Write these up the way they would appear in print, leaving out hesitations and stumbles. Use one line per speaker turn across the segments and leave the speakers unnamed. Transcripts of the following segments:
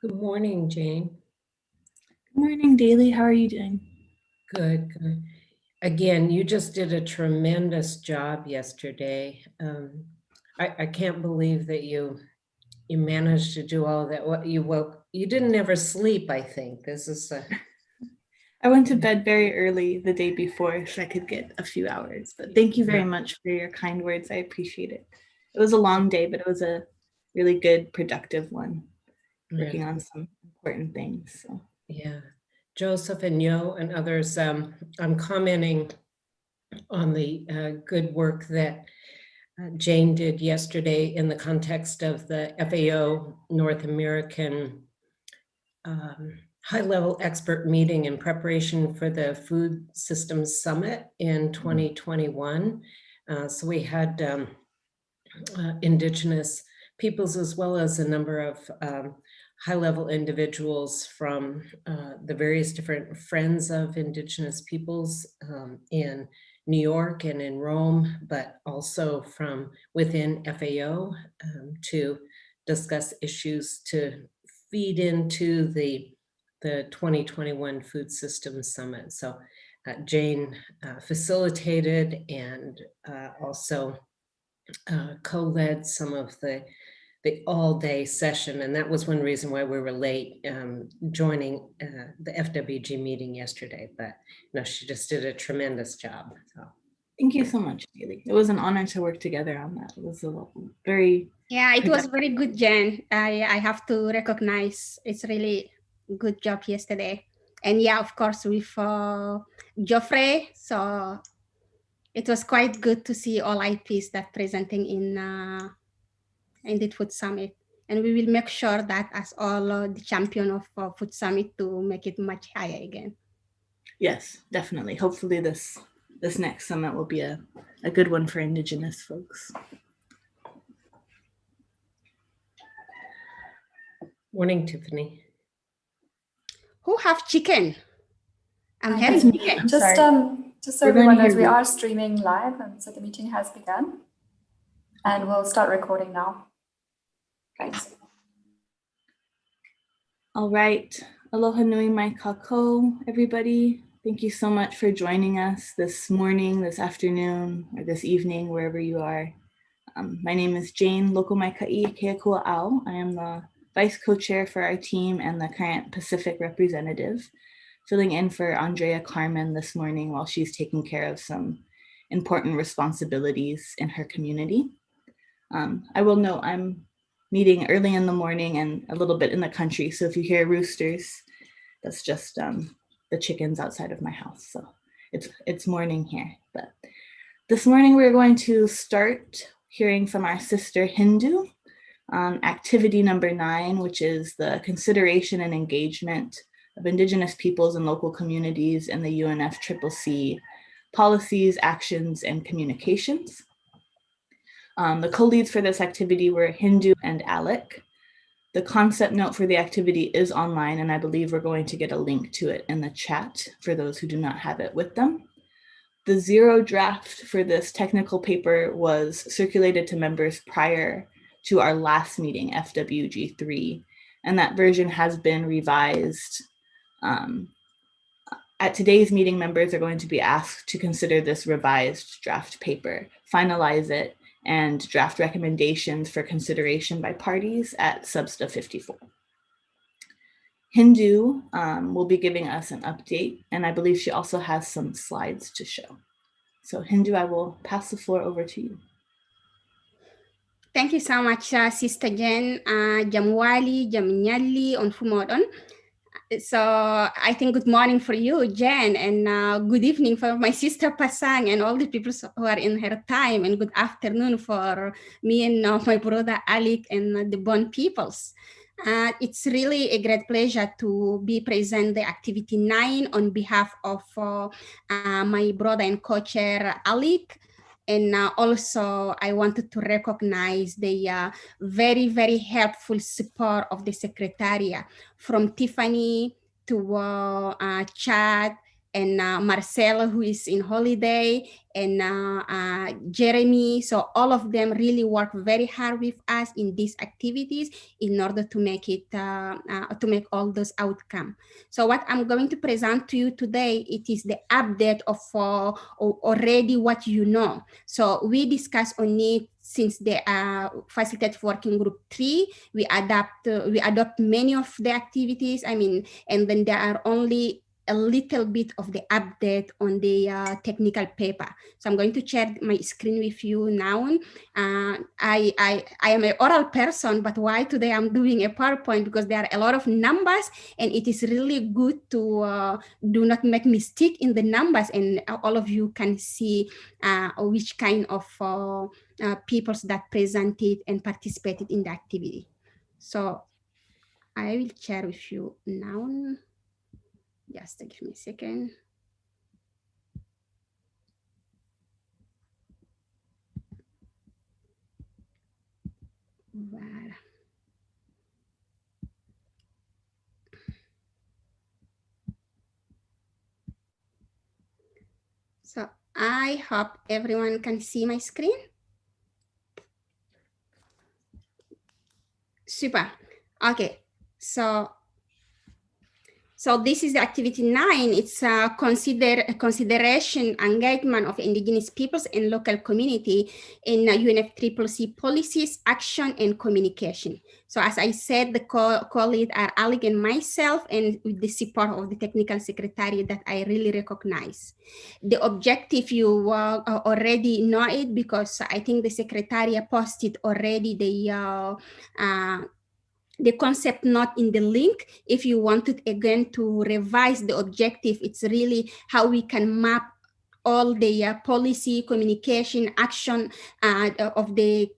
Good morning, Jane.
Good morning, Daly. How are you doing?
Good, good. Again, you just did a tremendous job yesterday. I can't believe that you managed to do all that. What you didn't ever sleep, I think. This is
I went to bed very early the day before so I could get a few hours. But thank you very much for your kind words. I appreciate it. It was a long day, but it was a really good, productive one, working on some important things. So.
Yeah. Joseph and Yo and others, I'm commenting on the good work that Jane did yesterday in the context of the FAO North American high-level expert meeting in preparation for the Food Systems Summit in 2021. So we had Indigenous peoples as well as a number of high-level individuals from the various different friends of Indigenous peoples in New York and in Rome, but also from within FAO to discuss issues to feed into the 2021 Food Systems Summit. So Jane facilitated and also co-led some of the all-day session, and that was one reason why we were late joining the FWG meeting yesterday. But she just did a tremendous job. So.
Thank you so much, Daly. It was an honor to work together on that. It was a very
it was very good, Jen. I have to recognize it's really good job yesterday. And yeah, of course, with Geoffrey. So it was quite good to see all IPs that presenting in the Food Summit. And we will make sure that as all the champion of Food Summit to make it much higher again.
Yes, definitely. Hopefully this next summit will be a good one for Indigenous folks.
Morning, Tiffany.
Who have chicken? I'm having chicken.
Just so everyone knows, we are streaming live, and so the meeting has begun. And we'll start recording now. Thanks.
All right. Aloha nui mai kako, everybody. Thank you so much for joining us this morning, this afternoon, or this evening, wherever you are. My name is Jane Lokomaikai Keakua'au. I am the Vice Co-Chair for our team and the current Pacific representative, filling in for Andrea Carmen this morning while she's taking care of some important responsibilities in her community. I will note I'm meeting early in the morning and a little bit in the country, so if you hear roosters, that's just the chickens outside of my house. So it's morning here. But this morning we're going to start hearing from our sister Hindu on activity number 9, which is the consideration and engagement of Indigenous peoples and local communities in the UNFCCC policies, actions, and communications. The co-leads for this activity were Hindu and Alec. The concept note for the activity is online, and I believe we're going to get a link to it in the chat for those who do not have it with them. The 0 draft for this technical paper was circulated to members prior to our last meeting, FWG 3, and that version has been revised. At today's meeting, members are going to be asked to consider this revised draft paper, finalize it, and draft recommendations for consideration by parties at Substa 54. Hindu will be giving us an update, and I believe she also has some slides to show. So Hindu, I will pass the floor over to you.
Thank you so much, Sister Jen, Jamwali, Jamnyali, on Fumodon. So I think good morning for you, Jen, and good evening for my sister Pasang and all the people who are in her time, and good afternoon for me and my brother Alec and the Bon peoples. It's really a great pleasure to be present the activity 9 on behalf of my brother and co-chair Alec. And also, I wanted to recognize the very, very helpful support of the Secretariat, from Tiffany to Chad and Marcel, who is in holiday, and Jeremy. So all of them really work very hard with us in these activities in order to make it, to make all those outcomes. So what I'm going to present to you today, it is the update of already what you know. So we discussed on it since the Facilitative Working Group 3, we adopt many of the activities, and then there are only a little bit of the update on the technical paper. So I'm going to share my screen with you now. I am an oral person, but why today I'm doing a PowerPoint? Because there are a lot of numbers, and it is really good to do not make mistake in the numbers, and all of you can see which kind of people that presented and participated in the activity. So I will share with you now. Just give me a second. Voilà. So I hope everyone can see my screen. Super. Okay. So this is the activity 9. It's consideration engagement of Indigenous peoples and local community in UNFCCC policies, action, and communication. So as I said, the co-lead are Alec and myself, and with the support of the technical secretary that I really recognize. The objective, you already know it, because I think the secretary posted already the concept note in the link. If you wanted again to revise the objective, it's really how we can map all the policy, communication, action of the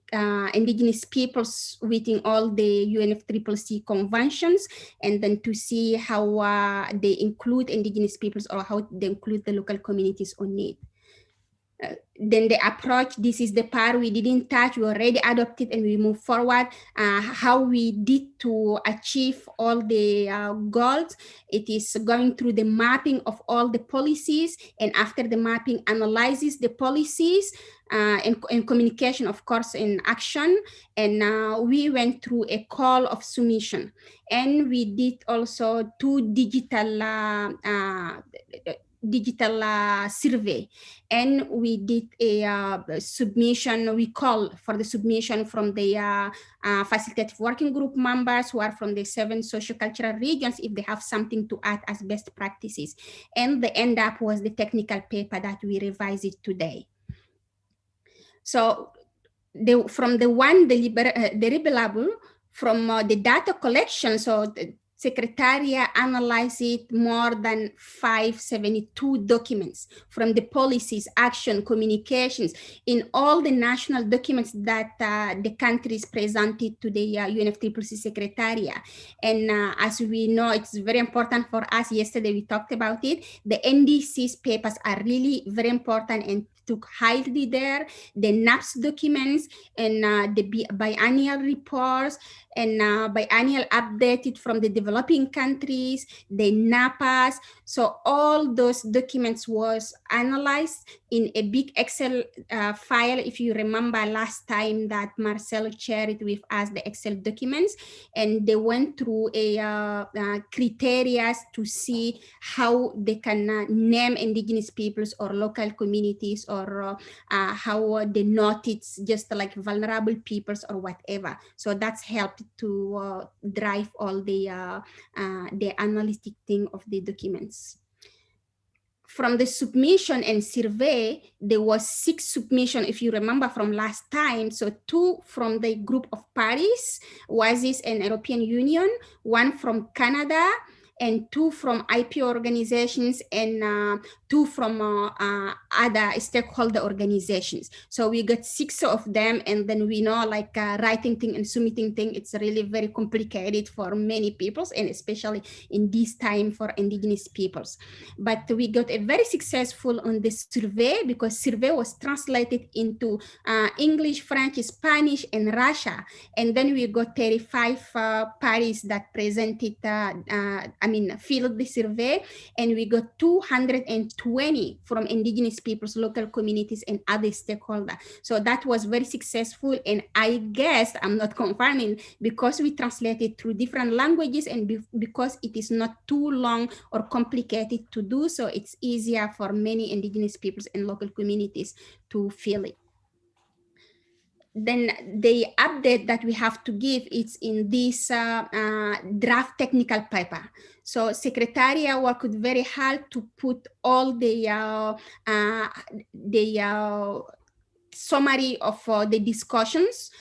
Indigenous peoples within all the UNFCCC conventions, and then to see how they include Indigenous peoples or how they include the local communities on it. Then the approach, this is the part we didn't touch, we already adopted and we move forward. How we did to achieve all the goals, it is going through the mapping of all the policies, and after the mapping, analyzes the policies and communication, of course, in action. And we went through a call of submission, and we did also 2 digital survey, and we did a submission. We call for the submission from the Facilitative Working Group members who are from the 7 sociocultural regions, if they have something to add as best practices. And the end up was the technical paper that we revised it today. So from the one deliverable, from the data collection, so the Secretariat analyzed it more than 572 documents from the policies, action, communications, in all the national documents that the countries presented to the UNFCCC Secretariat. And as we know, it's very important for us. Yesterday we talked about it. The NDC's papers are really very important and took highly there, the NAPS documents and the biannual reports and biannual updated from the developing countries, the NAPAs. So all those documents was analyzed in a big Excel file. If you remember last time that Marcel shared it with us, the Excel documents, and they went through a criteria to see how they can name Indigenous peoples or local communities, or how they note it's just like vulnerable peoples or whatever. So that's helped to drive all the analytic thing of the documents. From the submission and survey, there was 6 submissions, if you remember from last time. So 2 from the group of parties, WASIS and European Union, 1 from Canada, and 2 from IP organizations, and 2 from other stakeholder organizations. So we got 6 of them, and then we know like writing thing and submitting thing, it's really very complicated for many peoples, and especially in this time for Indigenous peoples. But we got a very successful on this survey, because survey was translated into English, French, Spanish, and Russia. And then we got 35 parties that presented, filled the survey, and we got 220 from Indigenous peoples, local communities, and other stakeholders. So that was very successful. And I guess, I'm not confirming, because we translated through different languages, and because it is not too long or complicated to do, so it's easier for many Indigenous peoples and local communities to fill it. Then the update that we have to give is in this draft technical paper. So Secretariat worked very hard to put all the summary of the discussions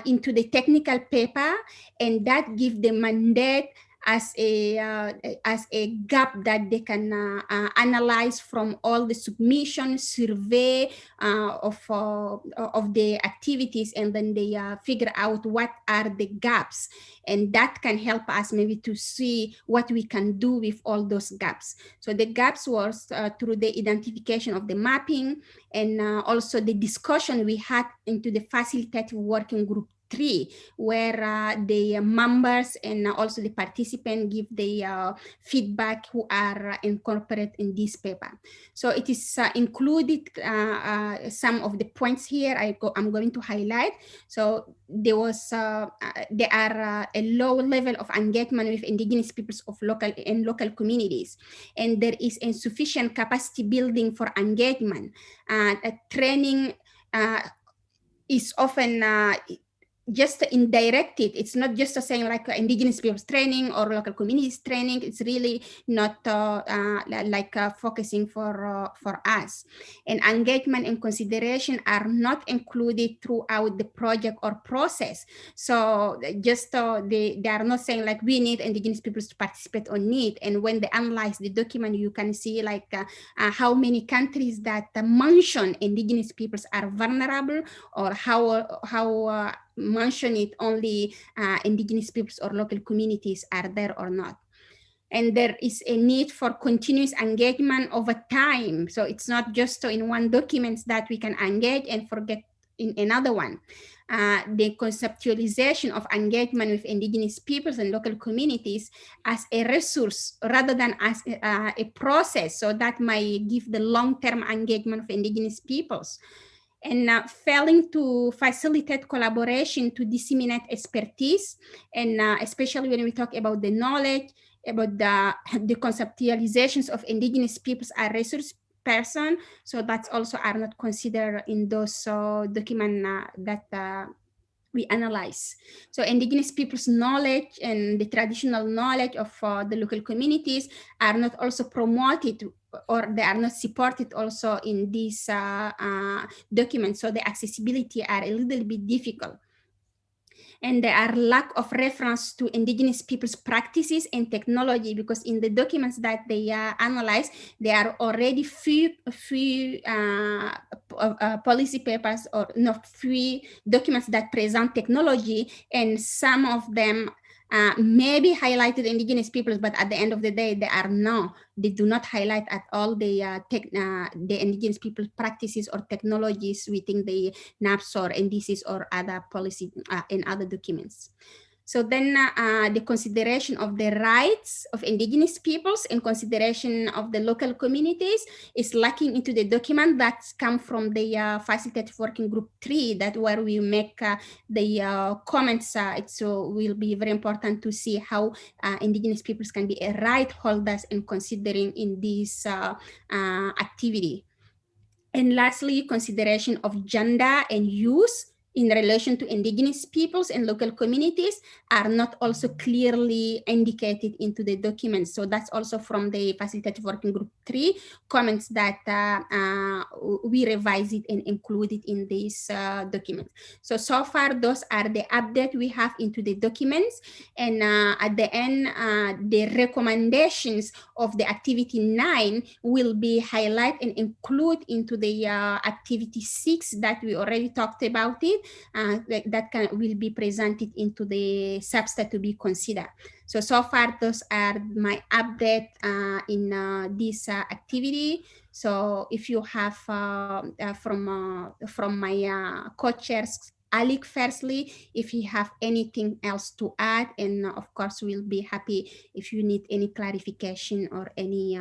into the technical paper, and that gives the mandate as a gap that they can analyze from all the submission survey of the activities, and then they figure out what are the gaps, and that can help us maybe to see what we can do with all those gaps. So the gaps was through the identification of the mapping, and also the discussion we had into the Facilitative Working Group 3, where the members and also the participants give the feedback who are incorporated in this paper. So it is included some of the points here I'm going to highlight. So there are a low level of engagement with Indigenous peoples of local communities, and there is insufficient capacity building for engagement. Training is often just indirected. It's not just saying like Indigenous people's training or local communities training. It's really not focusing for us. And engagement and consideration are not included throughout the project or process. So just they are not saying like we need Indigenous peoples to participate on it. And when they analyze the document, you can see like how many countries that mention Indigenous peoples are vulnerable, or how mention it only Indigenous peoples or local communities are there or not. And there is a need for continuous engagement over time. So it's not just in one document that we can engage and forget in another one. The conceptualization of engagement with Indigenous peoples and local communities as a resource rather than as a process, so that might give the long-term engagement of Indigenous peoples. And failing to facilitate collaboration to disseminate expertise, and especially when we talk about the knowledge, about the conceptualizations of Indigenous peoples as resource person, so that's also are not considered in those documents that we analyze. So Indigenous people's knowledge and the traditional knowledge of the local communities are not also promoted, or they are not supported also in these documents. So the accessibility are a little bit difficult. And there are lack of reference to Indigenous people's practices and technology, because in the documents that they analyze, there are already few policy papers, or not few documents that present technology, and some of them maybe highlighted Indigenous peoples, but at the end of the day, they do not highlight at all the Indigenous people practices or technologies within the NAPS or NDCs or other policy and other documents. So then the consideration of the rights of Indigenous peoples and consideration of the local communities is lacking into the document that come from the Facilitative Working Group 3, that where we make the comments. It will be very important to see how Indigenous peoples can be a right holders in considering in this activity. And lastly, consideration of gender and youth in relation to Indigenous peoples and local communities are not also clearly indicated into the document. So that's also from the Facilitative Working Group 3 comments that we revise it and include it in this document. So far, those are the update we have into the documents. And at the end, the recommendations of the activity 9 will be highlighted and include into the activity 6 that we already talked about it, will be presented into the subset to be considered. So far, those are my update in this activity. So if you have from my co-chairs, Alec, firstly, if you have anything else to add, and of course, we'll be happy if you need any clarification or any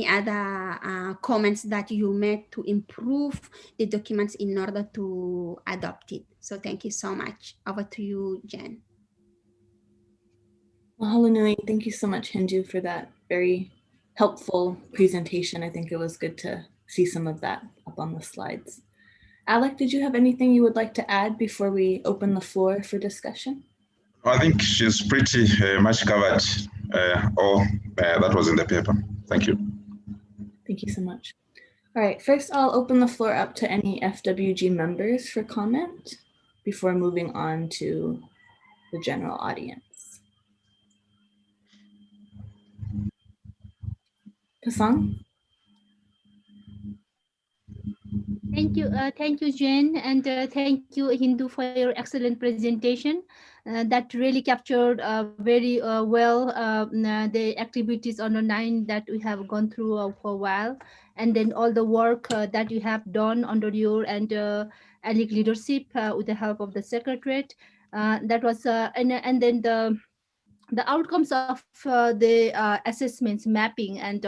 other comments that you made to improve the documents in order to adopt it. So thank you so much. Over to you, Jen.
Mahalo nui. Thank you so much, Hindu, for that very helpful presentation. I think it was good to see some of that up on the slides. Alec, did you have anything you would like to add before we open the floor for discussion?
I think she's pretty much covered all that was in the paper. Thank you.
Thank you so much. All right, first I'll open the floor up to any FWG members for comment before moving on to the general audience. Pasang?
Thank you, Jen, and thank you, Hindu, for your excellent presentation. That really captured very well the activities on the 9 that we have gone through for a while, and then all the work that you have done under your and ALIC leadership with the help of the Secretariat. That was and then the outcomes of the assessments mapping and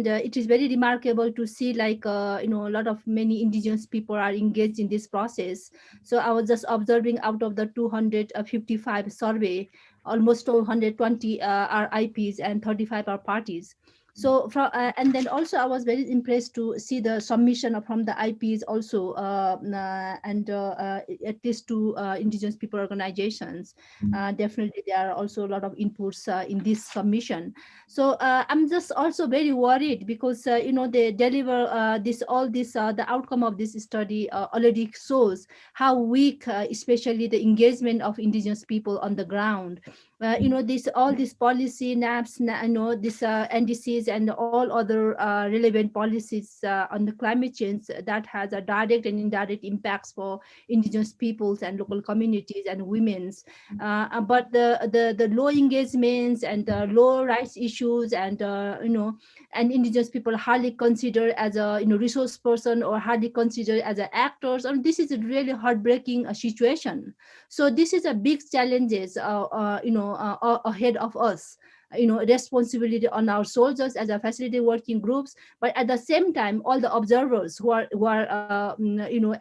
it is very remarkable to see like a lot of many indigenous people are engaged in this process. So I was just observing out of the 255 survey, almost 220 are IPs and 35 are parties. So from and then also I was very impressed to see the submission from the IPs also and at least to indigenous people organizations. Definitely there are also a lot of inputs in this submission. So I'm just also very worried because they deliver the outcome of this study already shows how weak especially the engagement of indigenous people on the ground. All this policy, NAPs, this NDCs and all other relevant policies on the climate change that has a direct and indirect impacts for indigenous peoples and local communities and women's. But the low engagements and the low rights issues and and indigenous people hardly considered as a resource person or hardly considered as actors. And this is a really heartbreaking situation. So this is a big challenges ahead of us. Responsibility on our soldiers as a facilitative working groups, but at the same time, all the observers who are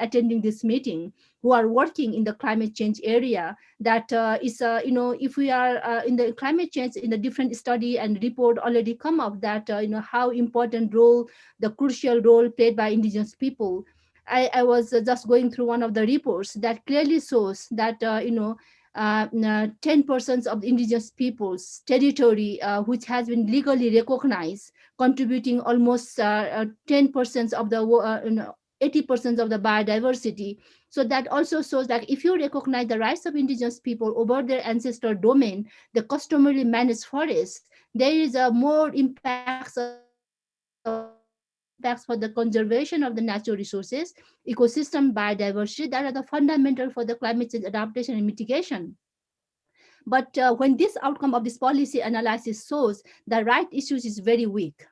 attending this meeting, who are working in the climate change area, that if we are in the climate change, in the different study and report already come up that how important role, the crucial role played by indigenous people. I was just going through one of the reports that clearly shows that 10% of the indigenous people's territory, which has been legally recognized, contributing almost 10% of the 80% of the biodiversity. So that also shows that if you recognize the rights of indigenous people over their ancestral domain, the customarily managed forest, there is a more impacts for the conservation of the natural resources, ecosystem, biodiversity that are the fundamental for the climate change adaptation and mitigation. But when this outcome of this policy analysis shows the right issues is very weak.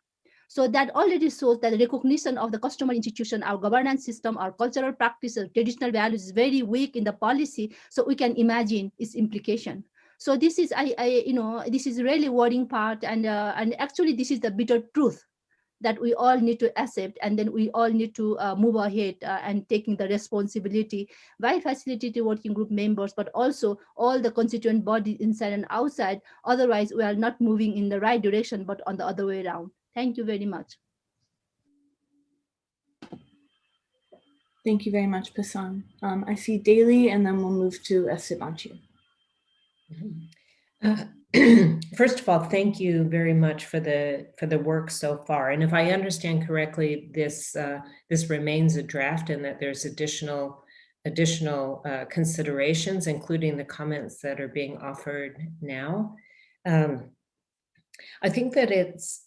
So that already shows that the recognition of the customer institution, our governance system, our cultural practices, traditional values is very weak in the policy. So we can imagine its implication. So this is, this is really worrying part, and actually this is the bitter truth that we all need to accept, and then we all need to move ahead and taking the responsibility by facilitative working group members, but also all the constituent bodies inside and outside. Otherwise, we are not moving in the right direction, but on the other way around. Thank you very much.
Thank you very much, Pasang. I see Daly, and then we'll move to Estebancio.
First of all, thank you very much for the work so far. And if I understand correctly, this remains a draft, and that there's additional considerations, including the comments that are being offered now. I think that it's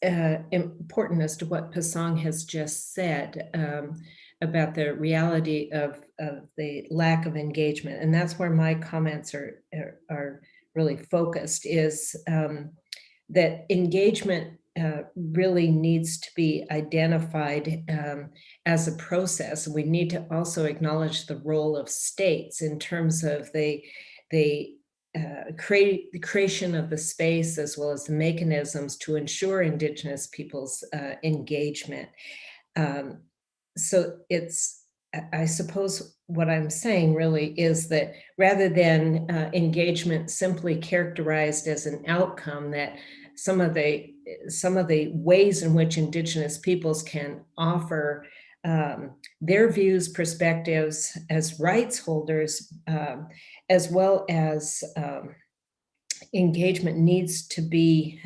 important, as to what Pasang has just said, about the reality of the lack of engagement. And that's where my comments are really focused, is that engagement really needs to be identified as a process. We need to also acknowledge the role of states in terms of the creation of the space, as well as the mechanisms to ensure Indigenous people's engagement. So it's, I suppose what I'm saying really is that rather than engagement simply characterized as an outcome, that some of the ways in which Indigenous peoples can offer their views, perspectives as rights holders, as well as engagement, needs to be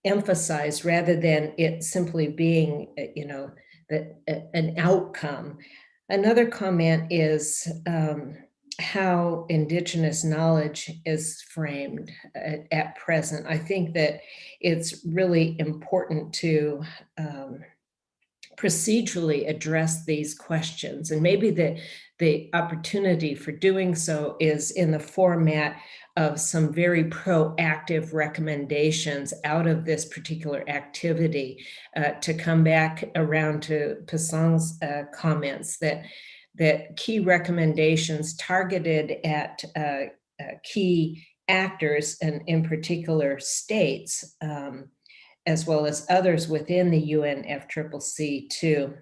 emphasized, rather than it simply being, an outcome. Another comment is how Indigenous knowledge is framed at present. I think that it's really important to procedurally address these questions, and maybe the opportunity for doing so is in the format of some very proactive recommendations out of this particular activity, to come back around to Pasang's comments, that key recommendations targeted at key actors, and in particular states, as well as others within the UNFCCC, to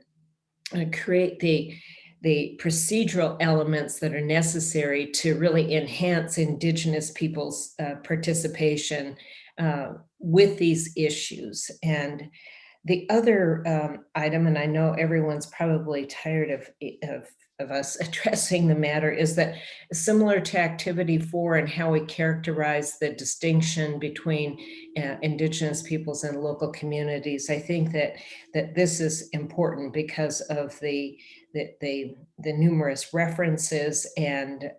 create the procedural elements that are necessary to really enhance Indigenous people's participation with these issues. And the other item, and I know everyone's probably tired of us addressing the matter, is that similar to activity 4 and how we characterize the distinction between Indigenous peoples and local communities, I think that this is important because of the numerous references and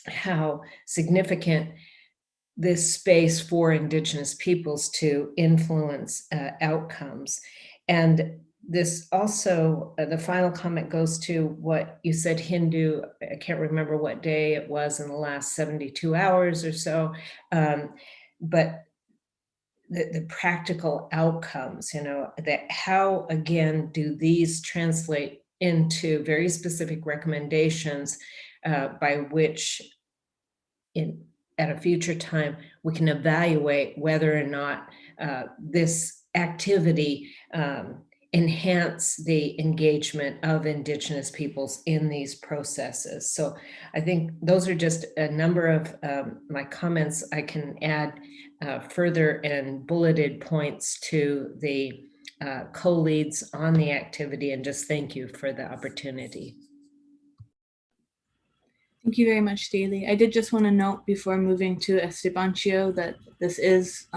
how significant this space for Indigenous peoples to influence outcomes. And this also, the final comment goes to what you said, Hindu. I can't remember what day it was in the last 72 hours or so, but the practical outcomes, that how, again, do these translate into very specific recommendations by which at a future time we can evaluate whether or not this activity enhance the engagement of Indigenous peoples in these processes. So I think those are just a number of my comments. I can add further and bulleted points to the co-leads on the activity, and just thank you for the opportunity.
Thank you very much, Daly. I did just want to note before moving to Estebancio that this is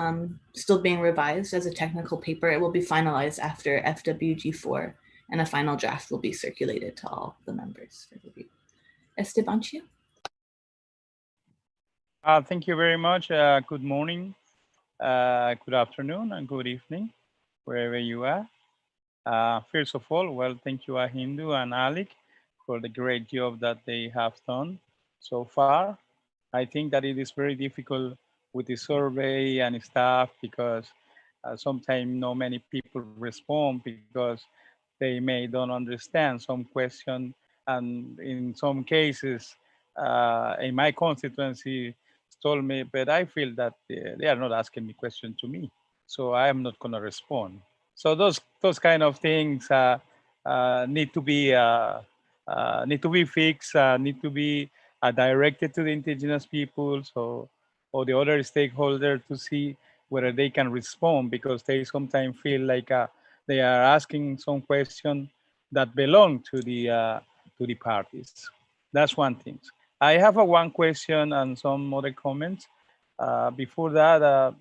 still being revised as a technical paper. It will be finalized after FWG 4, and a final draft will be circulated to all the members for review. Estebancio?
Thank you very much. Good morning, good afternoon, and good evening, wherever you are. First of all, well, thank you, Hindu and Alec, for the great job that they have done so far. I think that it is very difficult with the survey and stuff, because sometimes not many people respond because they may don't understand some question. And in some cases, in my constituency, told me, but I feel that they are not asking me question to me, so I am not gonna respond. So those kind of things need to be fixed, need to be directed to the Indigenous peoples or the other stakeholder to see whether they can respond, because they sometimes feel like they are asking some question, that belong to the parties. That's one thing. I have one question and some other comments. Before that,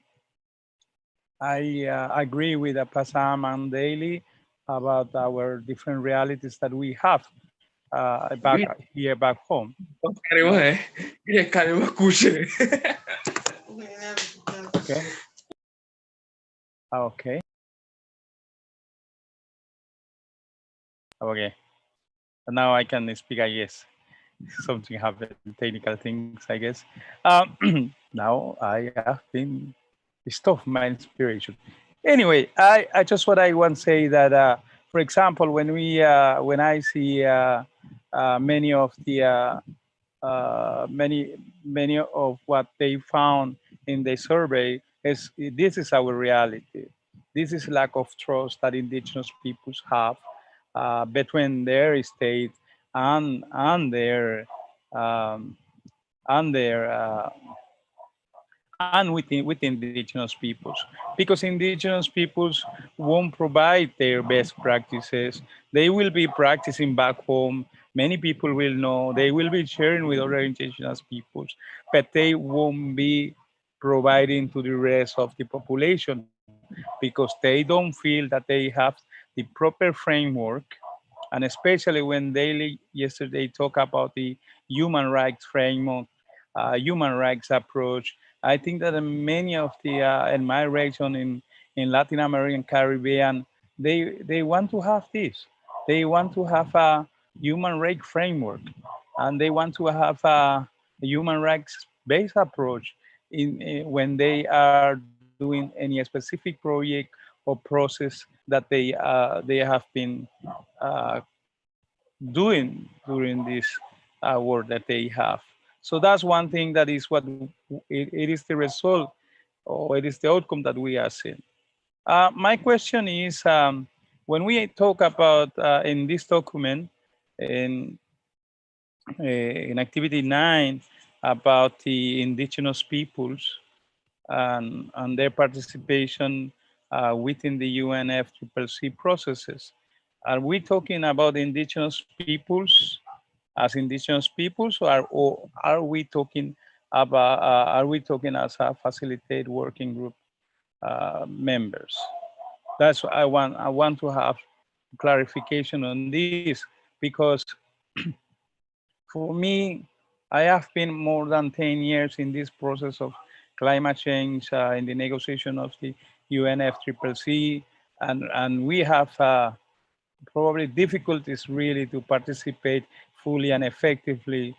I agree with Passam and Daly about our different realities that we have back home. Okay. Okay. Okay. Now I can speak, I guess. Something happened, technical things, I guess. Now I have been stopped my inspiration. Anyway, I just what I want to say that, for example, when I see many of the many of what they found in the survey is this is our reality. This is lack of trust that indigenous peoples have between their state and their um, and their and with indigenous peoples, because indigenous peoples won't provide their best practices. They will be practicing back home. Many people will know, they will be sharing with other indigenous peoples, but they won't be providing to the rest of the population because they don't feel that they have the proper framework. And especially when Daly yesterday talked about the human rights framework, human rights approach, I think that many of the in my region in Latin American Caribbean, they want to have this. They want to have a human rights framework, and they want to have a human rights based approach when they are doing any specific project or process that they have been uh, doing during this work that they have. So that's one thing that is what it is the result, or it is the outcome that we are seeing. My question is, when we talk about in this document, in activity 9, about the indigenous peoples and their participation within the UNFCCC processes, are we talking about indigenous peoples as indigenous peoples, or are we talking about as a facilitated working group members? That's what I want. I want to have clarification on this, because for me, I have been more than 10 years in this process of climate change, in the negotiation of the UNFCCC, and we have probably difficulties really to participate fully and effectively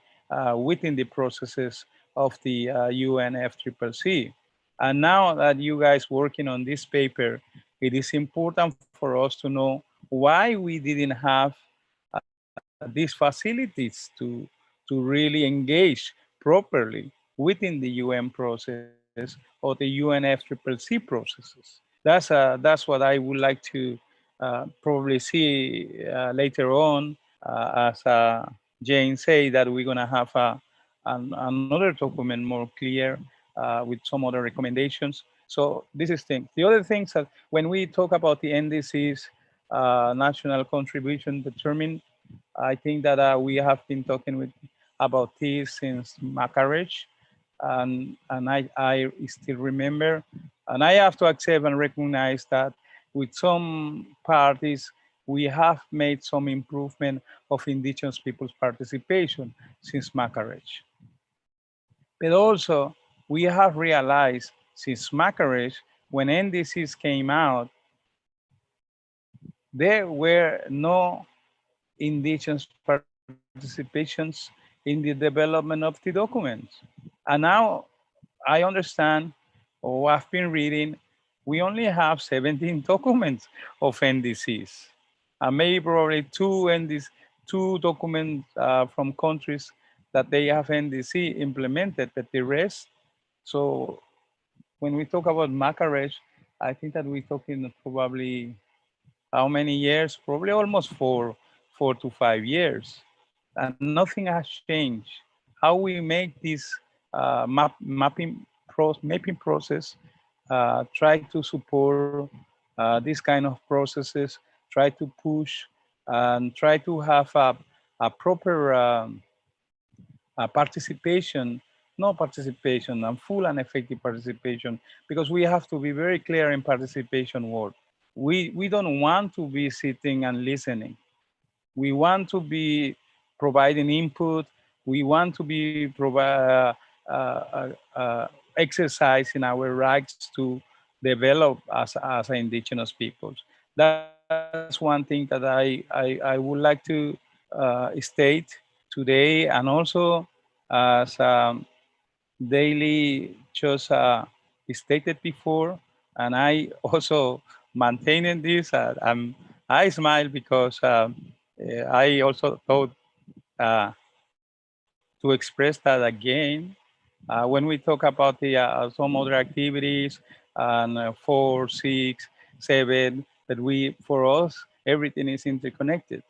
within the processes of the UNFCCC. And now that you guys working on this paper, it is important for us to know why we didn't have these facilities to really engage properly within the UN process or the UNFCCC processes. That's what I would like to probably see later on, as Jane said, that we're going to have another document more clear with some other recommendations. So this is thing. The other things that when we talk about the NDC's national contribution determined, I think that we have been talking about this since Macarage, and I still remember, and I have to accept and recognize that with some parties, we have made some improvement of indigenous people's participation since Macarage. But also, we have realized since Macarage, when NDCs came out, there were no indigenous participations in the development of the documents. And now I understand, or I've been reading, we only have 17 documents of NDCs. And maybe probably two documents from countries that they have NDC implemented, but the rest. So when we talk about Macarage, I think that we're talking probably how many years? Probably almost 4 to 5 years. And nothing has changed. How we make this mapping process, try to support this kind of processes, try to push and try to have a proper participation, and full and effective participation, because we have to be very clear in participation word. We don't want to be sitting and listening. We want to be providing input. We want to be exercising our rights to develop as indigenous peoples. That's one thing that I would like to state today, and also as daily just stated before, and I also maintaining this. I smile because I also thought to express that again. When we talk about the some other activities and 4, 6, 7, that for us, everything is interconnected.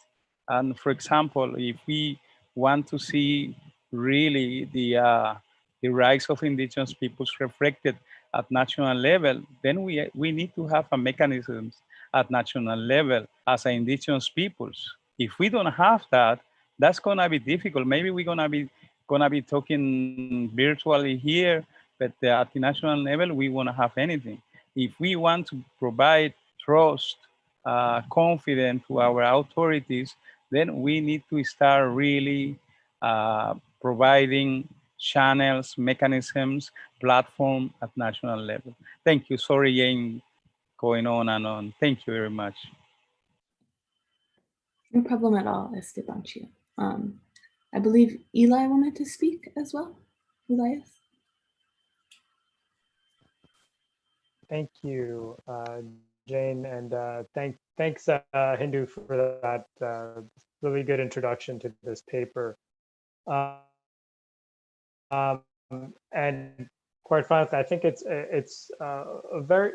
And for example, if we want to see really the rights of indigenous peoples reflected at national level, then we need to have a mechanisms at national level as indigenous peoples. If we don't have that, that's gonna be difficult. Maybe we're gonna be talking virtually here, but at the national level, we won't have anything. If we want to provide trust, confidence to our authorities, then we need to start really providing channels, mechanisms, platform at national level. Thank you. Sorry, Jane, going on and on. Thank you very much.
No problem at all, Estebancio. I believe Eli wanted to speak as well. Elias?
Thank you, Jane, and thanks, Hindu, for that really good introduction to this paper. And quite frankly, I think it's a very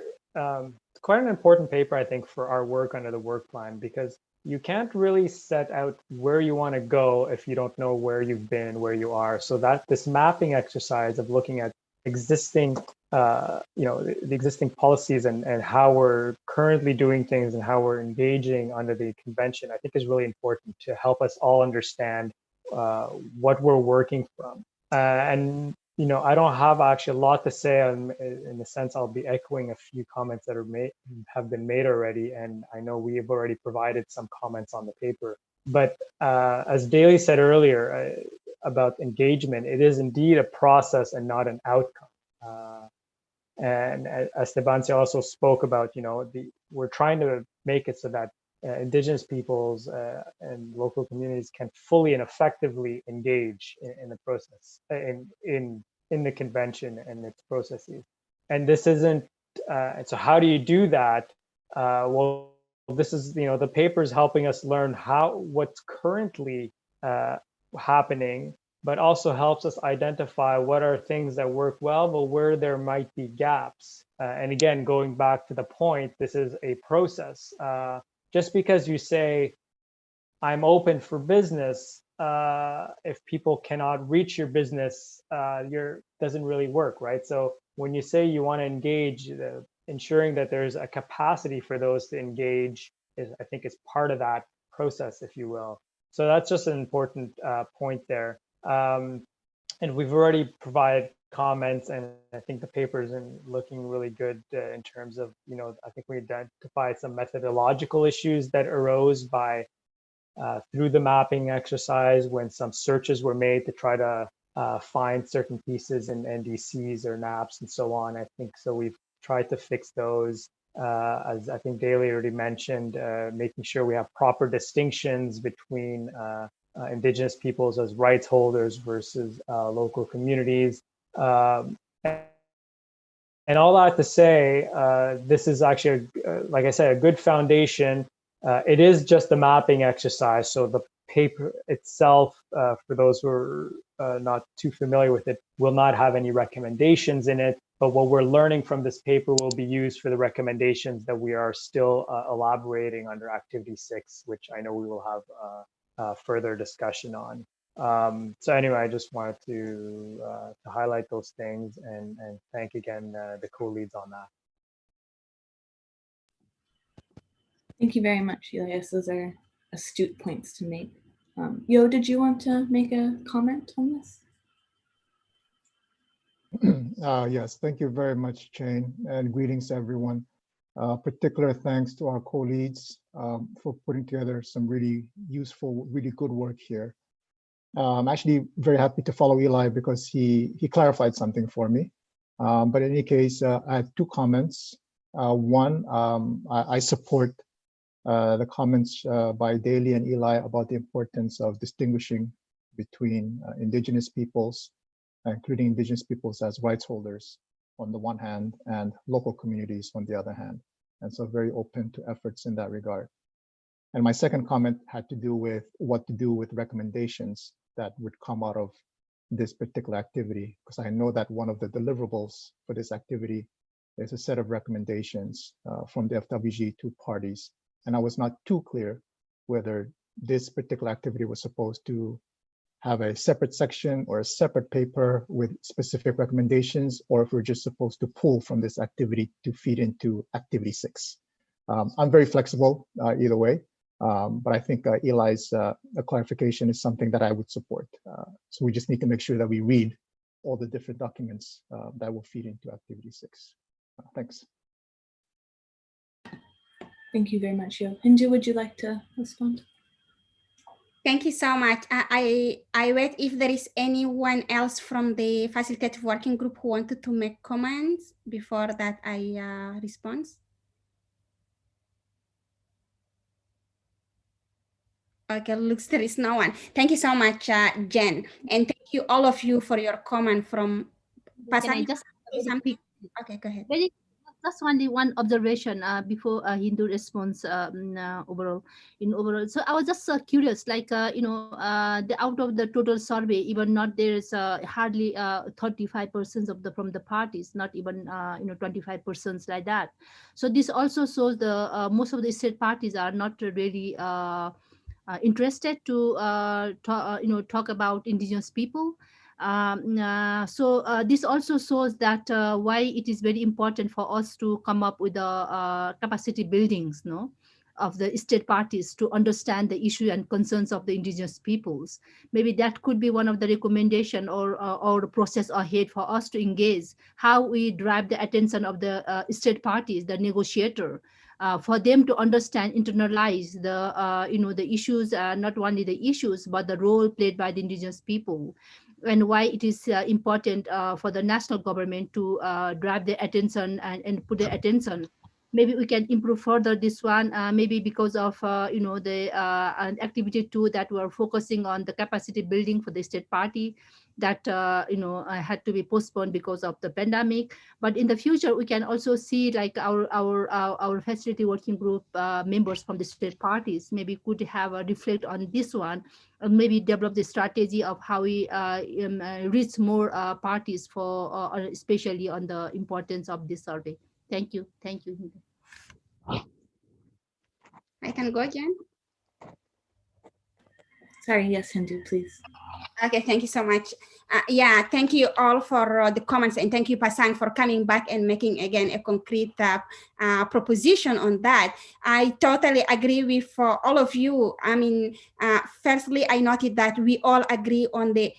quite an important paper, I think, for our work under the work plan, because you can't really set out where you want to go if you don't know where you've been, where you are. So that this mapping exercise of looking at existing, the existing policies and how we're currently doing things and how we're engaging under the convention, I think is really important to help us all understand what we're working from. And I don't have actually a lot to say in the sense I'll be echoing a few comments that have been made already, and I know we have already provided some comments on the paper. But as Daly said earlier about engagement, it is indeed a process and not an outcome. And as Estebancio also spoke about, we're trying to make it so that indigenous peoples and local communities can fully and effectively engage in the process, in the convention and its processes. And this isn't, so how do you do that? Well, this is, the paper is helping us learn what's currently happening, but also helps us identify what are things that work well, but where there might be gaps. And again, going back to the point, this is a process. Just because you say, I'm open for business, if people cannot reach your business, doesn't really work, right? So when you say you want to engage, ensuring that there's a capacity for those to engage I think is part of that process, if you will. So that's just an important point there. And we've already provided comments, and I think the paper is looking really good in terms of, I think we identified some methodological issues that arose through the mapping exercise when some searches were made to try to find certain pieces in NDCs or NAPs and so on. I think so we've tried to fix those. As I think Daly already mentioned, making sure we have proper distinctions between indigenous peoples as rights holders versus local communities. And all that to say, this is actually, like I said, a good foundation. It is just a mapping exercise. So the paper itself, for those who are not too familiar with it, will not have any recommendations in it. But what we're learning from this paper will be used for the recommendations that we are still elaborating under Activity 6, which I know we will have further discussion on. So anyway, I just wanted to highlight those things and thank again the co-leads on that.
Thank you very much, Elias. Those are astute points to make. Yo, did you want to make a comment on this?
Yes, thank you very much, Jane, and greetings to everyone. Particular thanks to our co-leads for putting together some really useful, really good work here. I'm actually very happy to follow Eli because he clarified something for me. But in any case, I have two comments. One, I support the comments by Daly and Eli about the importance of distinguishing between Indigenous peoples, including Indigenous peoples as rights holders on the one hand and local communities on the other hand. And so very open to efforts in that regard. And my second comment had to do with what to do with recommendations that would come out of this particular activity, because I know that one of the deliverables for this activity is a set of recommendations from the FWG to parties. And I was not too clear whether this particular activity was supposed to have a separate section or a separate paper with specific recommendations, or if we're just supposed to pull from this activity to feed into activity 6. I'm very flexible either way, but I think Eli's clarification is something that I would support. So we just need to make sure that we read all the different documents that will feed into activity 6. Thanks.
Thank you very much, Yo. Hindu, would you like to respond?
Thank you so much. I wait if there is anyone else from the Facilitative Working Group who wanted to make comments before that I respond. Okay, looks there is no one. Thank you so much, Jen. And thank you all of you for your comment from
Can I just
something? Okay, go ahead.
Just one observation before Hindu response overall. So I was just curious, like the out of the total survey, even not there's hardly 35% from the parties, not even 25% like that. So this also shows the most of the state parties are not really interested to talk about Indigenous people. So this also shows that why it is very important for us to come up with the capacity buildings, of the state parties to understand the issue and concerns of the Indigenous peoples. Maybe that could be one of the recommendation or process ahead for us to engage, how we drive the attention of the state parties, the negotiator, for them to understand, internalize the the issues, not only the issues, but the role played by the Indigenous people, and why it is important for the national government to drive the attention and put the attention. Maybe we can improve further this one, maybe because of the activity 2 that we're focusing on the capacity building for the state party that had to be postponed because of the pandemic. But in the future, we can also see like our facility working group members from the state parties maybe could have a reflect on this one, and maybe develop the strategy of how we reach more parties for especially on the importance of this survey. Thank you. Thank you.
I can go again.
Sorry, yes, Hindu, please.
Okay, thank you so much. Yeah, thank you all for the comments, and thank you, Pasang, for coming back and making again a concrete proposition on that. I totally agree with all of you. I mean, firstly, I noted that we all agree on the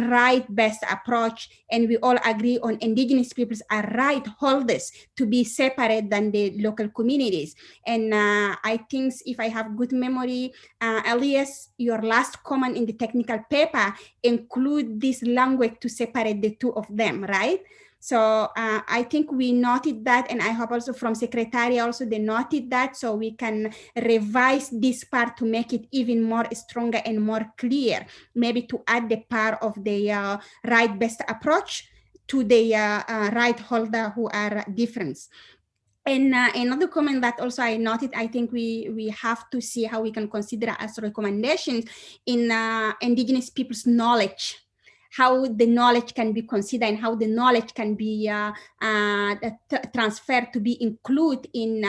right best approach, and we all agree on Indigenous peoples are right holders to be separate than the local communities. And I think if I have good memory, Elias, your last comment in the technical paper include this language to separate the two of them, right? So I think we noted that, and I hope also from Secretary also they noted that, so we can revise this part to make it even more stronger and more clear, maybe to add the part of the right best approach to the right holder who are different. And another comment that also I noted, I think we have to see how we can consider as recommendations in Indigenous people's knowledge. how the knowledge can be considered and how the knowledge can be transferred to be included in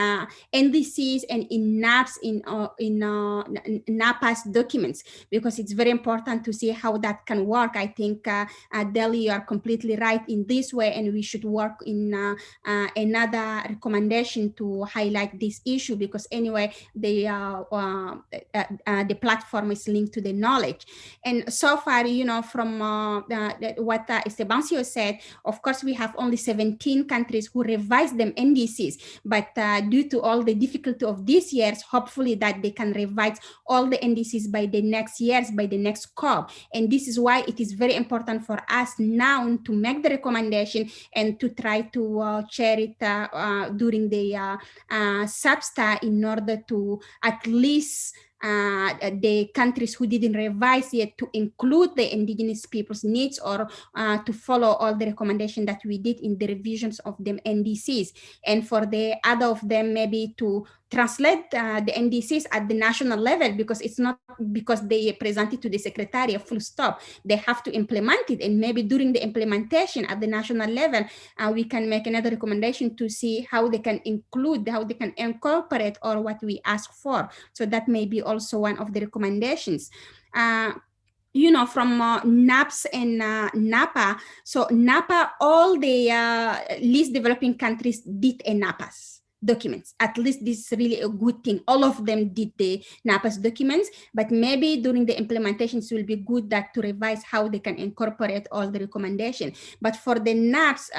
NDCs and in NAPs, in NAPA's documents, because it's very important to see how that can work. I think, Delhi, you are completely right in this way, and we should work in another recommendation to highlight this issue, because anyway, the platform is linked to the knowledge. And so far, from what Estebancio said, of course, we have only 17 countries who revised them NDCs, but due to all the difficulty of these years, hopefully that they can revise all the NDCs by the next years, by the next COP. And this is why it is very important for us now to make the recommendation and to try to share it during the SAPSTA, in order to at least the countries who didn't revise yet to include the indigenous people's needs, or to follow all the recommendations that we did in the revisions of them NDCs. And for the other of them, maybe to translate the NDCs at the national level, because it's not because they present it to the secretary full stop. They have to implement it, and maybe during the implementation at the national level, we can make another recommendation to see how they can include, how they can incorporate all what we ask for. So that may be also one of the recommendations. From NAPS and NAPA. So NAPA, all the least developing countries did a NAPAs documents. At least this is really a good thing. All of them did the NAPAs documents, but maybe during the implementations will be good that to revise how they can incorporate all the recommendations. But for the NAPs,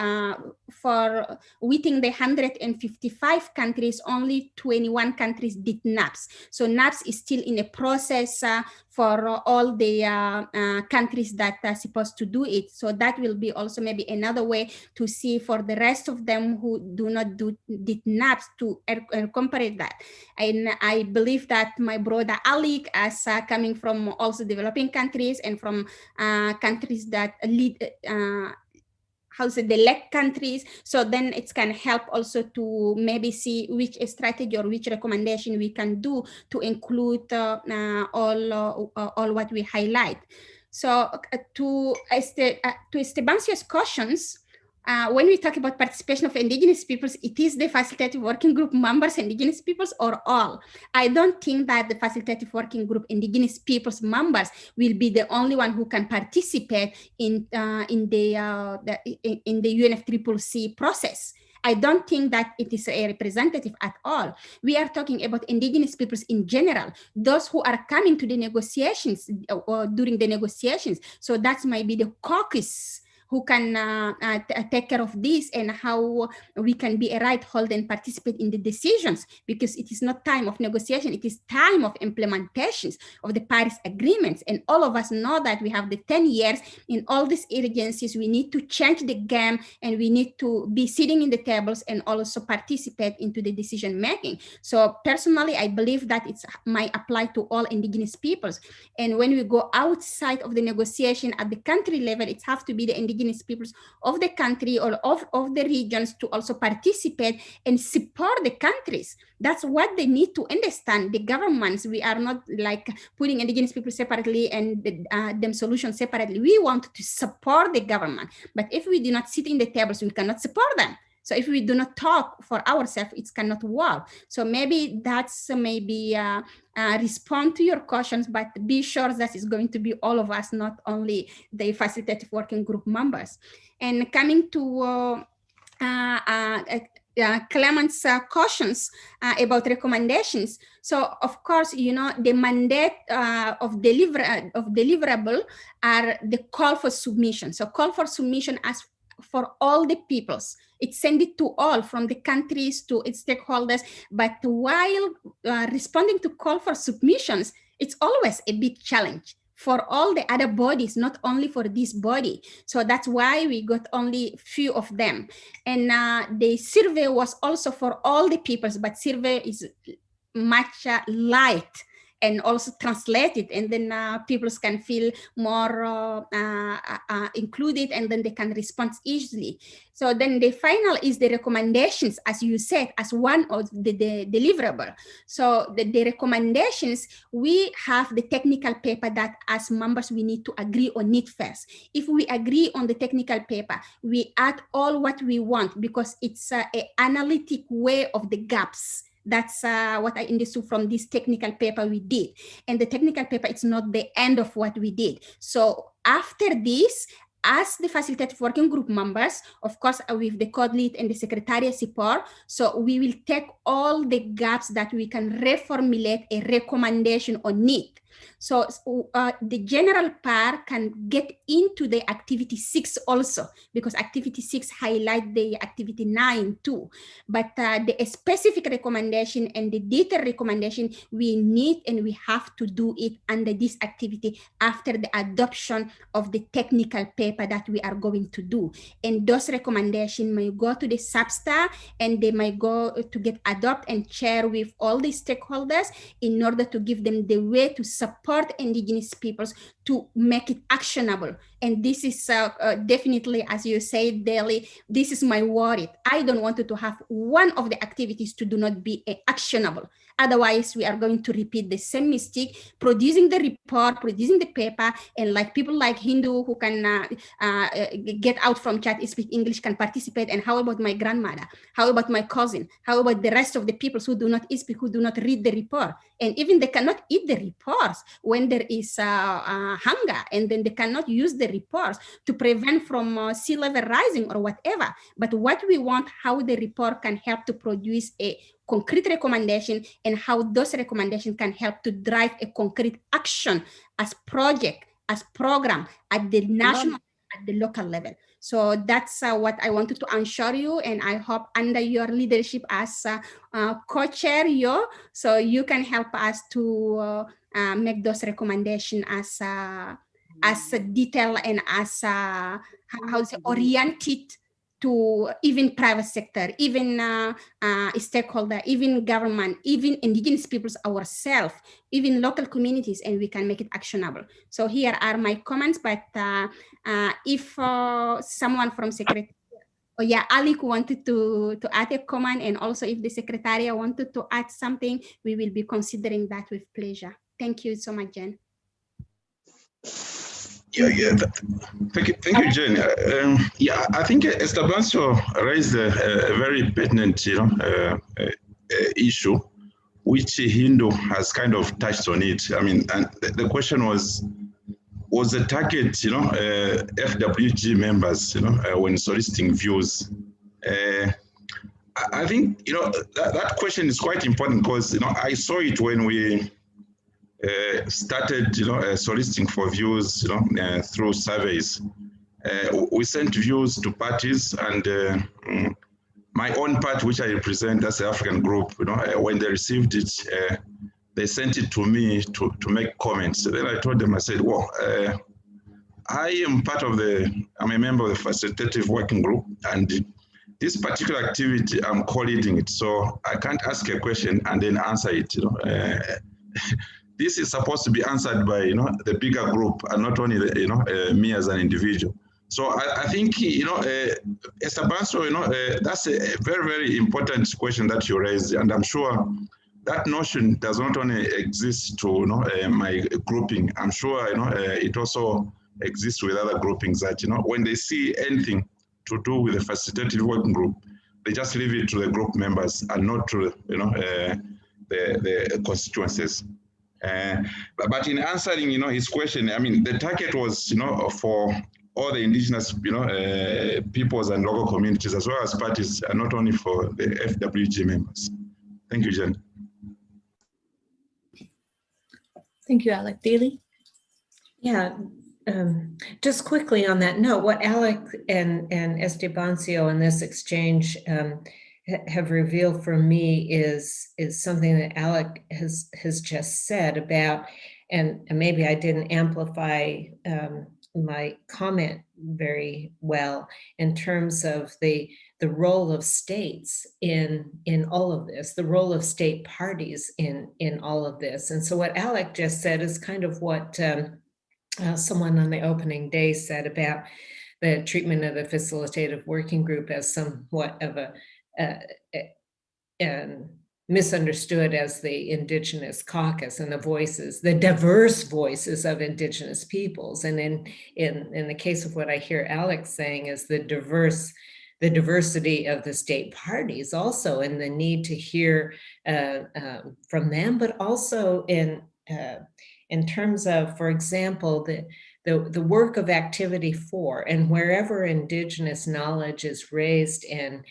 for within the 155 countries, only 21 countries did NAPs. So NAPs is still in a process for all the countries that are supposed to do it. So that will be also maybe another way to see for the rest of them who do not did NAPs to incorporate that. And I believe that my brother Alik, as coming from also developing countries and from countries that lead the LEC countries, so then it can help also to maybe see which strategy or which recommendation we can do to include all what we highlight. So to Estebancio's questions, when we talk about participation of indigenous peoples, it is the Facilitative Working Group members, indigenous peoples, or all. I don't think that the Facilitative Working Group indigenous peoples members will be the only one who can participate in the UNFCCC process. I don't think that it is a representative at all. We are talking about indigenous peoples in general, those who are coming to the negotiations or during the negotiations. So that might be the caucus who can take care of this, and how we can be a right holder and participate in the decisions, because it is not time of negotiation, it is time of implementations of the Paris agreements. And all of us know that we have the 10 years in all these agencies. We need to change the game, and we need to be sitting in the tables and also participate into the decision making. So personally, I believe that it might apply to all indigenous peoples. And when we go outside of the negotiation at the country level, it has to be the indigenous peoples of the country or of the regions to also participate and support the countries. That's what they need to understand. The governments, we are not like putting indigenous people separately and them solutions separately. We want to support the government. But if we do not sit in the tables, we cannot support them. So if we do not talk for ourselves, it cannot work. So maybe that's respond to your questions, but be sure that it's going to be all of us, not only the Facilitative Working Group members. And coming to Clement's questions about recommendations. So of course, the mandate of deliverable are the call for submission. So call for submission as for all the peoples. It's sent it to all, from the countries to its stakeholders. But while responding to call for submissions, it's always a big challenge for all the other bodies, not only for this body. So that's why we got only few of them. And the survey was also for all the peoples, but survey is much light and also translate it, and then people can feel more included, and then they can respond easily. So then the final is the recommendations, as you said, as one of the deliverable. So the recommendations, we have the technical paper that as members we need to agree on it first. If we agree on the technical paper, we add all what we want, because it's an analytic way of the gaps. That's what I understood from this technical paper we did. And the technical paper, it's not the end of what we did. So after this, as the Facilitative Working Group members, of course, with the code lead and the secretariat support, so we will take all the gaps that we can reformulate a recommendation on it. So the general part can get into the activity 6 also, because activity 6 highlight the activity 9 too. But the specific recommendation and the detailed recommendation, we need and we have to do it under this activity after the adoption of the technical paper that we are going to do. And those recommendations may go to the Substar, and they might go to get adopted and shared with all the stakeholders in order to give them the way to support Indigenous peoples to make it actionable. And this is definitely, as you say, Deli, this is my worry. I don't want to have one of the activities to do not be actionable. Otherwise, we are going to repeat the same mistake, producing the report, producing the paper, and like people like Hindu who can get out from chat, speak English, can participate. And how about my grandmother? How about my cousin? How about the rest of the people who do not speak, who do not read the report? And even they cannot eat the reports when there is hunger, and then they cannot use the reports to prevent from sea level rising or whatever. But what we want, how the report can help to produce a concrete recommendation, and how those recommendations can help to drive a concrete action as project, as program at the national, at the local level. So that's what I wanted to assure you, and I hope under your leadership as co-chair, so you can help us to make those recommendations as detailed and as oriented to even private sector, even stakeholder, even government, even Indigenous peoples ourselves, even local communities, and we can make it actionable. So here are my comments, but if someone from Secretariat, oh yeah, Alik wanted to add a comment, and also if the Secretariat wanted to add something, we will be considering that with pleasure. Thank you so much, Jen.
Yeah. Thank you, Jen. Yeah, I think Estebancio raised a very pertinent, issue, which Hindu has kind of touched on it. I mean, and the question was the target, FWG members, when soliciting views. I think, that question is quite important, because, I saw it when we started, soliciting for views, through surveys. We sent views to parties, and my own party, which I represent as the African group, when they received it, they sent it to me to make comments. So then I told them, I said, well, I'm a member of the Facilitative Working Group, and this particular activity, I'm co-leading it. So I can't ask a question and then answer it, This is supposed to be answered by, the bigger group, and not only me as an individual. So I think, Estebancio, that's a very, very important question that you raised, and I'm sure that notion does not only exist to, my grouping. I'm sure, it also exists with other groupings that, when they see anything to do with the Facilitative Working Group, they just leave it to the group members and not to, the constituencies. But in answering, his question, I mean, the target was, for all the Indigenous, peoples and local communities, as well as parties, and not only for the FWG members. Thank you, Jen.
Thank you, Alec. Daly?
Yeah, just quickly on that note, what Alec and Estebancio in this exchange have revealed for me is something that Alec has just said about, and maybe I didn't amplify my comment very well, in terms of the the role of states in all of this, the role of state parties in all of this. And so what Alec just said is kind of what someone on the opening day said about the treatment of the Facilitative Working Group as somewhat of a misunderstood as the Indigenous caucus and the voices, the diverse voices of Indigenous peoples. And in the case of what I hear Alex saying is the diversity of the state parties also, and the need to hear from them, but also in terms of, for example, the work of Activity 4, and wherever Indigenous knowledge is raised and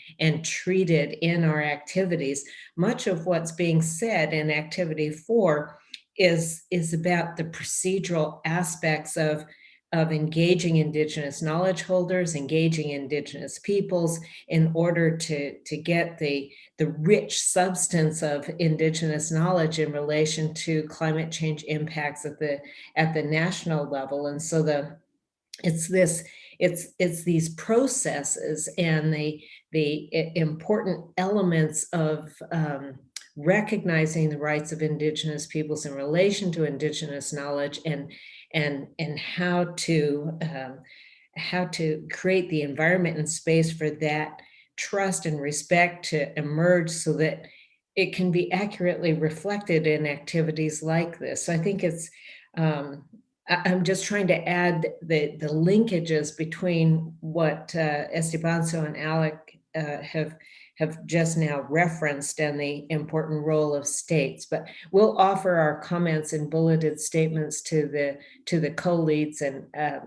treated in our activities, much of what's being said in Activity 4 is about the procedural aspects of engaging Indigenous knowledge holders, engaging Indigenous peoples in order to get the rich substance of Indigenous knowledge in relation to climate change impacts at the national level. And so it's these processes and the important elements of recognizing the rights of Indigenous peoples in relation to Indigenous knowledge and how to create the environment and space for that trust and respect to emerge so that it can be accurately reflected in activities like this. So I think it's, I'm just trying to add the linkages between what Estebanso and Alec have just now referenced and the important role of states. But we'll offer our comments in bulleted statements to the co-leads and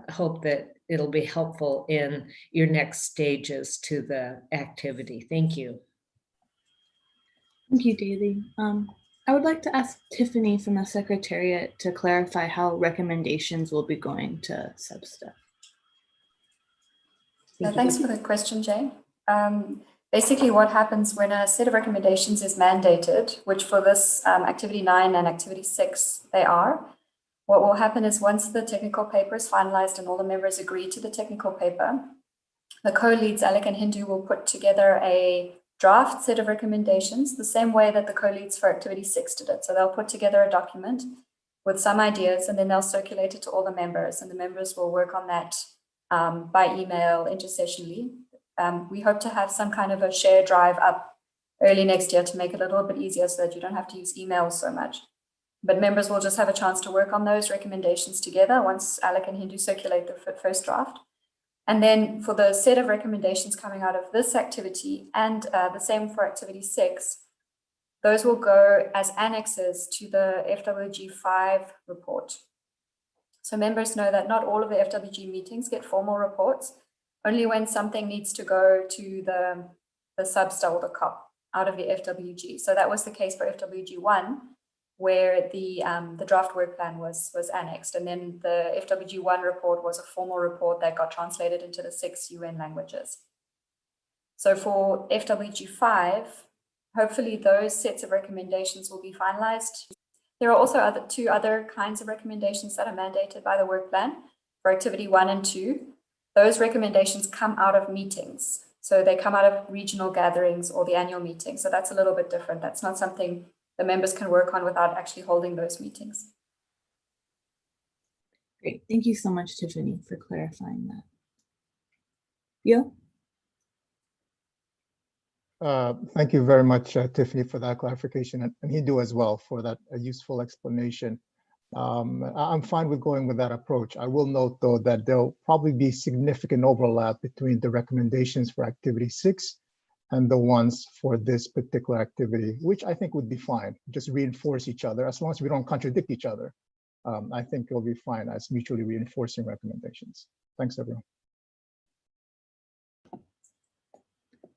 hope that it'll be helpful in your next stages to the activity. Thank you.
Thank you, Daly. I would like to ask Tiffany from the Secretariat to clarify how recommendations will be going to Substack.
Thanks for the question, Jane. Basically, what happens when a set of recommendations is mandated, which for this Activity 9 and Activity 6, they are, what will happen is once the technical paper is finalized and all the members agree to the technical paper, the co-leads, Alec and Hindu, will put together a draft set of recommendations the same way that the co-leads for Activity 6 did it. So they'll put together a document with some ideas and then they'll circulate it to all the members, and the members will work on that by email intersessionally. We hope to have some kind of a share drive up early next year to make it a little bit easier so that you don't have to use emails so much. But members will just have a chance to work on those recommendations together once Alec and Hindu circulate the first draft. And then for the set of recommendations coming out of this activity and the same for Activity 6, those will go as annexes to the FWG 5 report. So members know that not all of the FWG meetings get formal reports, only when something needs to go to the Substa or the COP out of the FWG. So that was the case for FWG 1, where the draft work plan was annexed. And then the FWG 1 report was a formal report that got translated into the 6 UN languages. So for FWG 5, hopefully those sets of recommendations will be finalized. There are also two other kinds of recommendations that are mandated by the work plan for Activity 1 and 2. Those recommendations come out of meetings. So they come out of regional gatherings or the annual meeting. So that's a little bit different. That's not something the members can work on without actually holding those meetings.
Great. Thank you so much, Tiffany, for clarifying that. Yo?
Thank you very much, Tiffany, for that clarification, and Hindu as well for that useful explanation. I'm fine with going with that approach. I will note, though, that there'll probably be significant overlap between the recommendations for Activity 6 and the ones for this particular activity, which I think would be fine. Just reinforce each other. As long as we don't contradict each other, I think it'll be fine as mutually reinforcing recommendations. Thanks, everyone.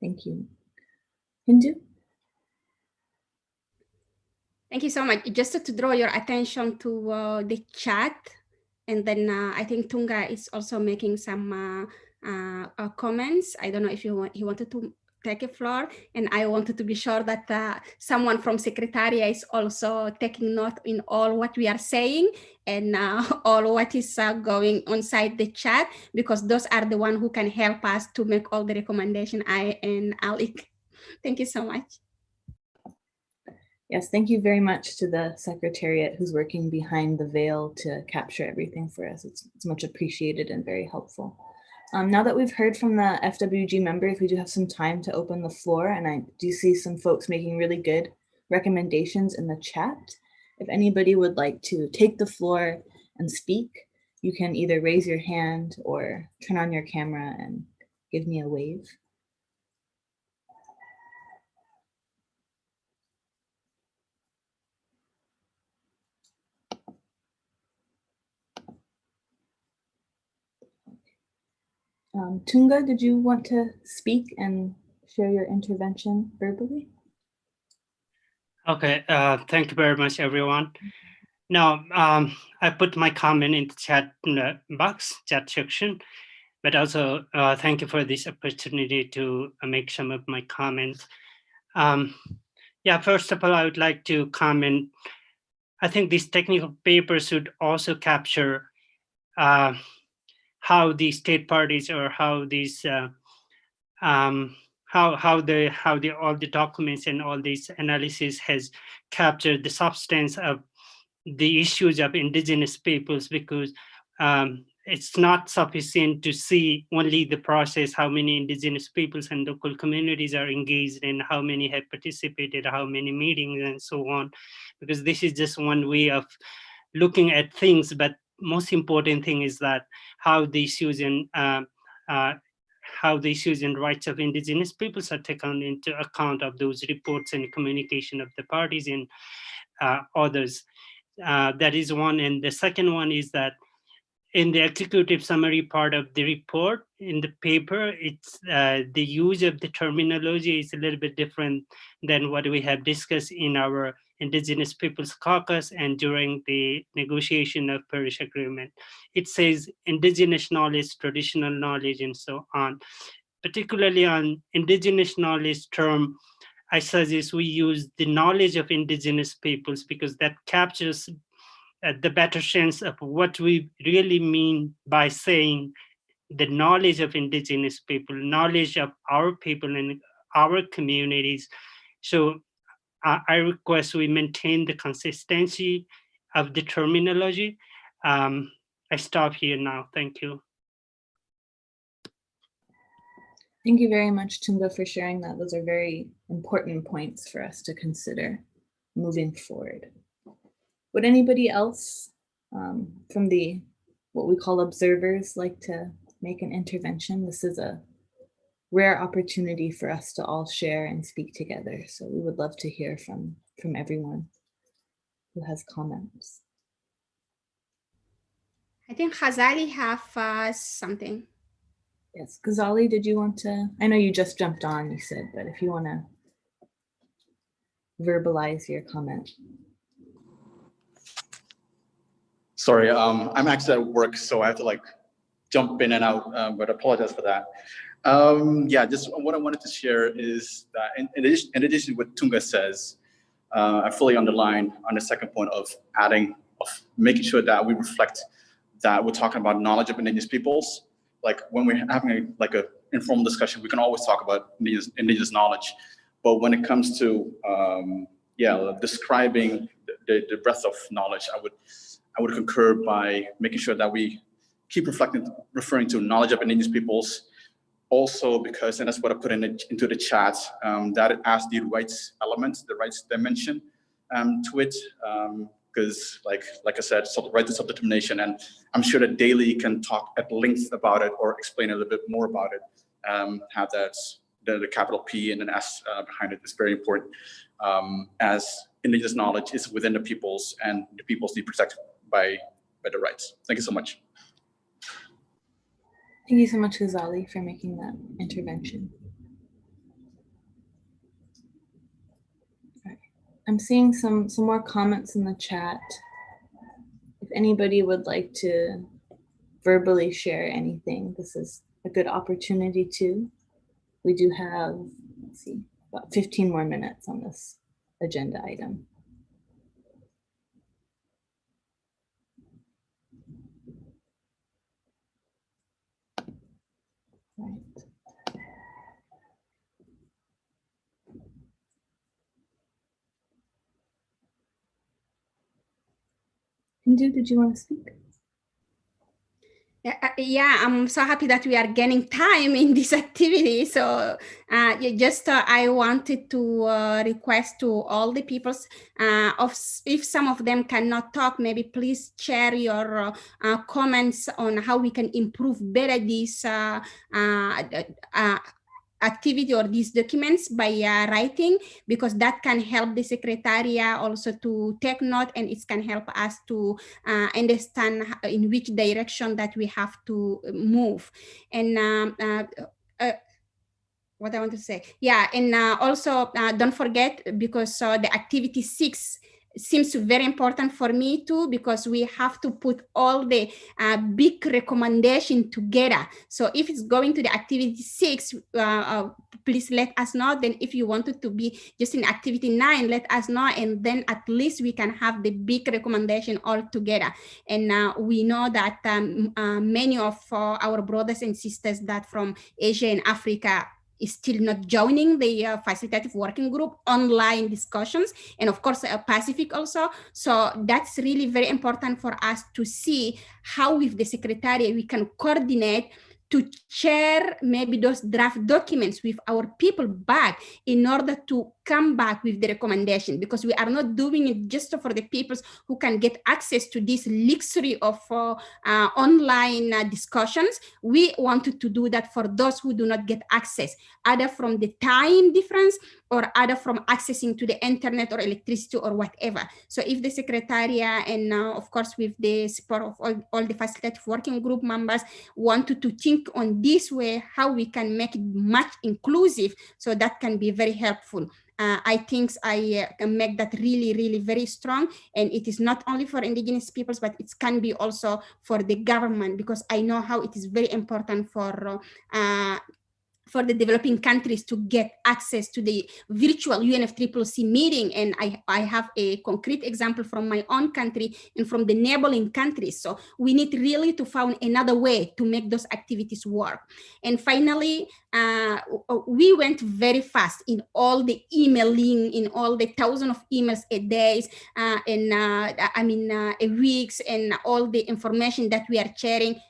Thank you. Hindu?
Thank you so much. Just to draw your attention to the chat, and then I think Tunga is also making some comments. I don't know if he wanted to take a floor, and I wanted to be sure that someone from Secretariat is also taking note in all what we are saying and all what is going on inside the chat, because those are the ones who can help us to make all the recommendation, I and Alec. Thank you so much.
Yes, thank you very much to the Secretariat who's working behind the veil to capture everything for us. It's much appreciated and very helpful. Now that we've heard from the FWG members, we do have some time to open the floor, and I do see some folks making really good recommendations in the chat. If anybody would like to take the floor and speak, you can either raise your hand or turn on your camera and give me a wave. Tunga, did you want to speak and share your intervention verbally?
Okay, thank you very much, everyone. Now, I put my comment in the chat box, chat section, but also thank you for this opportunity to make some of my comments. Yeah, first of all, I would like to comment. I think this technical paper should also capture how the state parties or how these how all the documents and all these analysis has captured the substance of the issues of indigenous peoples, because it's not sufficient to see only the process, how many indigenous peoples and local communities are engaged and how many have participated, how many meetings and so on, because this is just one way of looking at things. But most important thing is that how the issues and rights of indigenous peoples are taken into account of those reports and communication of the parties and others. That is one. And the second one is that in the executive summary part of the report in the paper, it's the use of the terminology is a little bit different than what we have discussed in our Indigenous Peoples Caucus and during the negotiation of Paris Agreement. It says indigenous knowledge, traditional knowledge, and so on. Particularly on indigenous knowledge term, I suggest we use the knowledge of indigenous peoples, because that captures the better sense of what we really mean by saying the knowledge of indigenous people, knowledge of our people and our communities. So I request we maintain the consistency of the terminology. I stop here now. Thank you.
Thank you very much, Tunga, for sharing that. Those are very important points for us to consider moving forward. Would anybody else from the what we call observers like to make an intervention? This is a rare opportunity for us to all share and speak together. So we would love to hear from everyone who has comments.
I think Ghazali have something.
Yes, Ghazali, did you want to? I know you just jumped on, you said, but if you want to verbalize your comment.
Sorry, I'm actually at work, so I have to like jump in and out, but I apologize for that. Yeah, just what I wanted to share is that in addition to what Tunga says, I fully underline on the second point of making sure that we reflect that we're talking about knowledge of indigenous peoples. Like when we're having a informal discussion, we can always talk about indigenous knowledge, but when it comes to describing the breadth of knowledge, I would concur by making sure that we keep referring to knowledge of indigenous peoples. Also, because, and that's what I put into the chat, that it adds the rights element, the rights dimension to it. Because like I said, so right to self-determination, and I'm sure that Daly can talk at length about it or explain a little bit more about it. Have that the capital P and an S behind it is very important, as indigenous knowledge is within the peoples, and the peoples need protected by the rights. Thank you so much.
Thank you so much, Ghazali, for making that intervention. Right. I'm seeing some more comments in the chat. If anybody would like to verbally share anything, this is a good opportunity too. We do have let's see, about 15 more minutes on this agenda item. Right. Hindu, did you want to speak?
Yeah, I'm so happy that we are gaining time in this activity. So I wanted to request to all the peoples, if some of them cannot talk, maybe please share your comments on how we can improve better this activity or these documents by writing, because that can help the secretariat also to take note, and it can help us to understand in which direction that we have to move. And what I want to say, yeah, and also don't forget, because the activity 6 seems very important for me too, because we have to put all the big recommendation together. So if it's going to the activity 6, please let us know. Then if you wanted to be just in activity 9, let us know, and then at least we can have the big recommendation all together. And we know that many of our brothers and sisters that from Asia and Africa is still not joining the Facilitative Working Group online discussions, and of course Pacific also. So that's really very important for us to see how with the Secretariat we can coordinate to share maybe those draft documents with our people back in order to come back with the recommendation, because we are not doing it just for the people who can get access to this luxury of online discussions. We wanted to do that for those who do not get access, either from the time difference or either from accessing to the internet or electricity or whatever. So if the Secretariat and of course with the support of all the Facilitative Working Group members wanted to think on this way, how we can make it much inclusive, so that can be very helpful. I think I can make that really, really very strong. And it is not only for Indigenous peoples, but it can be also for the government, because I know how it is very important for the developing countries to get access to the virtual UNFCCC meeting. And I have a concrete example from my own country and from the neighboring countries. So we need really to find another way to make those activities work. And finally, we went very fast in all the emailing, in all the thousands of emails a day, a weeks, and all the information that we are sharing.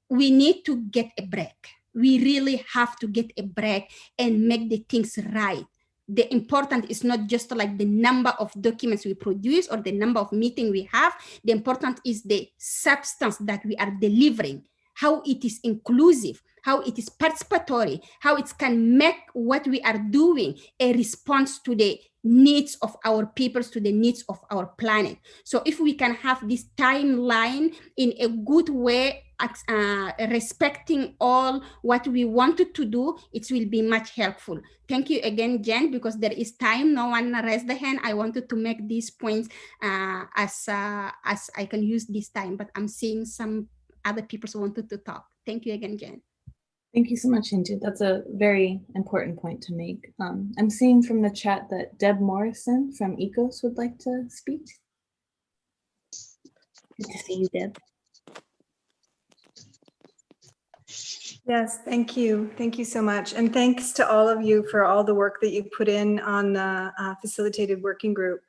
We need to get a break. We really have to get a break and make the things right. The important is not just like the number of documents we produce or the number of meetings we have. The important is the substance that we are delivering, how it is inclusive, how it is participatory, how it can make what we are doing a response to the needs of our peoples, to the needs of our planet. So if we can have this timeline in a good way, respecting all what we wanted to do, it will be much helpful. Thank you again, Jen, because there is time. No one raised the hand. I wanted to make these points as I can use this time, but I'm seeing some other people who wanted to talk. Thank you again, Jen.
Thank you so much, Hindu. That's a very important point to make. I'm seeing from the chat that Deb Morrison from ECOS would like to speak. Good to see you, Deb.
Yes, thank you. Thank you so much. And thanks to all of you for all the work that you put in on the Facilitated Working Group.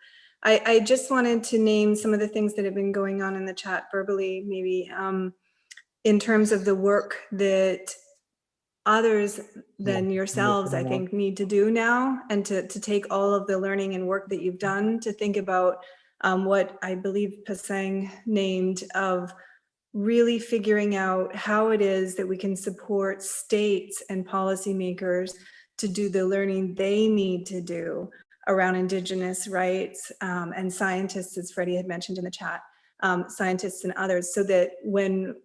I just wanted to name some of the things that have been going on in the chat verbally, maybe in terms of the work that others than yourselves, I think, need to do now, and to take all of the learning and work that you've done to think about what I believe Pasang named of really figuring out how it is that we can support states and policymakers to do the learning they need to do around Indigenous rights, and scientists, as Freddie had mentioned in the chat, scientists and others, so that when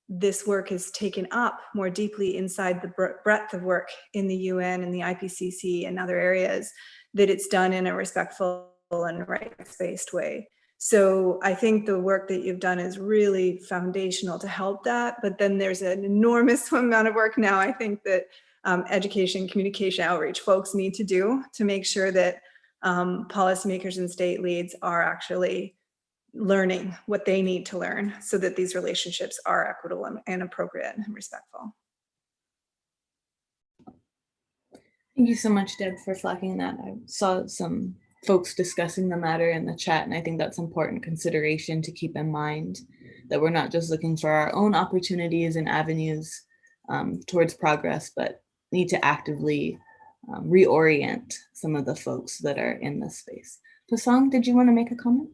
this work is taken up more deeply inside the breadth of work in the UN and the IPCC and other areas, that it's done in a respectful and rights-based way. So I think the work that you've done is really foundational to help that. But then there's an enormous amount of work now, I think, that education, communication, outreach folks need to do to make sure that policymakers and state leads are actually learning what they need to learn so that these relationships are equitable and appropriate and respectful.
Thank you so much, Deb, for flagging that. I saw some folks discussing the matter in the chat, and I think that's important consideration to keep in mind, that we're not just looking for our own opportunities and avenues towards progress, but need to actively reorient some of the folks that are in this space. Pasang, did you want to make a comment?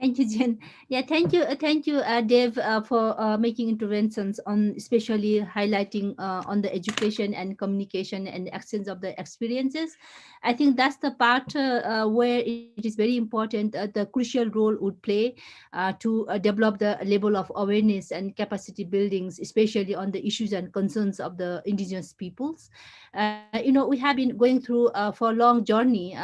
Thank you, Jen. Yeah, thank you, Dave, for making interventions on, especially highlighting on the education and communication and exchange of the experiences. I think that's the part where it is very important. The crucial role would play to develop the level of awareness and capacity buildings, especially on the issues and concerns of the indigenous peoples. We have been going through for a long journey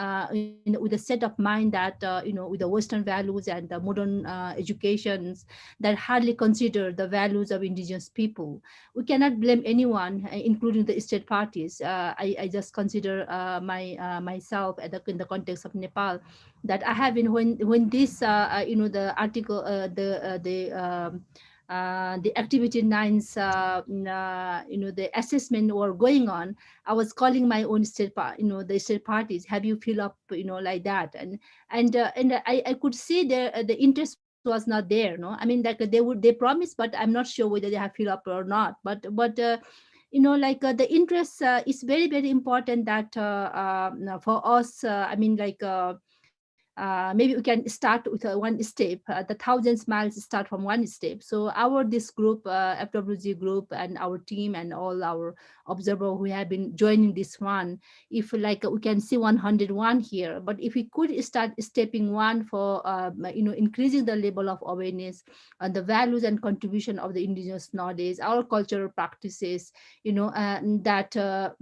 with a set of mind that with the Western values and the modern educations that hardly consider the values of indigenous people. We cannot blame anyone, including the state parties. I just consider myself in the context of Nepal, that I have been when this the article the activity 9's the assessment were going on, I was calling my own the state parties, have you feel up like that, and I could see the interest was not there. No, I mean, like they promised, but I'm not sure whether they have feel up or not. But the interest is very, very important, that for us, I mean, like maybe we can start with one step. The 1,000 miles start from one step. So this group, FWG group, and our team and all our observers who have been joining this one, if like we can see 101 here, but if we could start stepping one for increasing the level of awareness on the values and contribution of the indigenous knowledge, our cultural practices, that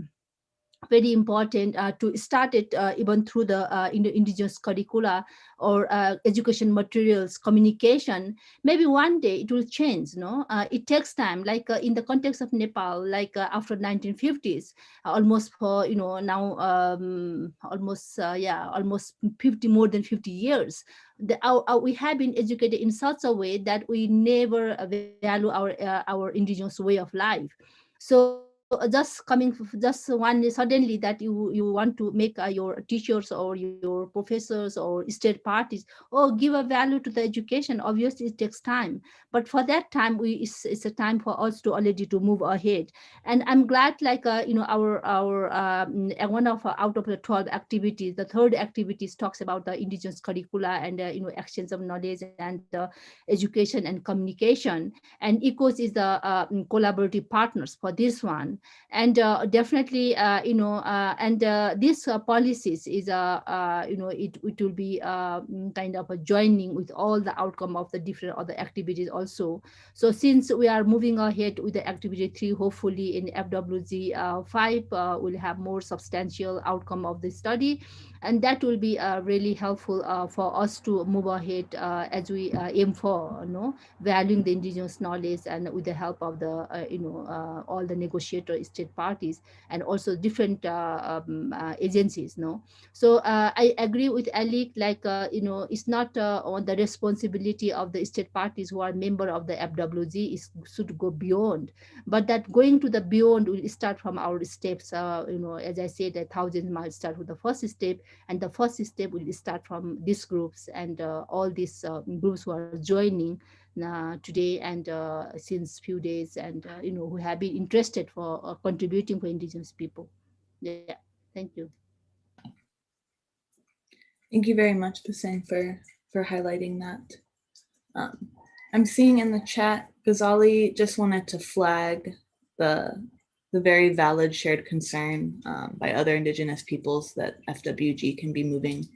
very important to start it even through the indigenous curricula or education materials, communication. Maybe one day it will change. No, it takes time. Like in the context of Nepal, like after 1950s, almost for now almost 50, more than 50 years. We have been educated in such a way that we never value our indigenous way of life. So just one suddenly that you want to make your teachers or your professors or state parties give a value to the education. Obviously it takes time, but for that time it's a time for us to already to move ahead. And I'm glad, like our one of out of the 12 activities, the third activities talks about the indigenous curricula and exchange of knowledge and education and communication, and ECOS is the collaborative partners for this one. And definitely these policies is it will be kind of a joining with all the outcome of the different other activities also. So since we are moving ahead with the activity 3, hopefully in FWG 5 we'll have more substantial outcome of the study, and that will be really helpful for us to move ahead as we aim for valuing the indigenous knowledge, and with the help of the all the negotiator state parties and also different agencies. So I agree with Alec, like it's not on the responsibility of the state parties who are member of the FWG should go beyond, but that going to the beyond will start from our steps. As I said, 1,000 miles start with the first step, and the first step will start from these groups and all these groups who are joining today and since few days, and who have been interested for contributing for indigenous people. Yeah, thank you.
Thank you very much, Pasang, for highlighting that. I'm seeing in the chat, Ghazali just wanted to flag the very valid shared concern by other indigenous peoples that FWG can be moving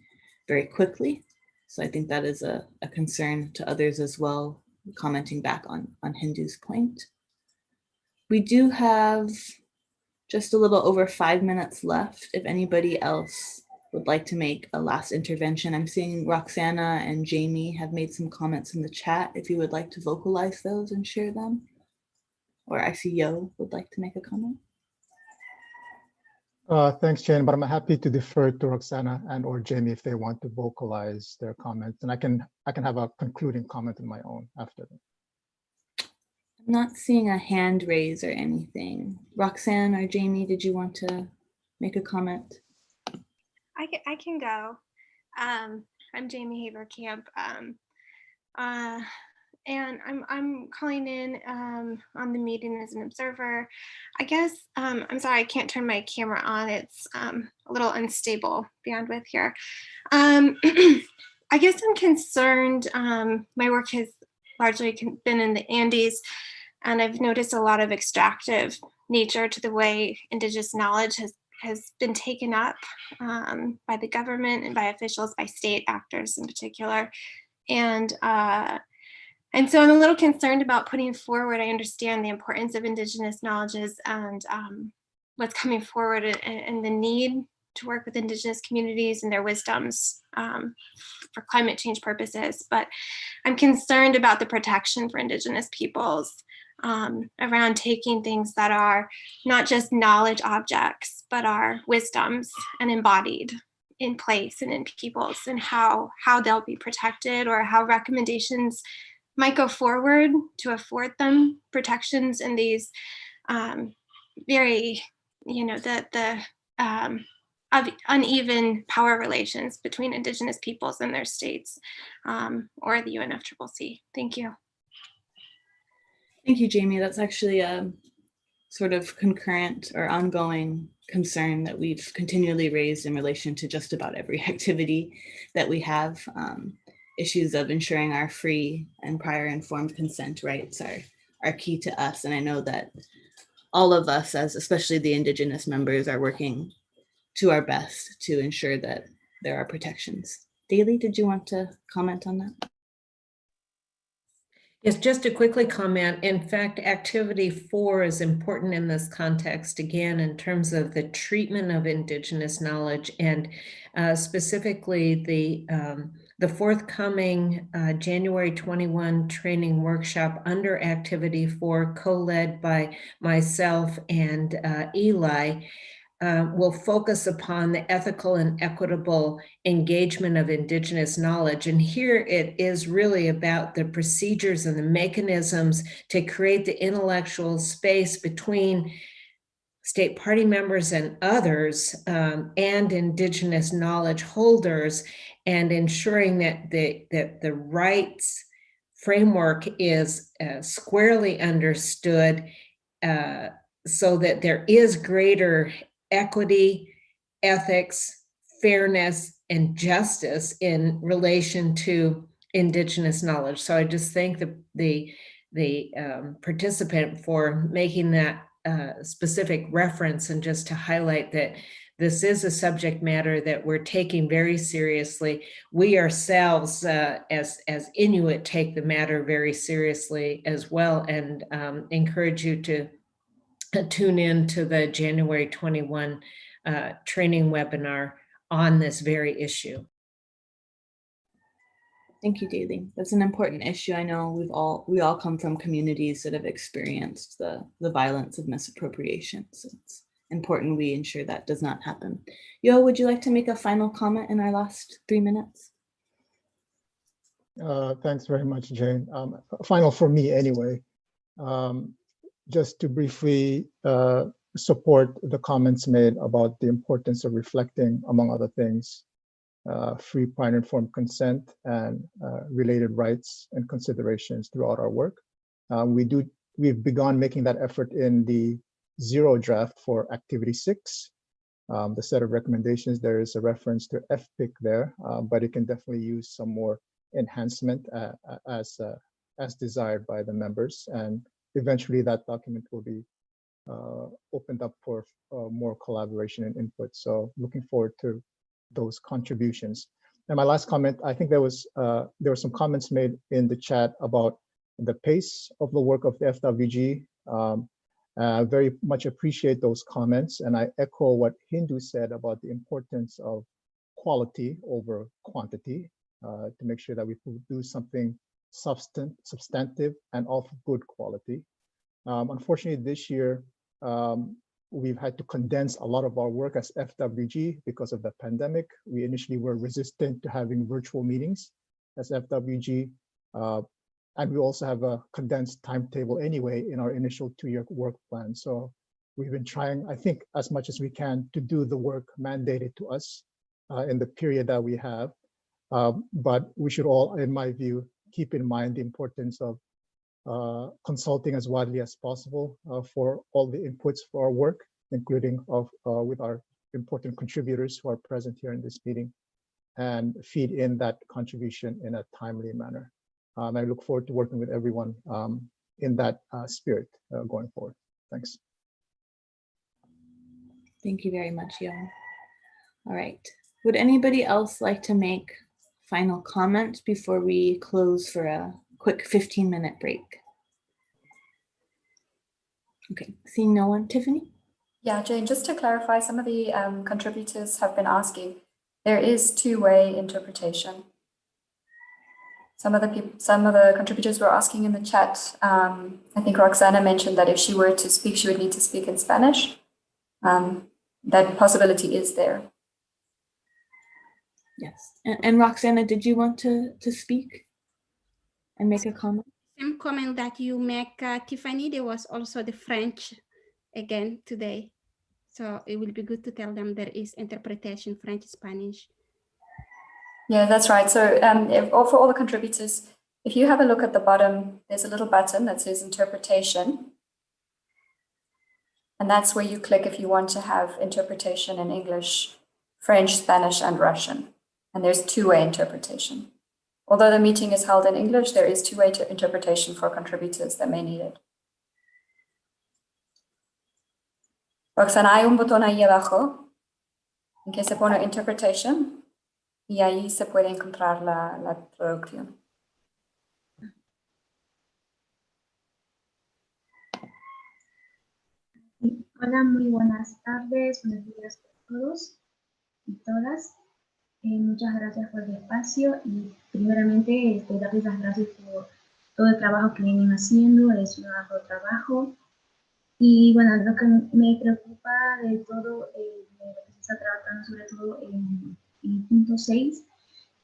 very quickly. So I think that is a concern to others as well, commenting back on Hindu's point. We do have just a little over 5 minutes left. If anybody else would like to make a last intervention, I'm seeing Roxana and Jamie have made some comments in the chat. If you would like to vocalize those and share them, or I see Yo would like to make a comment.
Thanks, Jane, but I'm happy to defer to Roxana and or Jamie if they want to vocalize their comments, and I can have a concluding comment of my own after that.
I'm not seeing a hand raise or anything. Roxanne or Jamie, did you want to make a comment?
I can go. I'm Jamie Haverkamp, and I'm calling in on the meeting as an observer. I guess I'm sorry I can't turn my camera on. It's a little unstable bandwidth here. I guess I'm concerned. My work has largely been in the Andes, and I've noticed a lot of extractive nature to the way Indigenous knowledge has been taken up by the government and by officials, by state actors in particular. And so I'm a little concerned about putting forward. I understand the importance of Indigenous knowledges and what's coming forward and the need to work with Indigenous communities and their wisdoms for climate change purposes. But I'm concerned about the protection for Indigenous peoples around taking things that are not just knowledge objects, but are wisdoms and embodied in place and in peoples, and how they'll be protected, or how recommendations might go forward to afford them protections in these very, of uneven power relations between Indigenous peoples and their states, or the UNFCCC. Thank you.
Thank you, Jamie. That's actually a sort of concurrent or ongoing concern that we've continually raised in relation to just about every activity that we have. Issues of ensuring our free and prior informed consent rights are key to us. And I know that all of us, as especially the Indigenous members, are working to our best to ensure that there are protections. Daly, did you want to comment on that?
Yes, just to quickly comment, in fact, activity 4 is important in this context, again, in terms of the treatment of Indigenous knowledge, and specifically the forthcoming January 21 training workshop under activity 4, co-led by myself and Eli, will focus upon the ethical and equitable engagement of Indigenous knowledge. And here it is really about the procedures and the mechanisms to create the intellectual space between state party members and others, and Indigenous knowledge holders, and ensuring that the rights framework is squarely understood, so that there is greater equity, ethics, fairness, and justice in relation to Indigenous knowledge. So I just thank the participant for making that specific reference, and just to highlight that this is a subject matter that we're taking very seriously. We ourselves, as Inuit, take the matter very seriously as well, and encourage you to tune in to the January 21 training webinar on this very issue.
Thank you, Daly. That's an important issue. I know we all come from communities that have experienced the violence of misappropriation. So it's important we ensure that does not happen. Yo, would you like to make a final comment in our last 3 minutes?
Thanks very much, Jane. Final for me anyway. Just to briefly support the comments made about the importance of reflecting, among other things, free, prior, and informed consent and related rights and considerations throughout our work. We've begun making that effort in the 0 draft for activity 6. The set of recommendations, there is a reference to FPIC there, but it can definitely use some more enhancement as desired by the members. And eventually that document will be opened up for more collaboration and input. So looking forward to those contributions. And my last comment, I think there were some comments made in the chat about the pace of the work of the FWG. I very much appreciate those comments, and I echo what Hindu said about the importance of quality over quantity, to make sure that we do something substantive and of good quality. Unfortunately, this year, we've had to condense a lot of our work as FWG because of the pandemic. We initially were resistant to having virtual meetings as FWG. And we also have a condensed timetable anyway in our initial 2-year work plan. So we've been trying, I think, as much as we can to do the work mandated to us in the period that we have. But we should all, in my view, keep in mind the importance of consulting as widely as possible for all the inputs for our work, including with our important contributors who are present here in this meeting, and feed in that contribution in a timely manner. I look forward to working with everyone in that spirit going forward. Thanks.
Thank you very much, Jan. All right. Would anybody else like to make final comments before we close for a quick 15-minute break? Okay, seeing no one. Tiffany? Yeah,
Jane, just to clarify, some of the contributors have been asking, there is two-way interpretation. Some of the contributors were asking in the chat. I think Roxana mentioned that if she were to speak, she would need to speak in Spanish. That possibility is there.
Yes, and Roxana, did you want to speak and make a comment?
Same comment that you make, Tiffany. There was also the French again today. So it will be good to tell them there is interpretation, French, Spanish.
Yeah, that's right. So for all the contributors, if you have a look at the bottom, there's a little button that says interpretation. And that's where you click if you want to have interpretation in English, French, Spanish, and Russian. And there's two-way interpretation. Although the meeting is held in English, there is two-way interpretation for contributors that may need it. Roxana, hay un botón ahí abajo en que se pone interpretation y ahí se puede encontrar la traducción.
Hola, muy buenas tardes, buenos días a todos y todas. Muchas gracias por el espacio y primeramente darles las gracias por todo el trabajo que vienen haciendo, es un arduo trabajo. Y bueno, lo que me preocupa de todo, de lo que se está tratando sobre todo en el punto 6,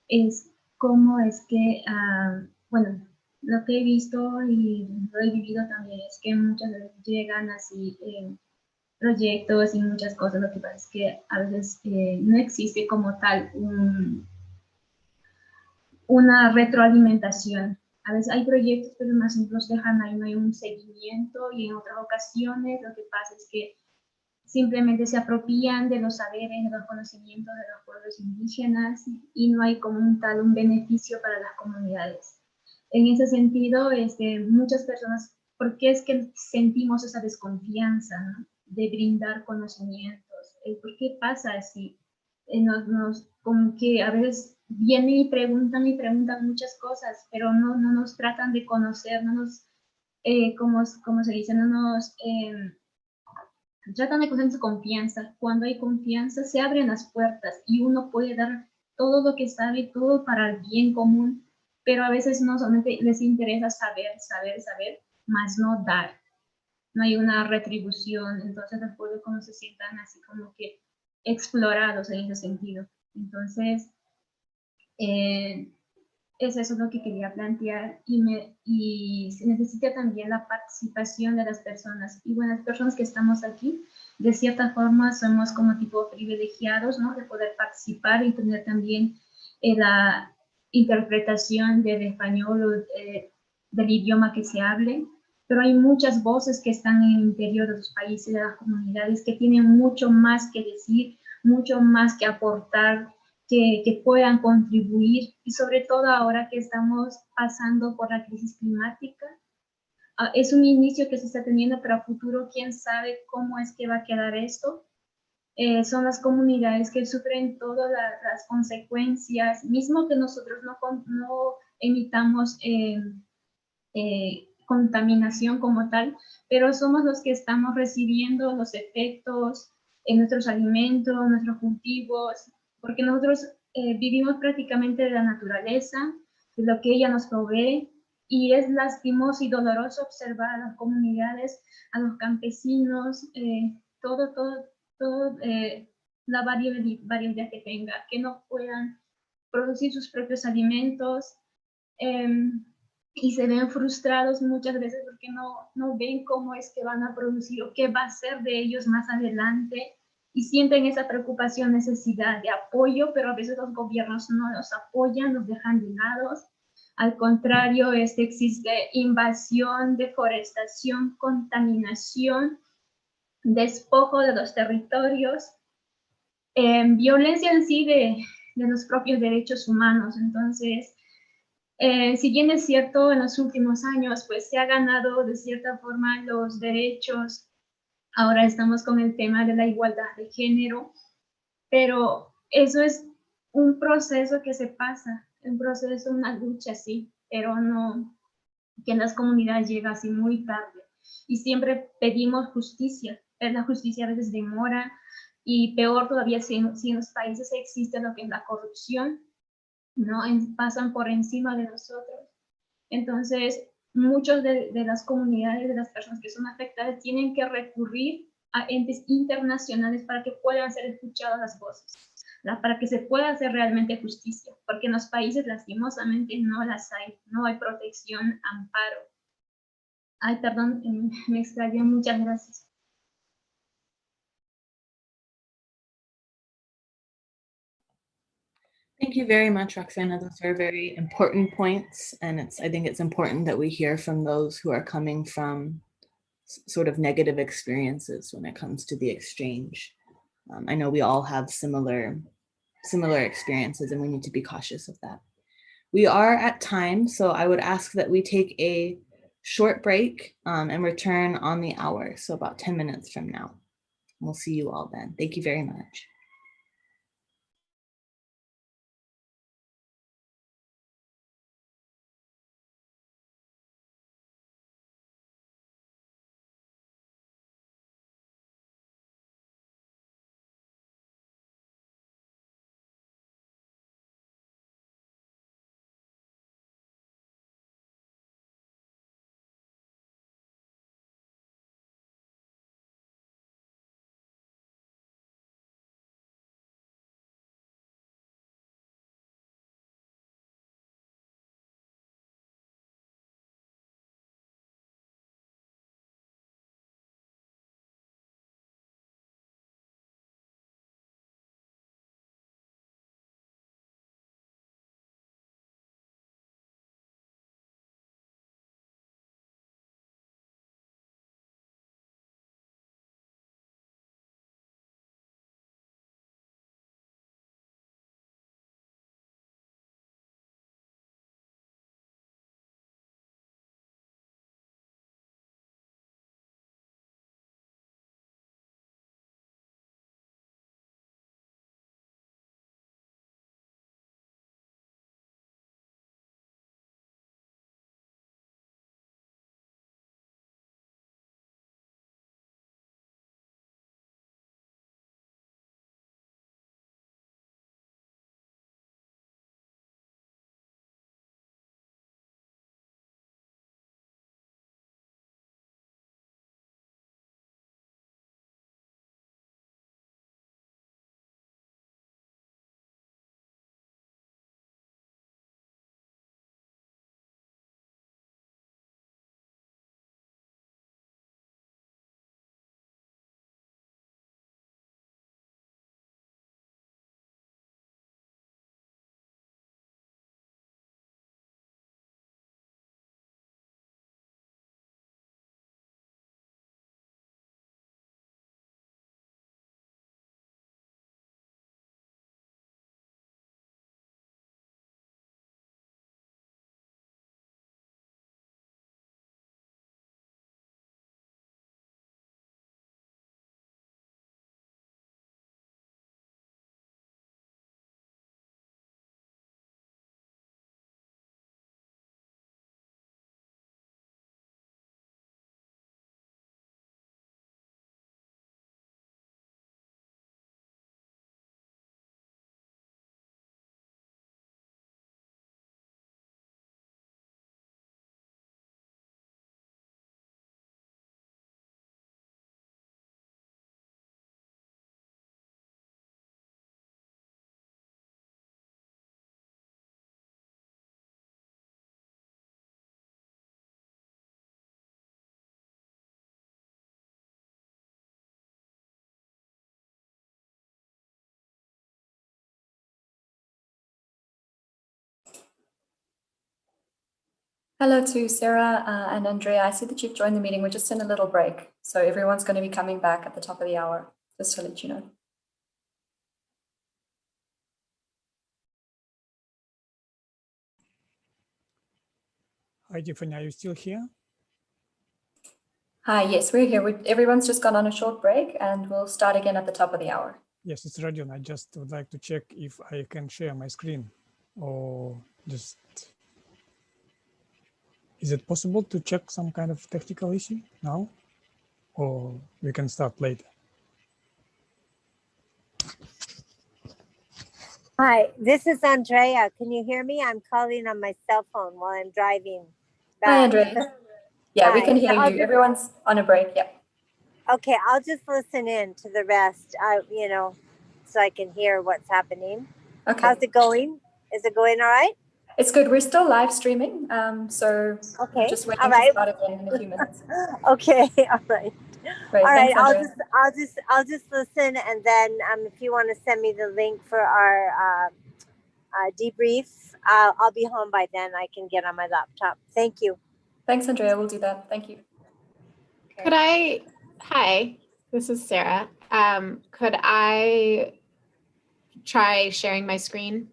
es cómo es que, bueno, lo que he visto y lo he vivido también es que muchas veces llegan así proyectos y muchas cosas. Lo que pasa es que a veces no existe como tal una retroalimentación. A veces hay proyectos, pero más los dejan ahí, no hay un seguimiento, y en otras ocasiones lo que pasa es que simplemente se apropian de los saberes, de los conocimientos de los pueblos indígenas y no hay como un beneficio para las comunidades. En ese sentido, muchas personas, ¿por qué es que sentimos esa desconfianza, ¿no?, de brindar conocimientos? ¿Por qué pasa así? Como que a veces vienen y preguntan muchas cosas, pero no nos tratan de conocer, no nos, como se dice, no nos tratan de conocer su confianza. Cuando hay confianza se abren las puertas y uno puede dar todo lo que sabe, todo para el bien común, pero a veces no solamente les interesa saber, más no dar. No hay una retribución, entonces los pueblos como se sientan así como que explorados en ese sentido. Entonces, es eso lo que quería plantear, y se necesita también la participación de las personas. Y bueno, las personas que estamos aquí, de cierta forma somos como tipo privilegiados, ¿no?, de poder participar y tener también la interpretación del español o del idioma que se hable. Pero hay muchas voces que están en el interior de los países, de las comunidades, que tienen mucho más que decir, mucho más que aportar, que puedan contribuir, y sobre todo ahora que estamos pasando por la crisis climática. Es un inicio que se está teniendo, pero a futuro quién sabe cómo es que va a quedar esto. Son las comunidades que sufren todas las consecuencias, mismo que nosotros no emitamos contaminación como tal, pero somos los que estamos recibiendo los efectos en nuestros alimentos, nuestros cultivos, porque nosotros vivimos prácticamente de la naturaleza, de lo que ella nos provee, y es lastimoso y doloroso observar a las comunidades, a los campesinos, todo la variedad que tenga, que no puedan producir sus propios alimentos, y se ven frustrados muchas veces porque no ven cómo es que van a producir o qué va a ser de ellos más adelante, y sienten esa preocupación, necesidad de apoyo, pero a veces los gobiernos no los apoyan, los dejan de lado. Al contrario, existe invasión, deforestación, contaminación, despojo de los territorios, violencia en sí de los propios derechos humanos. Entonces, si bien es cierto, en los últimos años pues se ha ganado de cierta forma los derechos, ahora estamos con el tema de la igualdad de género, pero eso es un proceso que se pasa, un proceso, una lucha, sí, pero no, que en las comunidades llega así muy tarde. Y siempre pedimos justicia, pero la justicia a veces demora, y peor todavía si en los países existe lo que es la corrupción, ¿no? Pasan por encima de nosotros. Entonces, muchas de las comunidades, de las personas que son afectadas, tienen que recurrir a entes internacionales para que puedan ser escuchadas las voces, para que se pueda hacer realmente justicia, porque en los países lastimosamente no las hay, no hay protección, amparo. Ay, perdón, me extrañé, muchas gracias.
Thank you very much, Roxana. Those are very important points. And I think it's important that we hear from those who are coming from sort of negative experiences when it comes to the exchange. I know we all have similar experiences, and we need to be cautious of that. We are at time, so I would ask that we take a short break and return on the hour, so about 10 minutes from now. We'll see you all then. Thank you very much.
Hello to Sarah and Andrea. I see that you've joined the meeting. We're just in a little break. So everyone's going to be coming back at the top of the hour, just to let you know.
Hi, Tiffany, are you still here?
Hi, yes, we're here. Everyone's just gone on a short break and we'll start again at the top of the hour.
Yes, it's Radion. I just would like to check if I can share my screen or just, is it possible to check some kind of technical issue now or we can start later?
Hi, this is Andrea. Can you hear me? I'm calling on my cell phone while I'm driving back.
Hi, Andrea. Yeah,
Hi.
we can hear you. Everyone's on a break. Yeah.
Okay, I'll just listen in to the rest, you know, so I can hear what's happening.
Okay.
How's it going? Is it going all right?
It's good. We're still live streaming. So
okay.
Just waiting
all right.
to start again in a few minutes.
Okay. All right.
Great.
All right.
Thanks,
I'll just listen, and then if you want to send me the link for our debrief, I'll be home by then. I can get on my laptop. Thank you.
Thanks, Andrea. We'll do that. Thank you.
Okay.
Hi, this is Sarah. Could I try sharing my screen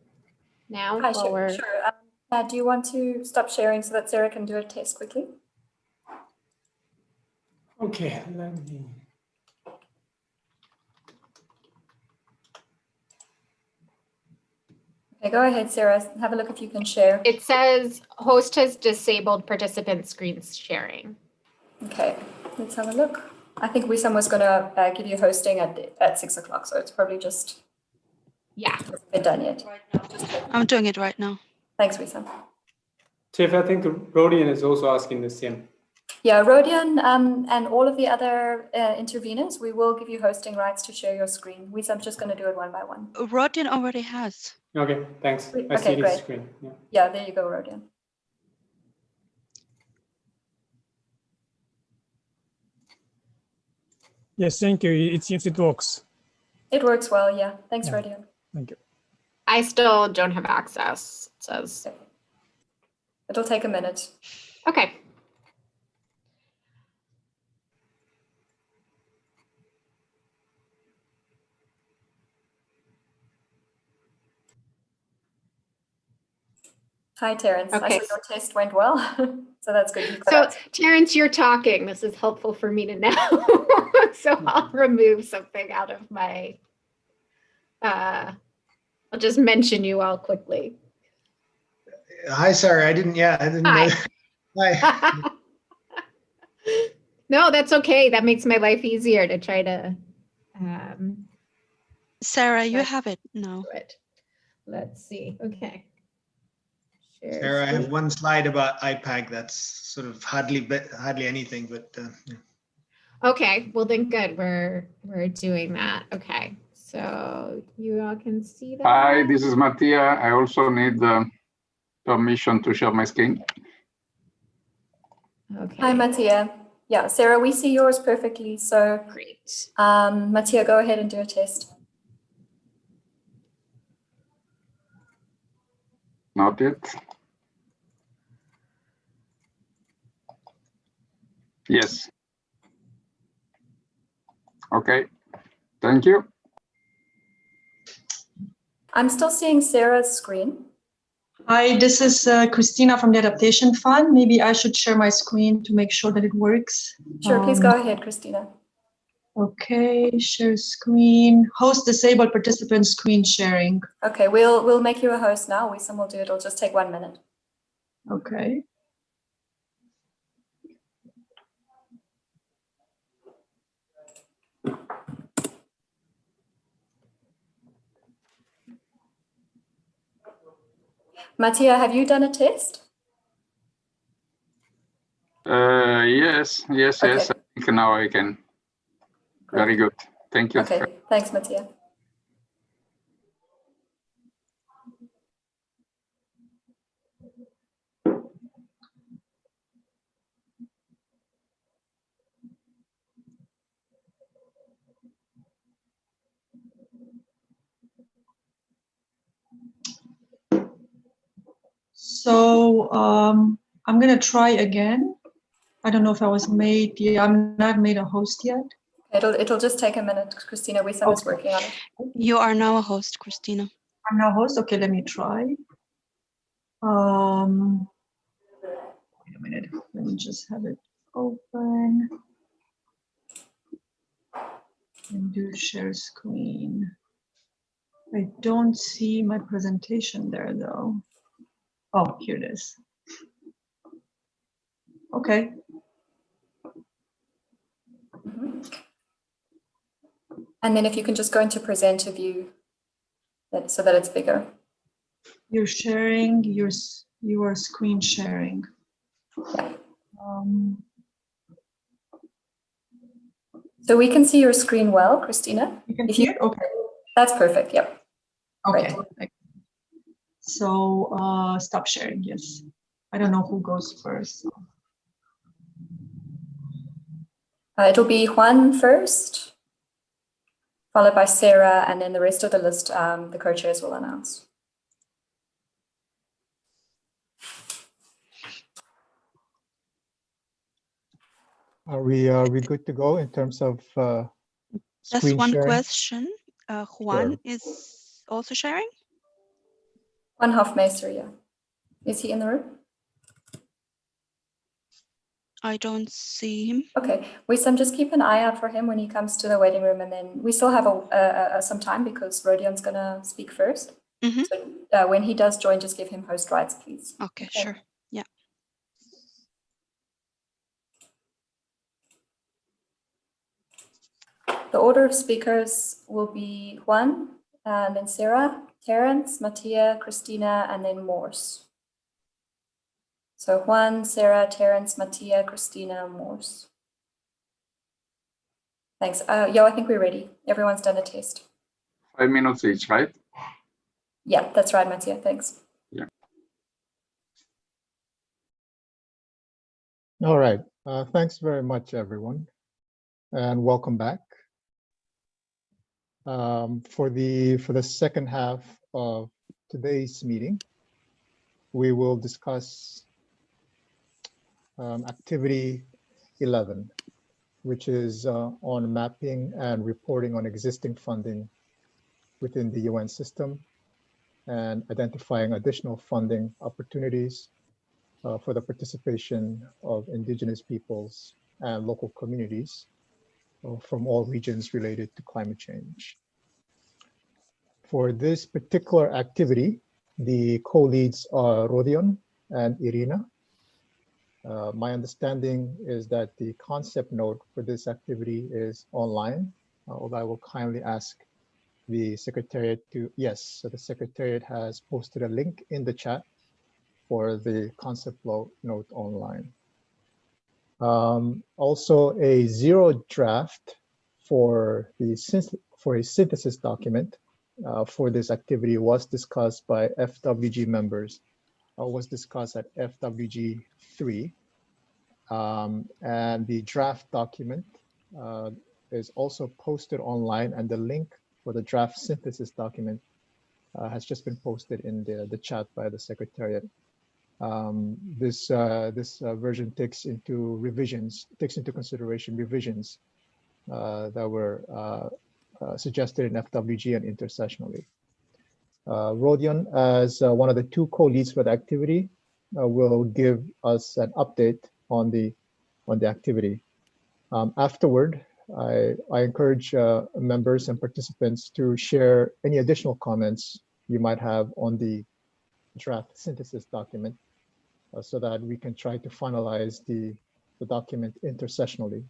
now?
Hi, sure. Do you want to stop sharing so that Sarah can do a test quickly?
Okay, let me.
Okay, go ahead, Sarah. Have a look if you can share.
It says host has disabled participant screen sharing.
Okay, let's have a look. I think Wissam was going to give you hosting at 6 o'clock, so it's probably just hasn't been done yet.
I'm doing it right now.
Thanks, Wissam.
Tiff, I think Rodian is also asking the same.
Yeah, Rodian and all of the other interveners, we will give you hosting rights to share your screen. Wissam's just going to do it one by one.
Rodian already has.
Okay, thanks. I
Okay,
see
great.
his screen.
Yeah, there you go, Rodian.
Yes, thank you. It seems it works.
It works well, yeah. Thanks, Rodian.
Thank you.
I still don't have access, it says.
Okay. It'll take a minute.
Okay.
Hi, Terrence.
Okay.
I saw your test went well, so that's good.
So, Terrence, you're talking. This is helpful for me to know. So I'll remove something out of my, I'll just mention you all quickly.
Hi, Sarah. I didn't know. Hi.
No, that's okay. That makes my life easier to try to.
Sarah, you have it now.
Let's see. Okay. Share
Sarah, I have
screen.
one slide about IPAC that's sort of hardly anything, but yeah.
Okay, well then good. We're doing that. Okay, so you all can see that.
Hi, this is Mattia. I also need permission to share my screen.
Okay.
Hi, Mattia. Yeah, Sarah, we see yours perfectly. So
great.
Mattia, go ahead and do a test.
Not yet. Yes. Okay. Thank you.
I'm still seeing Sarah's screen.
Hi, this is Christina from the Adaptation Fund. Maybe I should share my screen to make sure that it works.
Sure, please go ahead, Christina.
Okay, share screen. Host disabled participant screen sharing.
Okay, we'll make you a host now. Wissam will do it. It'll just take 1 minute.
Okay.
Mattia, have you done a test?
Yes.
Okay.
I think now I can. Very good. Thank you.
Okay, thanks, Mattia.
So I'm gonna try again. I don't know if I was made. Yeah, I'm not made a host yet.
It'll just take a minute, Christina. Wissam is working on it.
You are now a host, Christina.
I'm now host. Okay, let me try. Wait a minute. Let me just have it open and do share screen. I don't see my presentation there though. Oh, here it is. Okay.
And then if you can just go into presenter view so that it's bigger.
You're sharing, you are screen sharing.
Yeah.
So
we can see your screen well, Christina.
You can see it? Okay.
That's perfect, yep.
Okay. Great. So stop sharing, yes. I don't know who goes first.
It'll be Juan first, followed by Sarah, and then the rest of the list, the co-chairs will announce.
Are we good to go in terms of
Just
screen
one
sharing?
question. Juan
Sure.
is also sharing?
Juan Hofmeister, yeah. Is he in the room?
I don't see him.
Okay, Wissam, just keep an eye out for him when he comes to the waiting room, and then we still have some time because Rodion's gonna speak first.
Mm-hmm.
So when he does join, just give him host rights, please.
Okay, sure. Yeah.
The order of speakers will be Juan, and then Sarah, Terence, Mattia, Christina, and then Morse. So Juan, Sarah, Terence, Mattia, Christina, Morse. Thanks. Yo, I think we're ready. Everyone's done a test.
5 minutes each, right?
Yeah, that's right, Mattia. Thanks.
Yeah.
All right. Thanks very much, everyone, and welcome back. For the second half of today's meeting, we will discuss activity 11, which is on mapping and reporting on existing funding within the UN system and identifying additional funding opportunities for the participation of Indigenous peoples and local communities from all regions related to climate change. For this particular activity, the co-leads are Rodion and Irina. My understanding is that the concept note for this activity is online, although I will kindly ask the Secretariat to, yes, so the Secretariat has posted a link in the chat for the concept note online. Also a zero draft for a synthesis document for this activity was discussed by FWG members, was discussed at FWG 3. And the draft document is also posted online, and the link for the draft synthesis document has just been posted in the chat by the Secretariat. This version takes into consideration revisions that were suggested in FWG and intersessionally. Rodion, as one of the two co-leads for the activity, will give us an update on the activity. Afterward, I encourage members and participants to share any additional comments you might have on the draft synthesis document so that we can try to finalize the document intersessionally.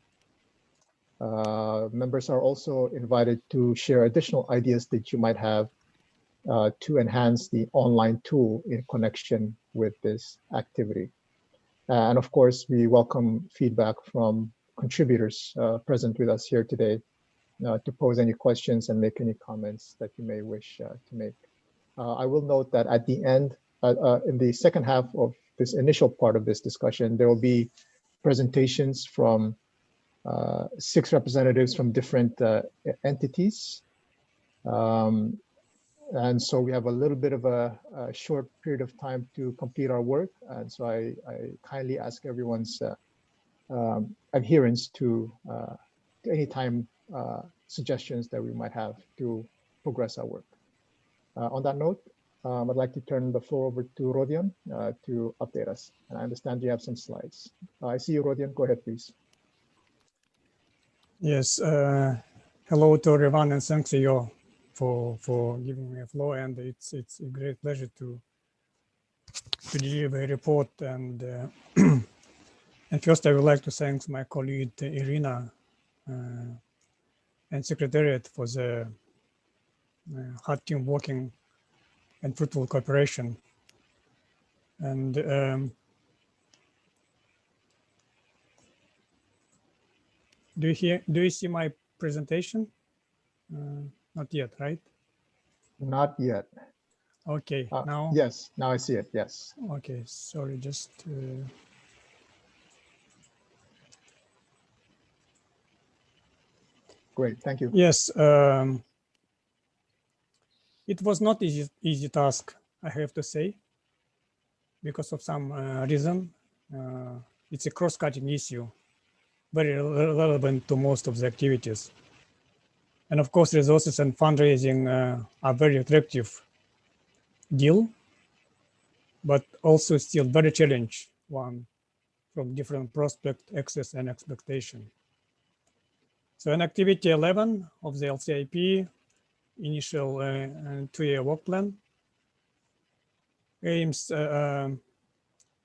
Members are also invited to share additional ideas that you might have to enhance the online tool in connection with this activity. And of course, we welcome feedback from contributors present with us here today to pose any questions and make any comments that you may wish to make. I will note that at the end, in the second half of this initial part of this discussion, there will be presentations from 6 representatives from different entities. And so we have a little bit of a short period of time to complete our work. And so I kindly ask everyone's adherence to any time suggestions that we might have to progress our work. On that note, I'd like to turn the floor over to Rodion to update us. And I understand you have some slides. I see you, Rodion. Go ahead, please.
Yes. Hello to everyone, and thanks to you for giving me a floor. And it's a great pleasure to deliver a report. And and first, I would like to thank my colleague Irina and Secretariat for the hard team working and fruitful cooperation. And do you see my presentation? Not yet, right?
Not yet.
Okay, now.
Yes, now I see it, yes.
Okay, sorry, just.
Great, thank you.
Yes, it was not easy task, I have to say, because of some reason. It's a cross-cutting issue, very relevant to most of the activities. And of course, resources and fundraising are very attractive deal, but also still very challenging one from different prospect, access, and expectation. So in activity 11 of the LCIPP, initial 2-year work plan, aims to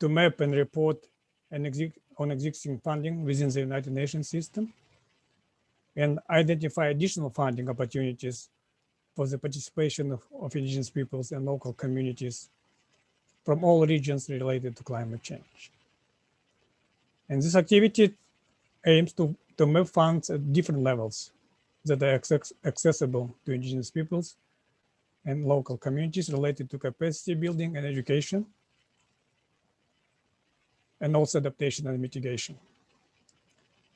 map and report on existing funding within the United Nations system and identify additional funding opportunities for the participation of indigenous peoples and local communities from all regions related to climate change. And this activity aims to map funds at different levels that are accessible to indigenous peoples and local communities related to capacity building and education, and also adaptation and mitigation.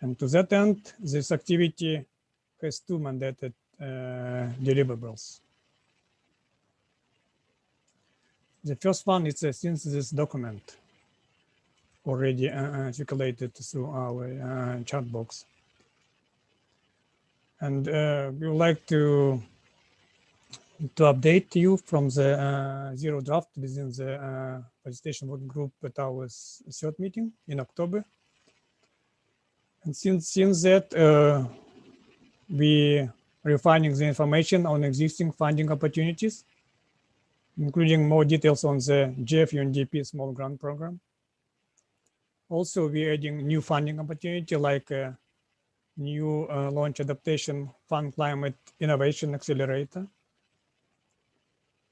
And to that end, this activity has 2 mandated deliverables. The first one is a synthesis document already articulated through our chat box. And we would like to update you from the zero draft within the Facilitative Working Group at our 3rd meeting in October. And since that, we refining the information on existing funding opportunities, including more details on the GEF UNDP small grant program. Also, we're adding new funding opportunity like new launch adaptation fund climate innovation accelerator.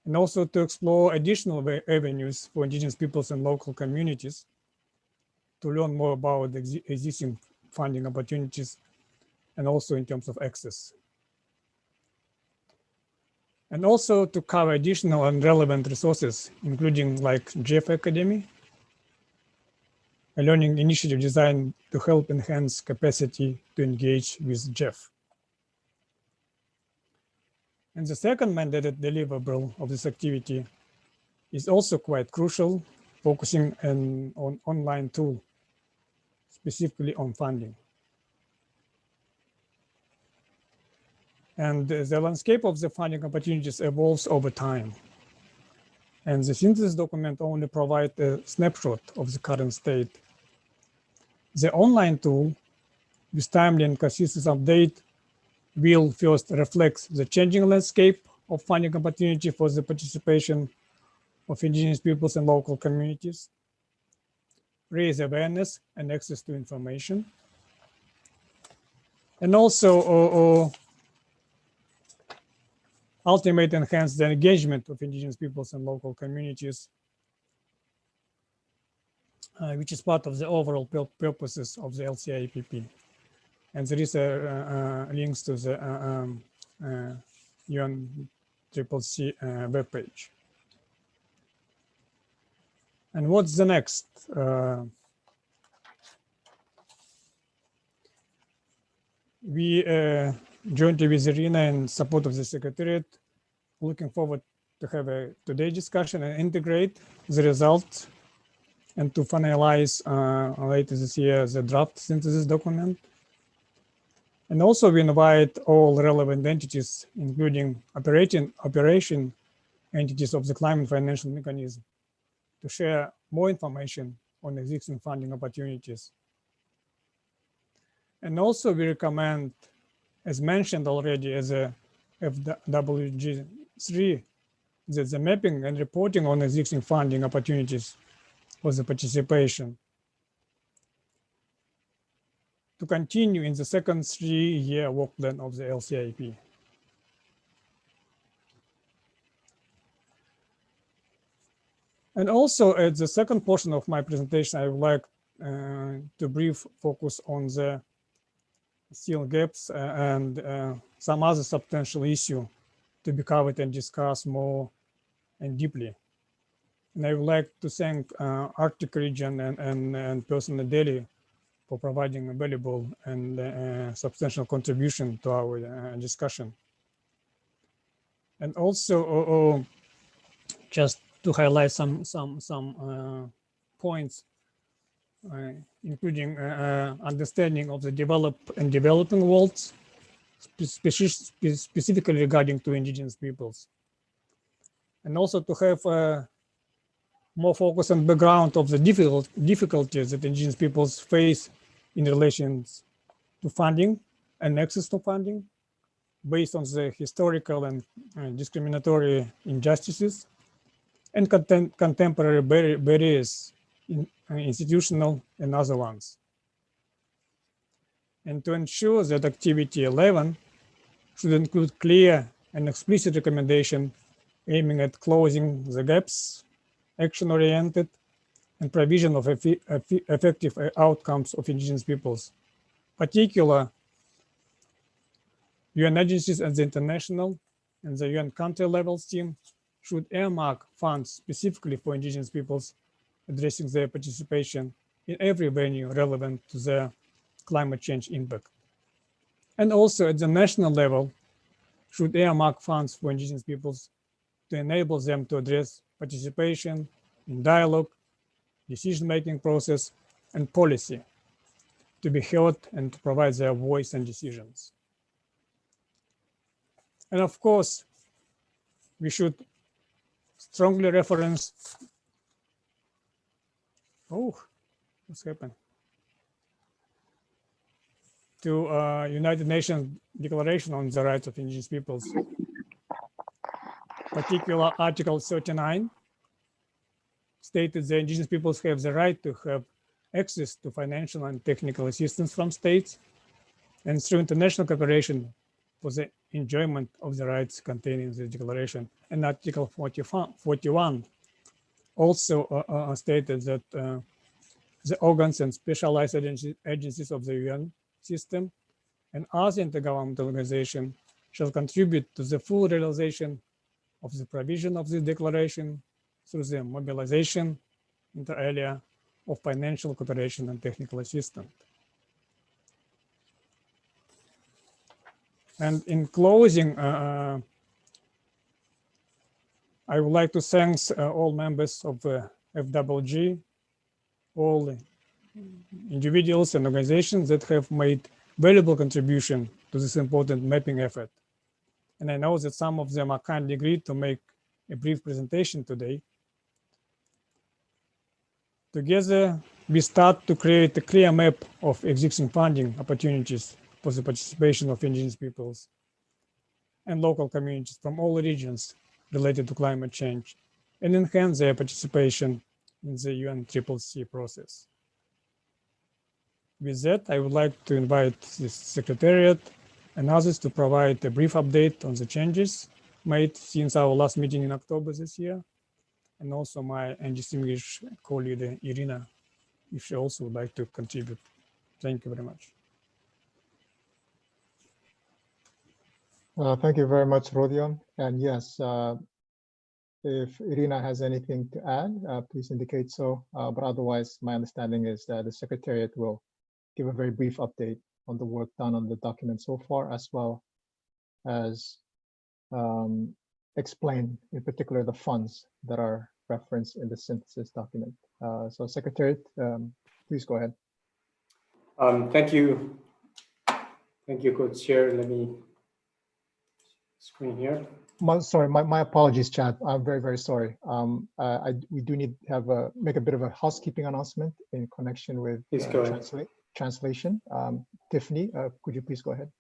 And also to explore additional avenues for indigenous peoples and local communities to learn more about the existing funding opportunities and also in terms of access. And also to cover additional and relevant resources, including like GEF Academy, a learning initiative designed to help enhance capacity to engage with GEF. And the second mandated deliverable of this activity is also quite crucial, focusing on online tool, specifically on funding. And the landscape of the funding opportunities evolves over time. And the synthesis document only provides a snapshot of the current state. The online tool, with timely and consistent update, will first reflect the changing landscape of funding opportunity for the participation of indigenous peoples and local communities, raise awareness and access to information, and also ultimately enhance the engagement of indigenous peoples and local communities, which is part of the overall purposes of the LCIPP. And there is links to the UNCCC webpage. And what's the next? We jointly with Irina in support of the Secretariat looking forward to have a today discussion and integrate the results and to finalize later this year the draft synthesis document. And also we invite all relevant entities, including operation entities of the climate financial mechanism, to share more information on existing funding opportunities. And also we recommend, as mentioned already, as a FWG3, that the mapping and reporting on existing funding opportunities for the participation to continue in the second 3-year work plan of the LCIPP. And also at the second portion of my presentation, I would like to brief focus on the skill gaps and some other substantial issue to be covered and discussed more and deeply. And I would like to thank Arctic region and Personal Daily for providing a valuable and substantial contribution to our discussion. And also just to highlight some points, including understanding of the developed and developing worlds, specifically regarding to indigenous peoples. And also to have more focus on background of the difficulties that indigenous peoples face in relation to funding and access to funding based on the historical and discriminatory injustices and contemporary barriers, institutional and other ones. And to ensure that activity 11 should include clear and explicit recommendation aiming at closing the gaps, action-oriented, and provision of effective outcomes of indigenous peoples. Particular UN agencies and the international and the UN country level team should earmark funds specifically for indigenous peoples, addressing their participation in every venue relevant to their climate change impact. And also at the national level, should earmark funds for indigenous peoples to enable them to address participation in dialogue, decision-making process, and policy to be heard and to provide their voice and decisions. And of course, we should strongly reference, what's happened? To United Nations Declaration on the Rights of Indigenous Peoples, particular Article 39, stated that indigenous peoples have the right to have access to financial and technical assistance from states and through international cooperation for the enjoyment of the rights contained in the declaration. And Article 41 also stated that the organs and specialized agencies of the UN system and other intergovernmental organizations shall contribute to the full realization of the provision of this declaration through the mobilization, inter alia, of financial cooperation and technical assistance. And in closing, I would like to thank all members of the FWG, all individuals and organizations that have made valuable contribution to this important mapping effort. And I know that some of them are kindly agreed to make a brief presentation today. Together, we start to create a clear map of existing funding opportunities for the participation of indigenous peoples and local communities from all regions related to climate change and enhance their participation in the UNCCC process. With that, I would like to invite the Secretariat and others to provide a brief update on the changes made since our last meeting in October this year, and also my distinguished co-leader Irina, if she also would like to contribute. Thank you very much.
Thank you very much, Rodion. And yes, if Irina has anything to add, please indicate so. But otherwise, my understanding is that the Secretariat will give a very brief update on the work done on the document so far, as well as explain in particular the funds that are referenced in the synthesis document. So Secretariat, please go ahead.
Thank you. Thank you, Co-Chair. Let me screen here.
Sorry, my apologies, Chad. I'm very, very sorry. We do need to make a bit of a housekeeping announcement in connection with translation. Tiffany, could you please go ahead?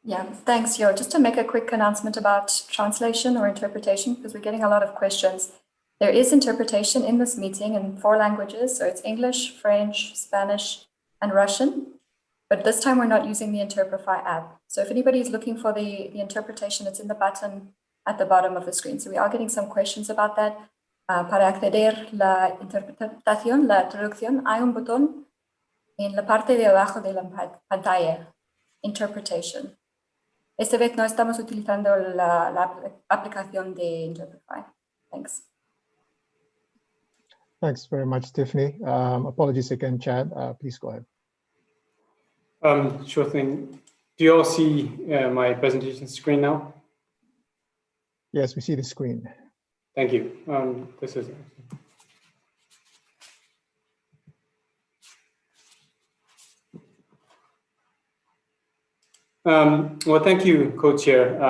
Yeah, thanks, Yo. Just to make a quick announcement about translation or interpretation, because we're getting a lot of questions. There is interpretation in this meeting in 4 languages. So it's English, French, Spanish, and Russian. But this time we're not using the Interprify app. So if anybody is looking for the interpretation, it's in the button at the bottom of the screen. So we are getting some questions about that. Para acceder la interpretación, la traducción, hay un botón en la parte de abajo de la pantalla, Interpretation. Esta vez no estamos utilizando la aplicación de Interprify. Thanks.
Thanks very much, Tiffany. Apologies again, Chad. Please go ahead.
Sure thing. Do you all see my presentation screen now?
Yes, we see the screen.
Thank you. This is. Well, thank you, Co-Chair.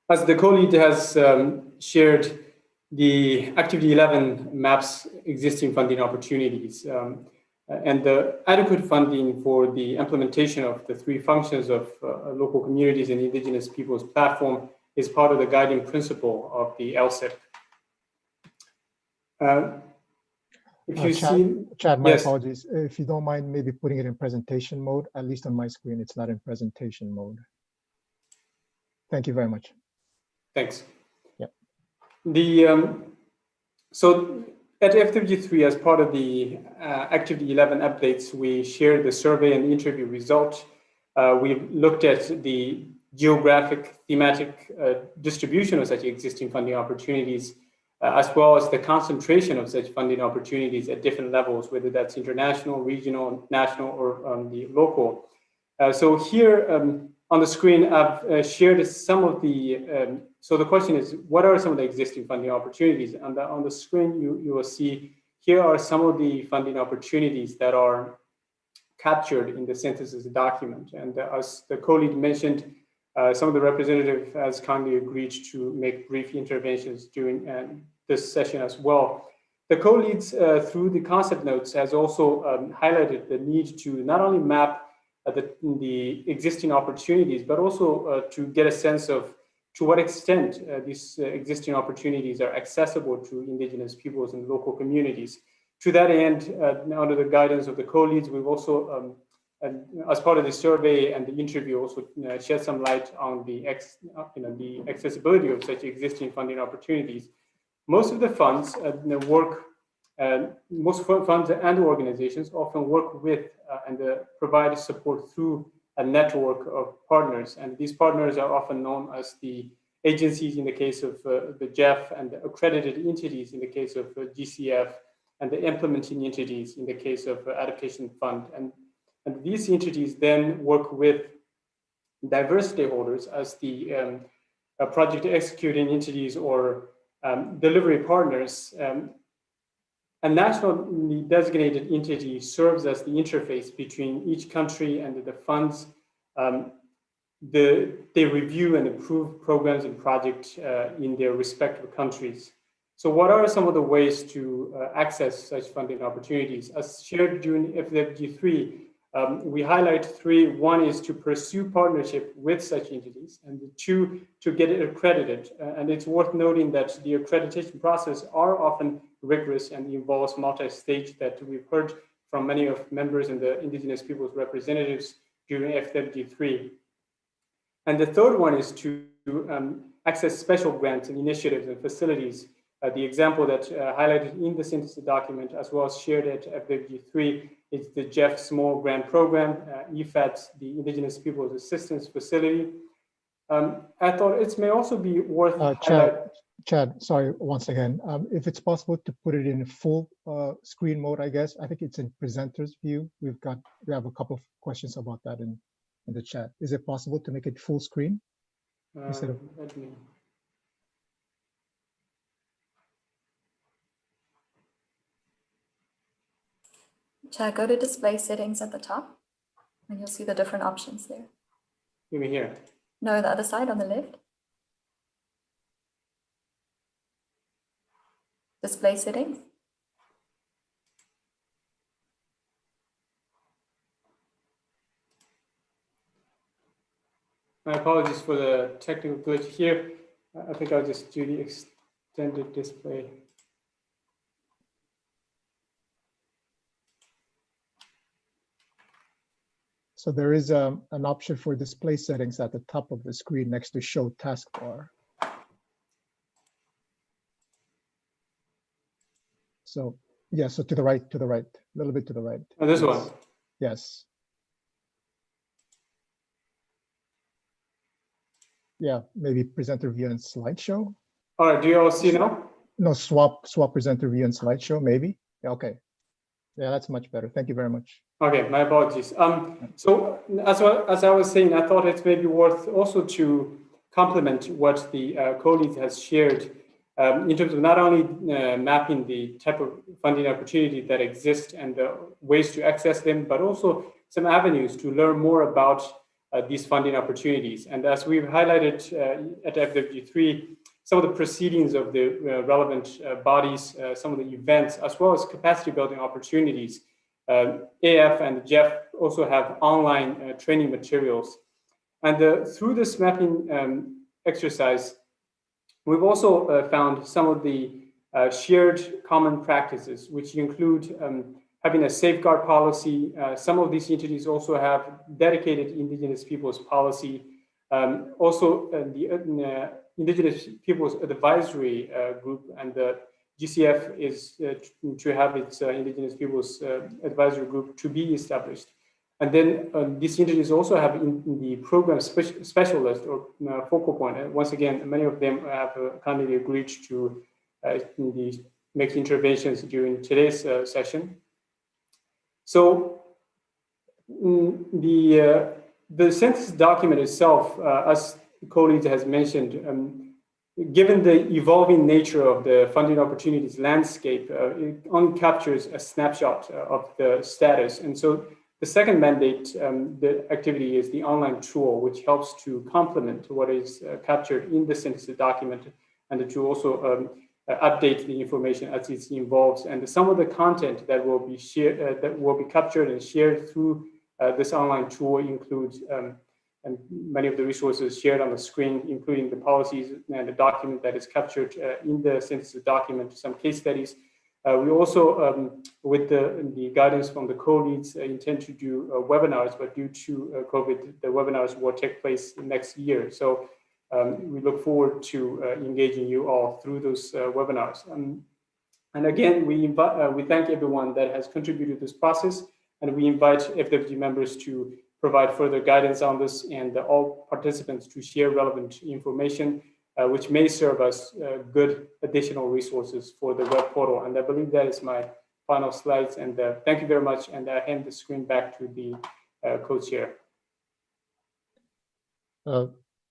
As the co-lead has shared, the Activity 11 maps existing funding opportunities and the adequate funding for the implementation of the 3 functions of local communities and Indigenous peoples platform is part of the guiding principle of the LCIPP. If you
Chad, my
yes.
apologies. If you don't mind, maybe putting it in presentation mode. At least on my screen, it's not in presentation mode. Thank you very much.
Thanks.
Yeah.
So at FWG3, as part of the Activity 11 updates, we shared the survey and interview results. We've looked at the geographic thematic distribution of such existing funding opportunities, as well as the concentration of such funding opportunities at different levels, whether that's international, regional, national, or the local. So here on the screen, I've shared some of the, so the question is, what are some of the existing funding opportunities? And on the screen, you will see here are some of the funding opportunities that are captured in the synthesis document. And as the co-lead mentioned, some of the representative has kindly agreed to make brief interventions during this session as well. The co-leads through the concept notes has also highlighted the need to not only map the existing opportunities, but also to get a sense of to what extent these existing opportunities are accessible to Indigenous peoples and local communities. To that end, under the guidance of the co-leads, we've also as part of the survey and the interview, also shed some light on the accessibility of such existing funding opportunities. Most of the funds most funds and organizations often work with and provide support through a network of partners, and these partners are often known as the agencies in the case of the JEF, and the accredited entities in the case of GCF, and the implementing entities in the case of Adaptation Fund. And these entities then work with diverse stakeholders as the project executing entities or delivery partners. A nationally designated entity serves as the interface between each country and the funds. They review and approve programs and projects in their respective countries. So what are some of the ways to access such funding opportunities? As shared during FWG3, we highlight 3. 1 is to pursue partnership with such entities, and 2, to get it accredited. And it's worth noting that the accreditation process are often rigorous and involves multi-stage that we've heard from many of members and the Indigenous people's representatives during FWG3. And the 3rd one is to access special grants and initiatives and facilities. The example that highlighted in the synthesis document, as well as shared at FWG3, is the JEF Small Grant Program, EFAT, the Indigenous Peoples Assistance Facility. I thought it may also be worth
Chad, sorry, once again, if it's possible to put it in full screen mode, I guess. I think it's in presenter's view. We have a couple of questions about that in the chat. Is it possible to make it full screen? Instead of...
Chad, go to display settings at the top and you'll see the different options there.
You mean here?
No, the other side on the left. Display settings.
My apologies for the technical glitch here. I think I'll just do the extended display.
So there is an option for display settings at the top of the screen next to show taskbar. So yeah, so to the right, a little bit to the right.
Oh, this
yes.
one?
Yes. Yeah, maybe presenter view and slideshow.
All right, do you all see now?
No, swap presenter view and slideshow, maybe. Yeah, okay. Yeah, that's much better. Thank you very much.
Okay, my apologies. So as I was saying, I thought it's maybe worth also to complement what the co-lead has shared in terms of not only mapping the type of funding opportunity that exists and the ways to access them, but also some avenues to learn more about these funding opportunities. And as we've highlighted at FWG3, some of the proceedings of the relevant bodies, some of the events, as well as capacity building opportunities. AF and Jeff also have online training materials. And through this mapping exercise, we've also found some of the shared common practices, which include having a safeguard policy. Some of these entities also have dedicated Indigenous peoples policy. Also, the Indigenous Peoples Advisory Group and the GCF is to have its Indigenous Peoples Advisory Group to be established. And then these entities also have in the program specialist or focal point. And once again, many of them have kindly agreed to make interventions during today's session. So the census document itself, as co-lead has mentioned, given the evolving nature of the funding opportunities landscape, it only captures a snapshot of the status. And so the second mandate, the activity is the online tool, which helps to complement what is captured in the census document and to also update the information as it evolves. And some of the content that will be shared, that will be captured and shared through this online tool includes and many of the resources shared on the screen, including the policies and the document that is captured in the census document, some case studies. We also, with the guidance from the co-leads, intend to do webinars, but due to COVID, the webinars will take place next year. So we look forward to engaging you all through those webinars. And again, we thank everyone that has contributed to this process, and we invite FWG members to provide further guidance on this and all participants to share relevant information, which may serve as good additional resources for the web portal. And I believe that is my final slides. And thank you very much. And I hand the screen back to the co-chair.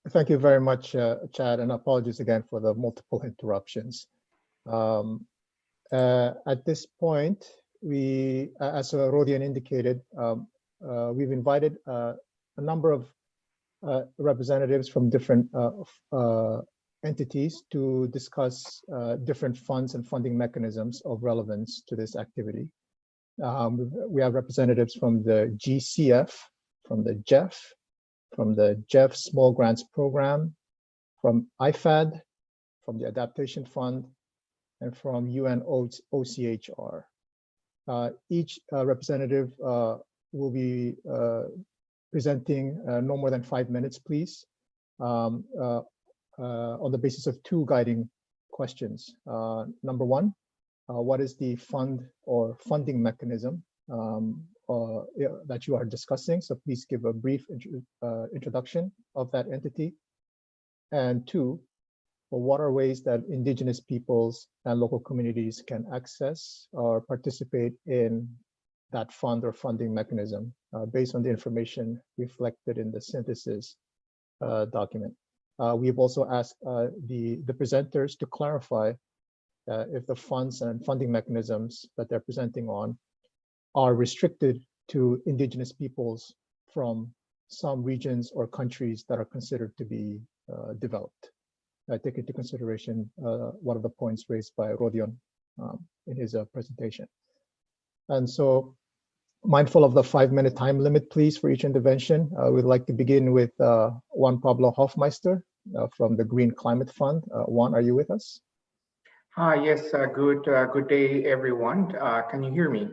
Thank you very much, Chad, and apologies again for the multiple interruptions. At this point, we, as Rodian indicated, we've invited a number of representatives from different entities to discuss different funds and funding mechanisms of relevance to this activity. We have representatives from the GCF, from the JEF, from the JEF Small Grants Program, from IFAD, from the Adaptation Fund, and from UNOCHR. Each representative will be presenting no more than 5 minutes, please, on the basis of two guiding questions. Number one, what is the fund or funding mechanism that you are discussing? So please give a brief introduction of that entity. And two, what are ways that Indigenous peoples and local communities can access or participate in that fund or funding mechanism based on the information reflected in the synthesis document. We've also asked the presenters to clarify if the funds and funding mechanisms that they're presenting on are restricted to indigenous peoples from some regions or countries that are considered to be developed. I take into consideration one of the points raised by Rodion in his presentation. And so, mindful of the 5-minute time limit, please, for each intervention, we'd like to begin with Juan Pablo Hofmeister from the Green Climate Fund. Juan, are you with us?
Hi, yes, good day, everyone. Can you hear me?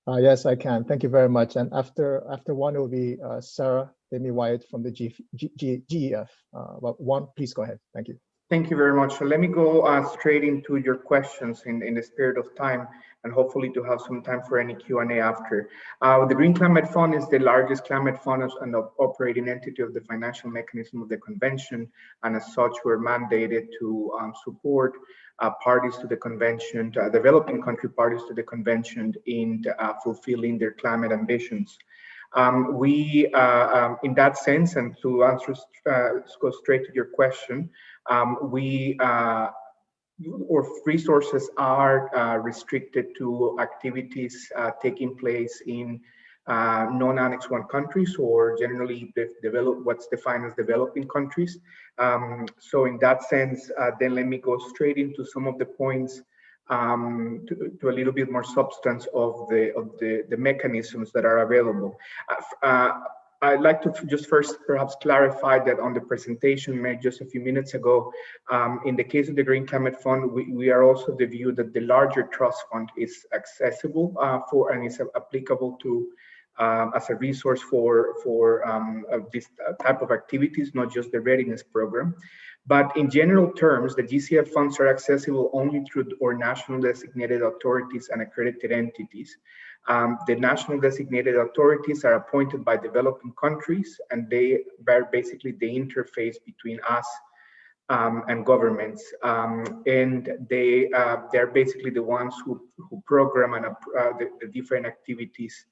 Yes, I can. Thank you very much. And after Juan, it will be Sarah Demi-Wyatt from the GEF. But Juan, please go ahead. Thank you.
Thank you very much. So let me go straight into your questions in the spirit of time, and hopefully to have some time for any Q&A after. The Green Climate Fund is the largest climate fund and operating entity of the financial mechanism of the convention, and as such, we're mandated to support parties to the convention, developing country parties to the convention in fulfilling their climate ambitions. In that sense, and to answer, go straight to your question, our resources are restricted to activities taking place in non-Annex 1 countries, or generally what's defined as developing countries. So in that sense, then let me go straight into some of the points to a little bit more substance of the mechanisms that are available. I'd like to just first perhaps clarify that on the presentation made just a few minutes ago, in the case of the Green Climate Fund, we are also the view that the larger trust fund is accessible for and is applicable to as a resource for this type of activities, not just the readiness program. But in general terms, the GCF funds are accessible only through our national designated authorities and accredited entities. The national designated authorities are appointed by developing countries, and they are basically the interface between us and governments. And they're basically the ones who program and the different activities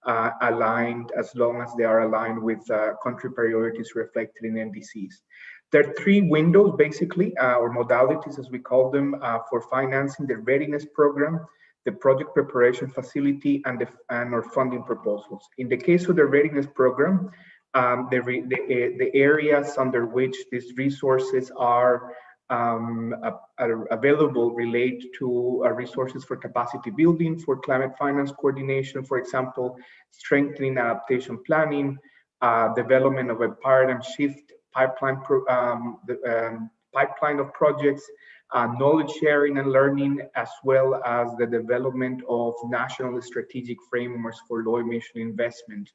aligned, as long as they are aligned with country priorities reflected in NDCs. There are 3 windows, basically, or modalities, as we call them, for financing the readiness program, the project preparation facility, and our funding proposals. In the case of the readiness program, the areas under which these resources are available relate to resources for capacity building, for climate finance coordination, for example, strengthening adaptation planning, development of a paradigm shift pipeline of projects, knowledge sharing and learning, as well as the development of national strategic frameworks for low emission investment.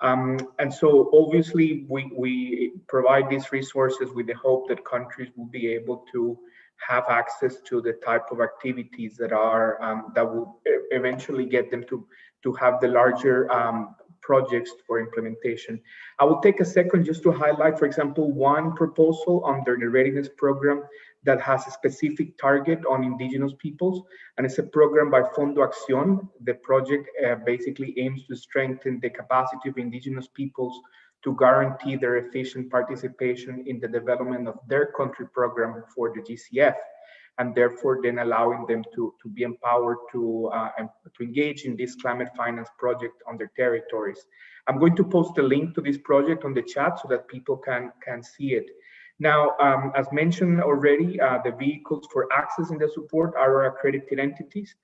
And so obviously we provide these resources with the hope that countries will be able to have access to the type of activities that are that will eventually get them to have the larger projects for implementation. I will take a second just to highlight, for example, one proposal under the readiness program that has a specific target on indigenous peoples, and it's a program by Fondo Acción. The project basically aims to strengthen the capacity of indigenous peoples to guarantee their efficient participation in the development of their country program for the GCF, and therefore then allowing them to be empowered to engage in this climate finance project on their territories. I'm going to post a link to this project on the chat so that people can see it. Now, as mentioned already, the vehicles for accessing the support are accredited entities.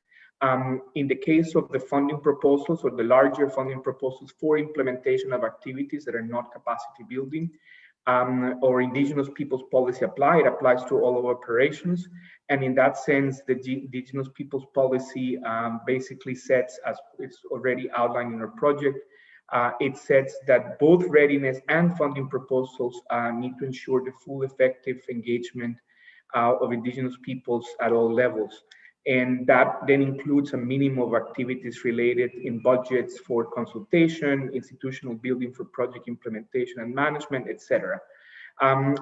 In the case of the funding proposals, or the larger funding proposals for implementation of activities that are not capacity building, or indigenous peoples policy it applies to all of operations. And in that sense, the indigenous peoples policy basically sets, as it's already outlined in our project, it sets that both readiness and funding proposals need to ensure the full effective engagement of indigenous peoples at all levels. And that then includes a minimum of activities related in budgets for consultation, institutional building for project implementation and management, etc.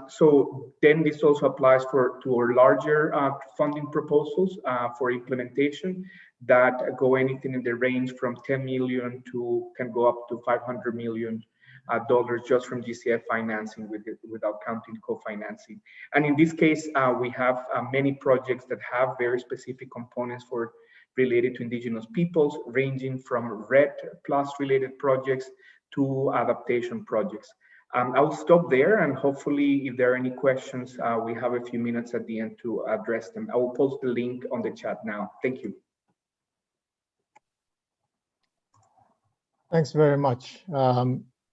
So then this also applies to our larger funding proposals for implementation that go anything in the range from 10 million to can go up to $500 million just from GCF financing without counting co-financing. And in this case, we have many projects that have very specific components for related to Indigenous peoples, ranging from RED Plus related projects to adaptation projects. I'll stop there, and hopefully if there are any questions, we have a few minutes at the end to address them. I will post the link on the chat now. Thank you.
Thanks very much.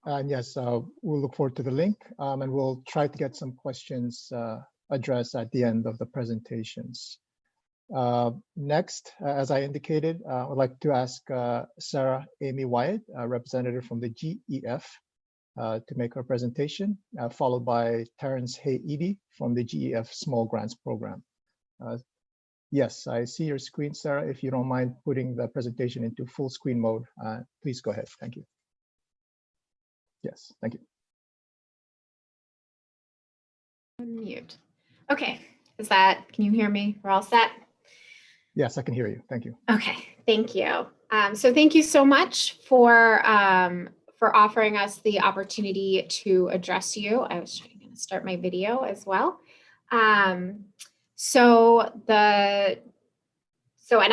And yes, we'll look forward to the link, and we'll try to get some questions addressed at the end of the presentations. Next, as I indicated, I would like to ask Sarah Amy Wyatt, a representative from the GEF, to make her presentation, followed by Terrence Hay-Edie from the GEF Small Grants Program. Yes, I see your screen, Sarah. If you don't mind putting the presentation into full screen mode, please go ahead. Thank you. Yes, thank you.
Mute. Okay, can you hear me? We're all set?
Yes, I can hear you. Thank you.
Okay, thank you. So thank you so much for offering us the opportunity to address you. I was trying to start my video as well. And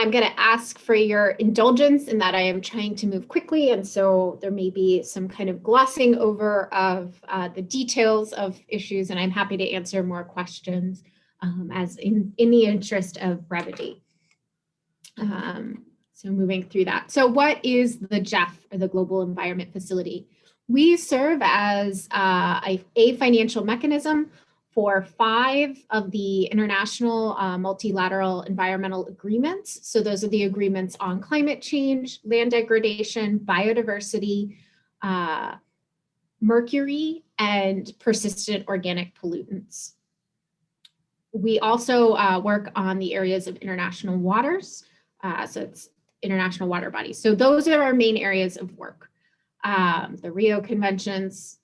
I'm going to ask for your indulgence in that I am trying to move quickly, and so there may be some kind of glossing over of the details of issues, and I'm happy to answer more questions as in the interest of brevity. So moving through that. So what is the GEF, or the Global Environment Facility? We serve as a financial mechanism for 5 of the international multilateral environmental agreements. So those are the agreements on climate change, land degradation, biodiversity, mercury, and persistent organic pollutants. We also work on the areas of international waters. So it's international water bodies. So those are our main areas of work. The Rio Conventions,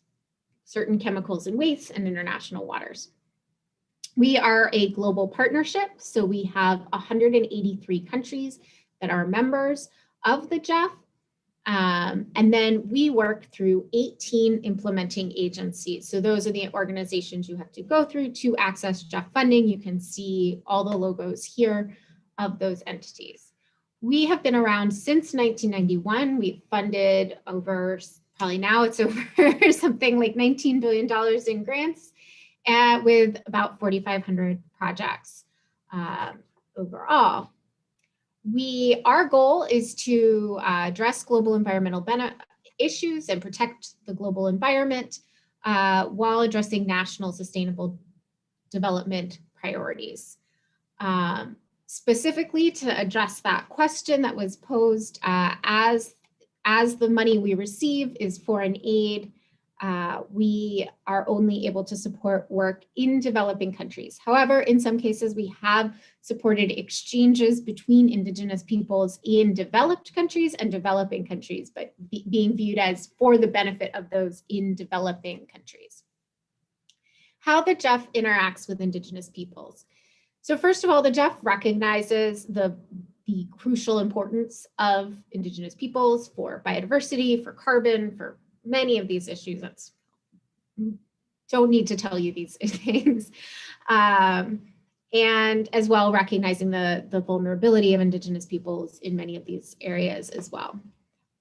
certain chemicals and wastes, and international waters. We are a global partnership, so we have 183 countries that are members of the GEF. And then we work through 18 implementing agencies. So those are the organizations you have to go through to access GEF funding. You can see all the logos here of those entities. We have been around since 1991. We've funded over, probably now it's over something like $19 billion in grants, with about 4,500 projects overall. Our goal is to address global environmental issues and protect the global environment while addressing national sustainable development priorities. Specifically to address that question that was posed, as the money we receive is foreign aid, we are only able to support work in developing countries. However, in some cases, we have supported exchanges between Indigenous peoples in developed countries and developing countries, but being viewed as for the benefit of those in developing countries. How the GEF interacts with Indigenous peoples. So first of all, the GEF recognizes the crucial importance of Indigenous peoples for biodiversity, for carbon, for many of these issues. Don't need to tell you these things. And as well, recognizing the vulnerability of Indigenous peoples in many of these areas as well.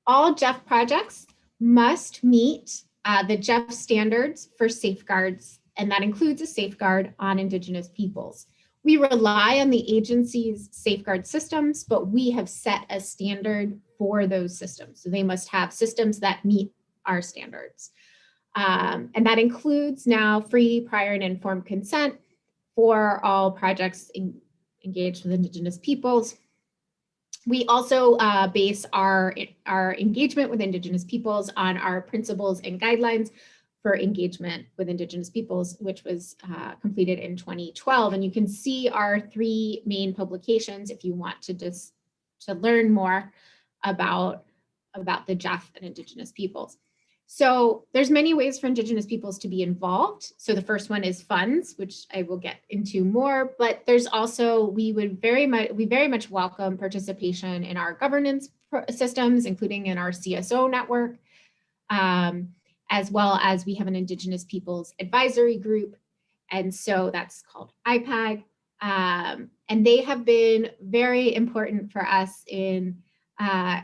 All GEF projects must meet the GEF standards for safeguards, and that includes a safeguard on Indigenous peoples. We rely on the agency's safeguard systems, but we have set a standard for those systems. So they must have systems that meet our standards. And that includes now free, prior, and informed consent for all projects engaged with Indigenous peoples. We also base our engagement with Indigenous peoples on our principles and guidelines for engagement with Indigenous peoples, which was completed in 2012. And you can see our 3 main publications if you want to learn more about the GEF and Indigenous peoples. So there's many ways for Indigenous peoples to be involved. So the first one is funds, which I will get into more, but there's also, we very much welcome participation in our governance systems, including in our CSO network, as well as we have an Indigenous Peoples Advisory Group. And so that's called IPAG. And they have been very important for us in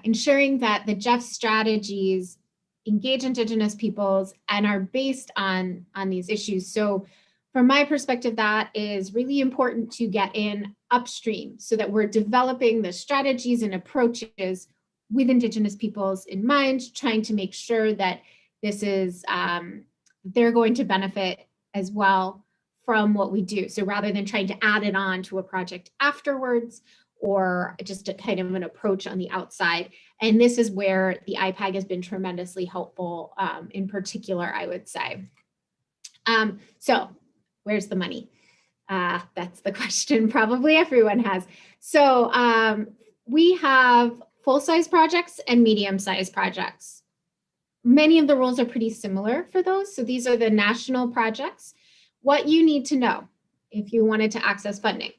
ensuring that the GEF strategies engage Indigenous peoples and are based on these issues. So from my perspective, that is really important to get in upstream so that we're developing the strategies and approaches with Indigenous peoples in mind, trying to make sure that this is, they're going to benefit as well from what we do. So rather than trying to add it on to a project afterwards, or just a kind of an approach on the outside. And this is where the IPAG has been tremendously helpful in particular, I would say. So where's the money? That's the question probably everyone has. So we have full-size projects and medium-sized projects. Many of the rules are pretty similar for those. So these are the national projects. What you need to know if you wanted to access funding.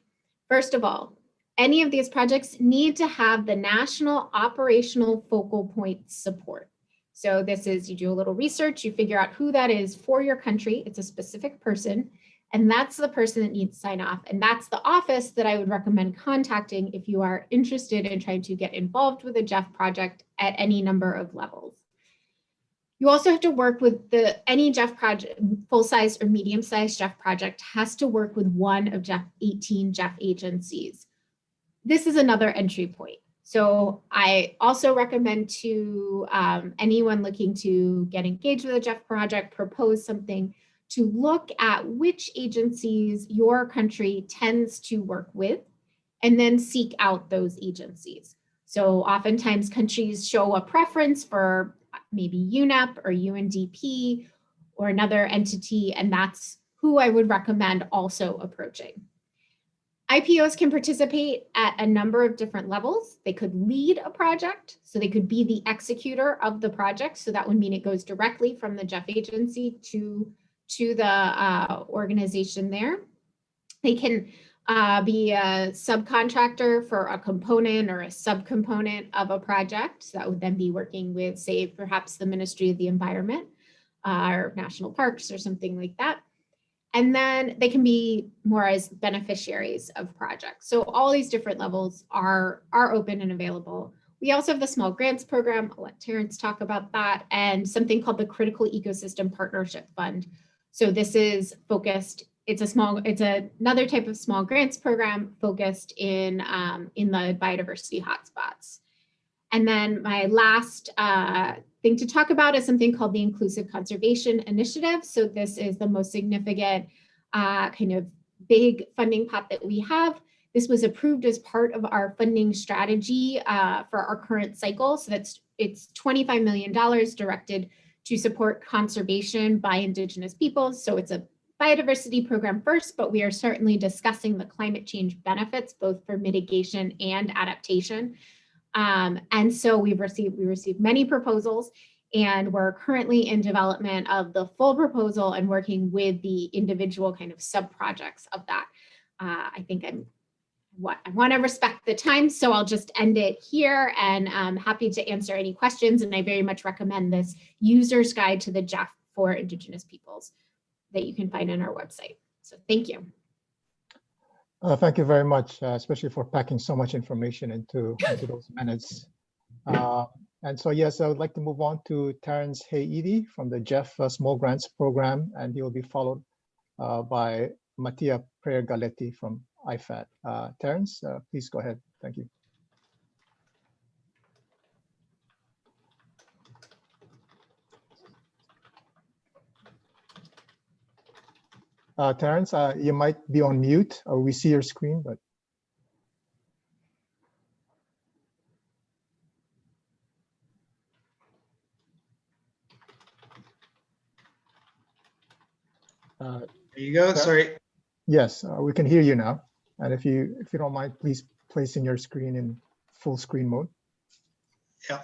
First of all, any of these projects need to have the national operational focal point support. So this is, you do a little research, you figure out who that is for your country. It's a specific person, and that's the person that needs to sign off. And that's the office that I would recommend contacting if you are interested in trying to get involved with a GEF project at any number of levels. You also have to work with any GEF project, full-size or medium-sized GEF project has to work with one of 18 GEF agencies. This is another entry point. So I also recommend to anyone looking to get engaged with a GEF project, propose something, to look at which agencies your country tends to work with, and then seek out those agencies. So oftentimes countries show a preference for maybe UNEP or UNDP or another entity, and that's who I would recommend also approaching. IPOs can participate at a number of different levels. They could lead a project, so they could be the executor of the project. So that would mean it goes directly from the GEF agency to the organization there. They can be a subcontractor for a component or a subcomponent of a project. So that would then be working with, say, perhaps the Ministry of the Environment or National Parks or something like that. And then they can be more as beneficiaries of projects. So all these different levels are open and available. We also have the Small Grants Program. I'll let Terrence talk about that, and something called the Critical Ecosystem Partnership Fund. So this is focused, it's another type of small grants program focused in the biodiversity hotspots. And then my last thing to talk about is something called the Inclusive Conservation Initiative. So this is the most significant kind of big funding pot that we have. This was approved as part of our funding strategy for our current cycle. So it's $25 million directed to support conservation by Indigenous peoples. So it's a biodiversity program first, but we are certainly discussing the climate change benefits, both for mitigation and adaptation. And so we received many proposals, and we're currently in development of the full proposal and working with the individual kind of sub-projects of that. I think I want to respect the time, so I'll just end it here, and I'm happy to answer any questions. And I very much recommend this user's guide to the GEF for Indigenous peoples that you can find on our website. So thank you.
Thank you very much, especially for packing so much information into those minutes. And so, yes, I would like to move on to Terrence Hayedi from the GEF Small Grants Program, and he will be followed by Mattia Prayer-Galetti from IFAT. Terrence, please go ahead. Thank you. Terrence, you might be on mute, or we see your screen, but.
There you go, sorry.
Yes, we can hear you now. And if you don't mind, please placing your screen in full screen mode.
Yeah.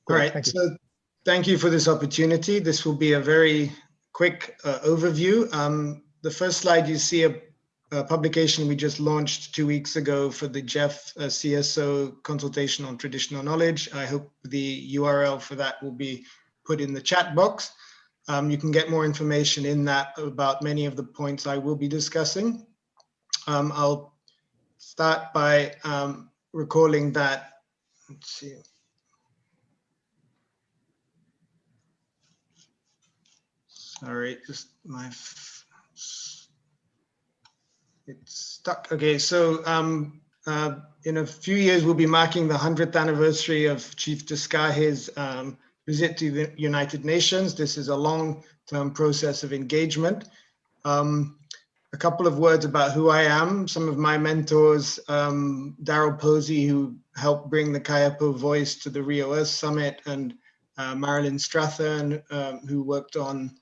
All right, so thank you for this opportunity. This will be a very quick overview. The first slide, you see a publication we just launched 2 weeks ago for the GEF CSO consultation on traditional knowledge. I hope the URL for that will be put in the chat box. You can get more information in that about many of the points I will be discussing. I'll start by recalling that, let's see. Sorry, just it's stuck. Okay, so in a few years, we'll be marking the 100th anniversary of Chief Tuskahe's visit to the United Nations. This is a long-term process of engagement. A couple of words about who I am. Some of my mentors, Daryl Posey, who helped bring the Kayapo voice to the Rio Earth Summit, and Marilyn Strathern, who worked on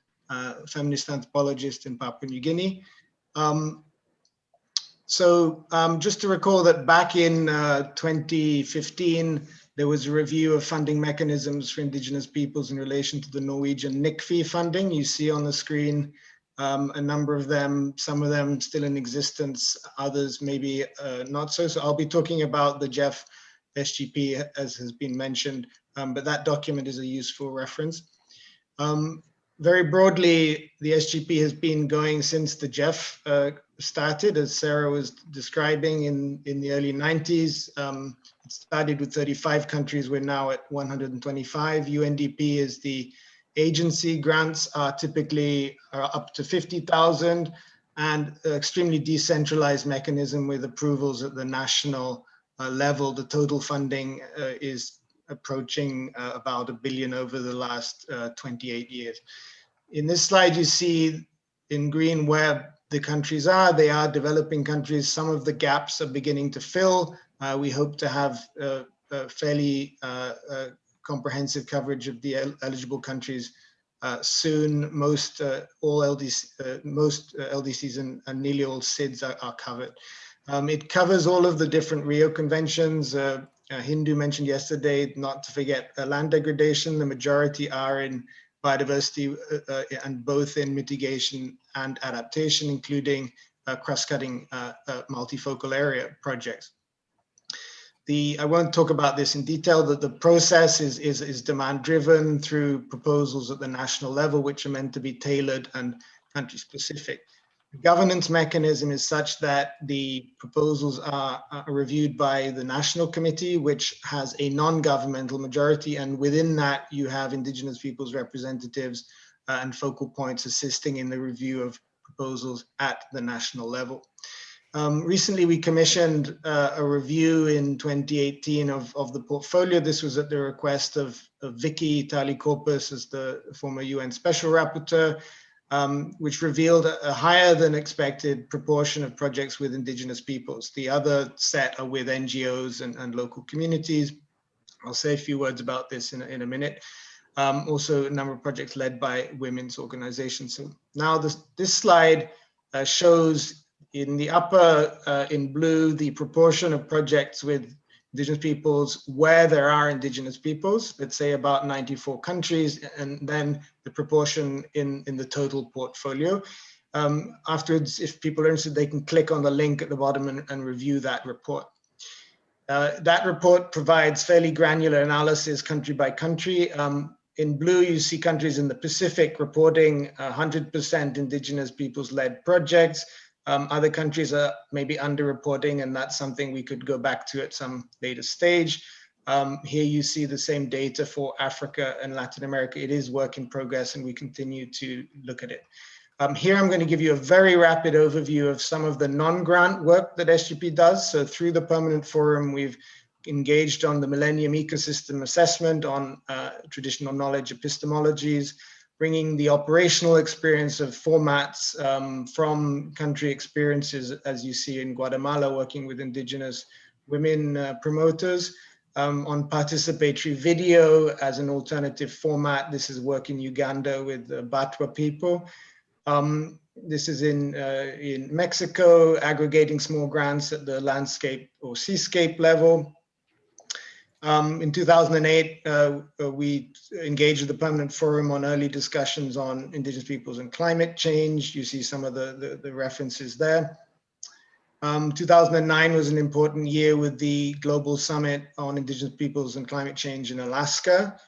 feminist anthropologist in Papua New Guinea. Just to recall that back in 2015, there was a review of funding mechanisms for Indigenous peoples in relation to the Norwegian NICFI funding. You see on the screen a number of them, some of them still in existence, others maybe not so. So I'll be talking about the JEF SGP as has been mentioned, but that document is a useful reference. Very broadly, the SGP has been going since the JEF started, as Sarah was describing in the early 90s. It started with 35 countries. We're now at 125. UNDP is the agency. Grants are typically up to 50,000, and extremely decentralized mechanism with approvals at the national level. The total funding is approaching about $1 billion over the last 28 years. In this slide, you see in green where the countries are. They are developing countries. Some of the gaps are beginning to fill. We hope to have a fairly comprehensive coverage of the eligible countries soon. Most LDCs and nearly all SIDS are covered. It covers all of the different Rio conventions. Hindu mentioned yesterday, not to forget land degradation. The majority are in biodiversity and both in mitigation and adaptation, including cross-cutting multifocal area projects. I won't talk about this in detail, that the process is demand-driven through proposals at the national level, which are meant to be tailored and country-specific. The governance mechanism is such that the proposals are reviewed by the National Committee, which has a non-governmental majority, and within that you have Indigenous peoples representatives and focal points assisting in the review of proposals at the national level. Recently, we commissioned a review in 2018 of the portfolio. This was at the request of Vicky Tali-Corpus as the former UN Special Rapporteur, which revealed a higher than expected proportion of projects with Indigenous peoples. The other set are with NGOs and local communities. I'll say a few words about this in a minute. Also, a number of projects led by women's organizations. So now this slide shows in the upper in blue the proportion of projects with Indigenous peoples where there are Indigenous peoples, let's say about 94 countries, and then the proportion in the total portfolio. Afterwards, if people are interested, they can click on the link at the bottom and review that report. That report provides fairly granular analysis country by country. In blue, you see countries in the Pacific reporting 100% Indigenous peoples-led projects. Other countries are maybe underreporting, and that's something we could go back to at some later stage. Here you see the same data for Africa and Latin America. It is work in progress, and we continue to look at it. Here I'm going to give you a very rapid overview of some of the non-grant work that SGP does. So through the Permanent Forum, we've engaged on the Millennium Ecosystem Assessment, on traditional knowledge epistemologies, bringing the operational experience of formats from country experiences, as you see in Guatemala, working with Indigenous women promoters, on participatory video as an alternative format. This is work in Uganda with the Batwa people. This is in Mexico, aggregating small grants at the landscape or seascape level. In 2008, we engaged with the Permanent Forum on early discussions on Indigenous peoples and climate change. You see some of the references there. 2009 was an important year with the Global Summit on Indigenous peoples and climate change in Alaska,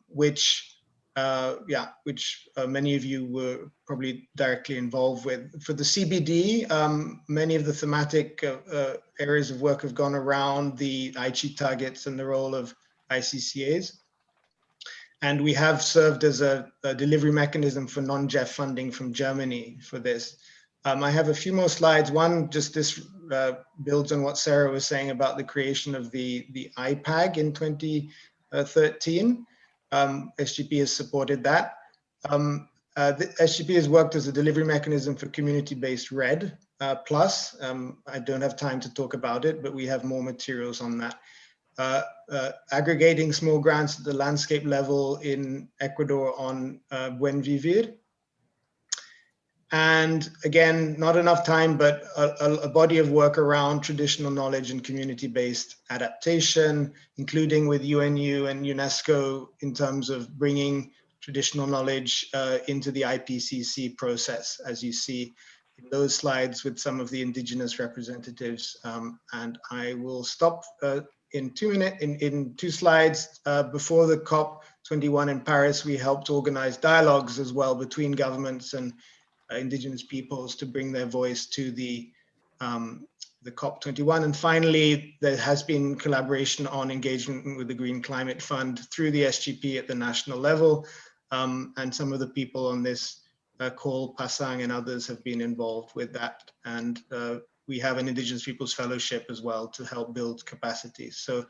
which which many of you were probably directly involved with. For the CBD, many of the thematic areas of work have gone around the Aichi targets and the role of ICCAs. And we have served as a delivery mechanism for non-JEF funding from Germany for this. I have a few more slides. One, just this builds on what Sarah was saying about the creation of the IPAG in 2013. SGP has supported that. The SGP has worked as a delivery mechanism for community-based RED plus. I don't have time to talk about it, but we have more materials on that. Aggregating small grants at the landscape level in Ecuador on Buen Vivir. And again, not enough time, but a body of work around traditional knowledge and community-based adaptation, including with UNU and UNESCO in terms of bringing traditional knowledge into the IPCC process, as you see in those slides with some of the indigenous representatives. And I will stop in 2 minutes, in 2 slides. Before the COP21 in Paris, we helped organize dialogues as well between governments and indigenous peoples to bring their voice to the COP21. And finally, there has been collaboration on engagement with the Green Climate Fund through the SGP at the national level. And some of the people on this call, Pasang and others, have been involved with that. And we have an Indigenous Peoples Fellowship as well to help build capacity. So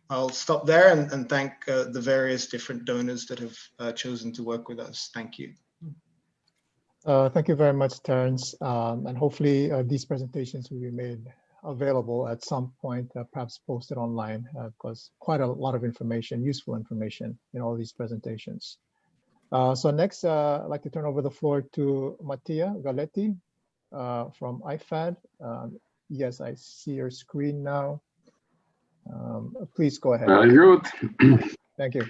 I'll stop there and thank the various different donors that have chosen to work with us. Thank you.
Thank you very much, Terence. And hopefully these presentations will be made available at some point, perhaps posted online, because quite a lot of information, useful information in all these presentations. So next, I'd like to turn over the floor to Mattia Galetti from IFAD. Yes, I see your screen now. Please go ahead.
Very good.
Thank you.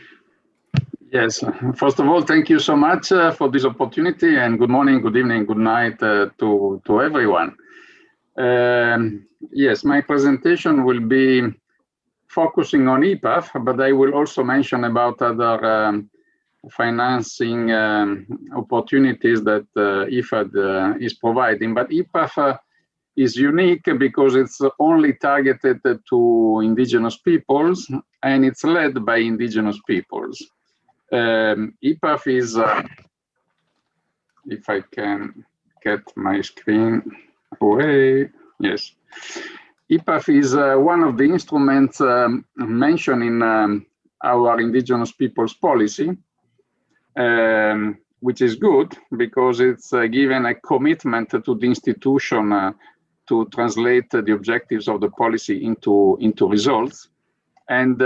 Yes, first of all, thank you so much for this opportunity, and good morning, good evening, good night to everyone. Yes, my presentation will be focusing on IPAF, but I will also mention about other financing opportunities that IFAD is providing. But IPAF is unique because it's only targeted to indigenous peoples, and it's led by indigenous peoples. IPAF is, if I can get my screen away, yes. IPAF is one of the instruments mentioned in our indigenous peoples policy, which is good because it's given a commitment to the institution to translate the objectives of the policy into results. And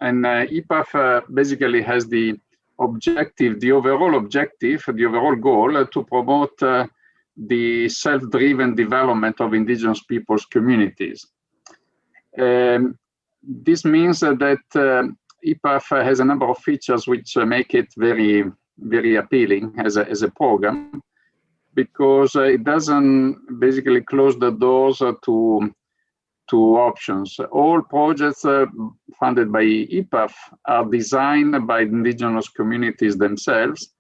IPAF basically has the objective, the overall objective, the overall goal to promote the self-driven development of indigenous peoples' communities. This means that IPAF has a number of features which make it very, very appealing as a program, because it doesn't basically close the doors to options. All projects funded by IPAF are designed by indigenous communities themselves.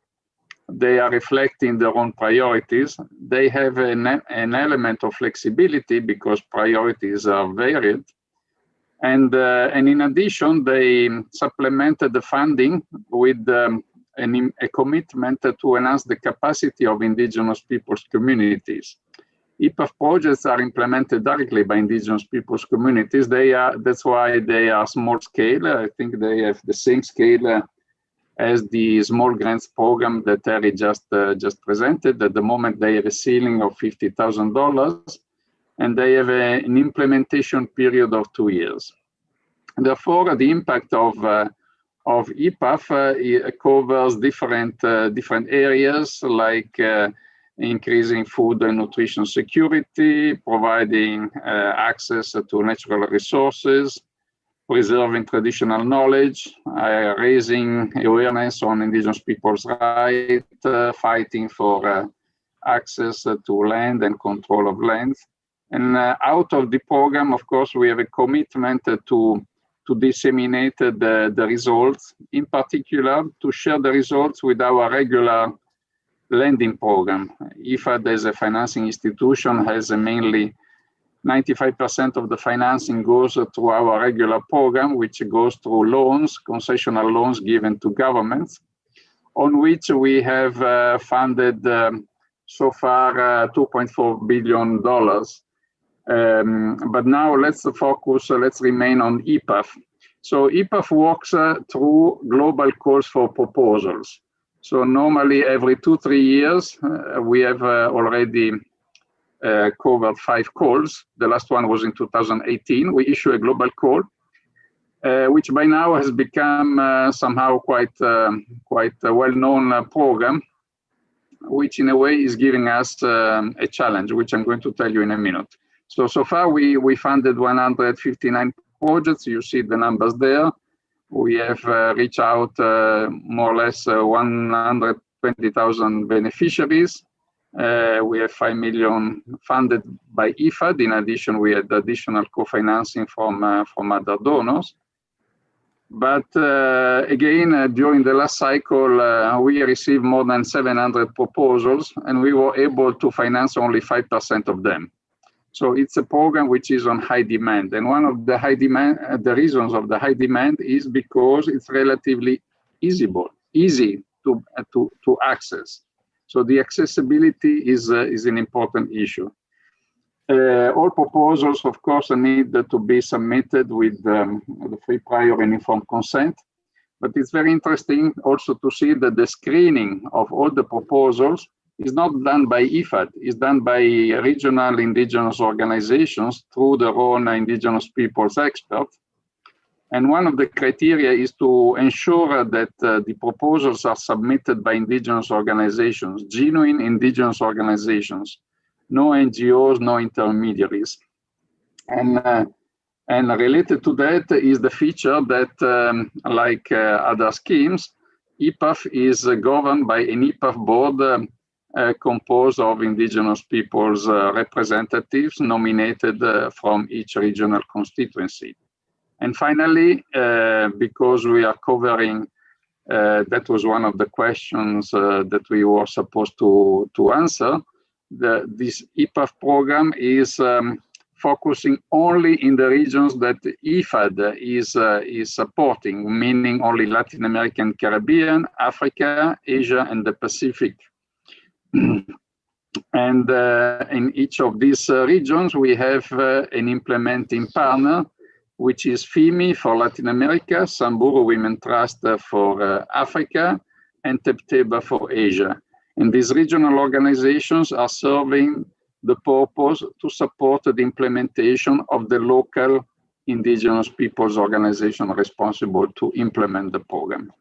They are reflecting their own priorities. They have an element of flexibility because priorities are varied. And in addition, they supplemented the funding with a commitment to enhance the capacity of indigenous peoples' communities. IPAF projects are implemented directly by indigenous peoples' communities. That's why they are small scale. I think they have the same scale as the small grants program that Terry just presented. At the moment, they have a ceiling of $50,000, and they have an implementation period of 2 years. Therefore, the impact of IPAF covers different areas like increasing food and nutrition security, providing access to natural resources, preserving traditional knowledge, raising awareness on indigenous people's rights, fighting for access to land and control of land. And out of the program, of course, we have a commitment to to disseminate the results, in particular to share the results with our regular lending program. IFAD as a financing institution has mainly 95% of the financing goes through our regular program, which goes through loans, concessional loans given to governments, on which we have funded so far $2.4 billion. But now let's remain on IPAF. So IPAF works through global calls for proposals. So normally every 2-3 years, we have already covered 5 calls. The last one was in 2018. We issue a global call, which by now has become somehow quite a well-known program, which in a way is giving us a challenge, which I'm going to tell you in a minute. So far we funded 159 projects. You see the numbers there. We have reached out more or less 120,000 beneficiaries. We have 5 million funded by IFAD. In addition, we had additional co-financing from other donors. But again, during the last cycle, we received more than 700 proposals, and we were able to finance only 5% of them. So it's a program which is on high demand. And one of the the reasons of the high demand is because it's relatively easy to access. So the accessibility is an important issue. All proposals, of course, need to be submitted with the free, prior, and informed consent. But it's very interesting also to see that the screening of all the proposals is not done by IFAD, it's done by regional indigenous organizations through their own indigenous peoples experts. And one of the criteria is to ensure that the proposals are submitted by indigenous organizations, genuine indigenous organizations, no NGOs, no intermediaries. And related to that is the feature that, like other schemes, IPAF is governed by an IPAF board composed of indigenous peoples representatives nominated from each regional constituency. And finally, because we are covering, that was one of the questions that we were supposed to answer, this IPAF program is focusing only in the regions that IFAD is supporting, meaning only Latin America and Caribbean, Africa, Asia, and the Pacific. And in each of these regions, we have an implementing partner, which is FIMI for Latin America, Samburu Women Trust for Africa, and Tepteba for Asia. And these regional organizations are serving the purpose to support the implementation of the local indigenous peoples organization responsible to implement the program.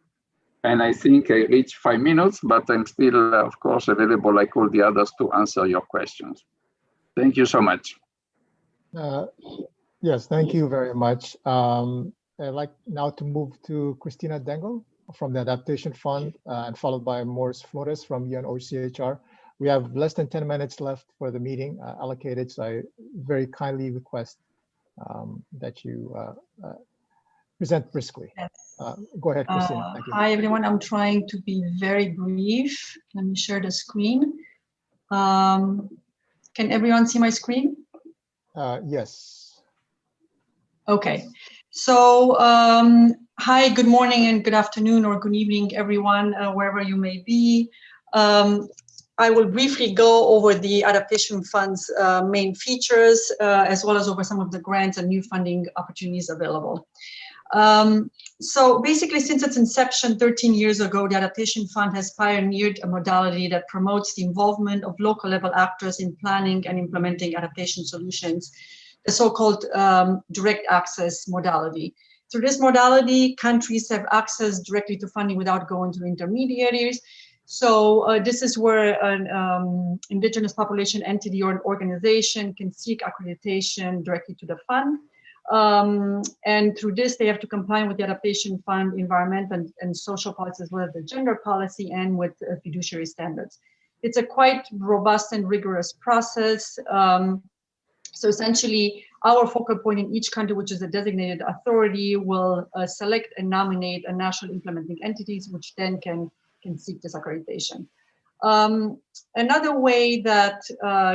And I think I reached 5 minutes, but I'm still, of course, available like all the others to answer your questions. Thank you so much.
Yes, thank you very much. I'd like now to move to Christina Dengel from the Adaptation Fund, and followed by Morris Flores from UNOCHR. We have less than 10 minutes left for the meeting allocated, so I very kindly request that you present briskly.
Yes.
Go ahead, Christina. Thank you.
Hi, everyone. I'm trying to be very brief. Let me share the screen. Can everyone see my screen?
Yes.
Okay. So, hi, good morning and good afternoon or good evening, everyone, wherever you may be. I will briefly go over the Adaptation Fund's main features, as well as over some of the grants and new funding opportunities available. So basically, since its inception 13 years ago, the Adaptation Fund has pioneered a modality that promotes the involvement of local level actors in planning and implementing adaptation solutions, the so-called direct access modality. Through this modality, countries have access directly to funding without going to intermediaries. So this is where an indigenous population entity or an organization can seek accreditation directly to the fund. And through this, they have to comply with the Adaptation Fund environmental and social policies, as well as the gender policy and with fiduciary standards. It's a quite robust and rigorous process. So essentially, Our focal point in each country, which is a designated authority, will select and nominate a national implementing entities, which then can seek this accreditation. Another way that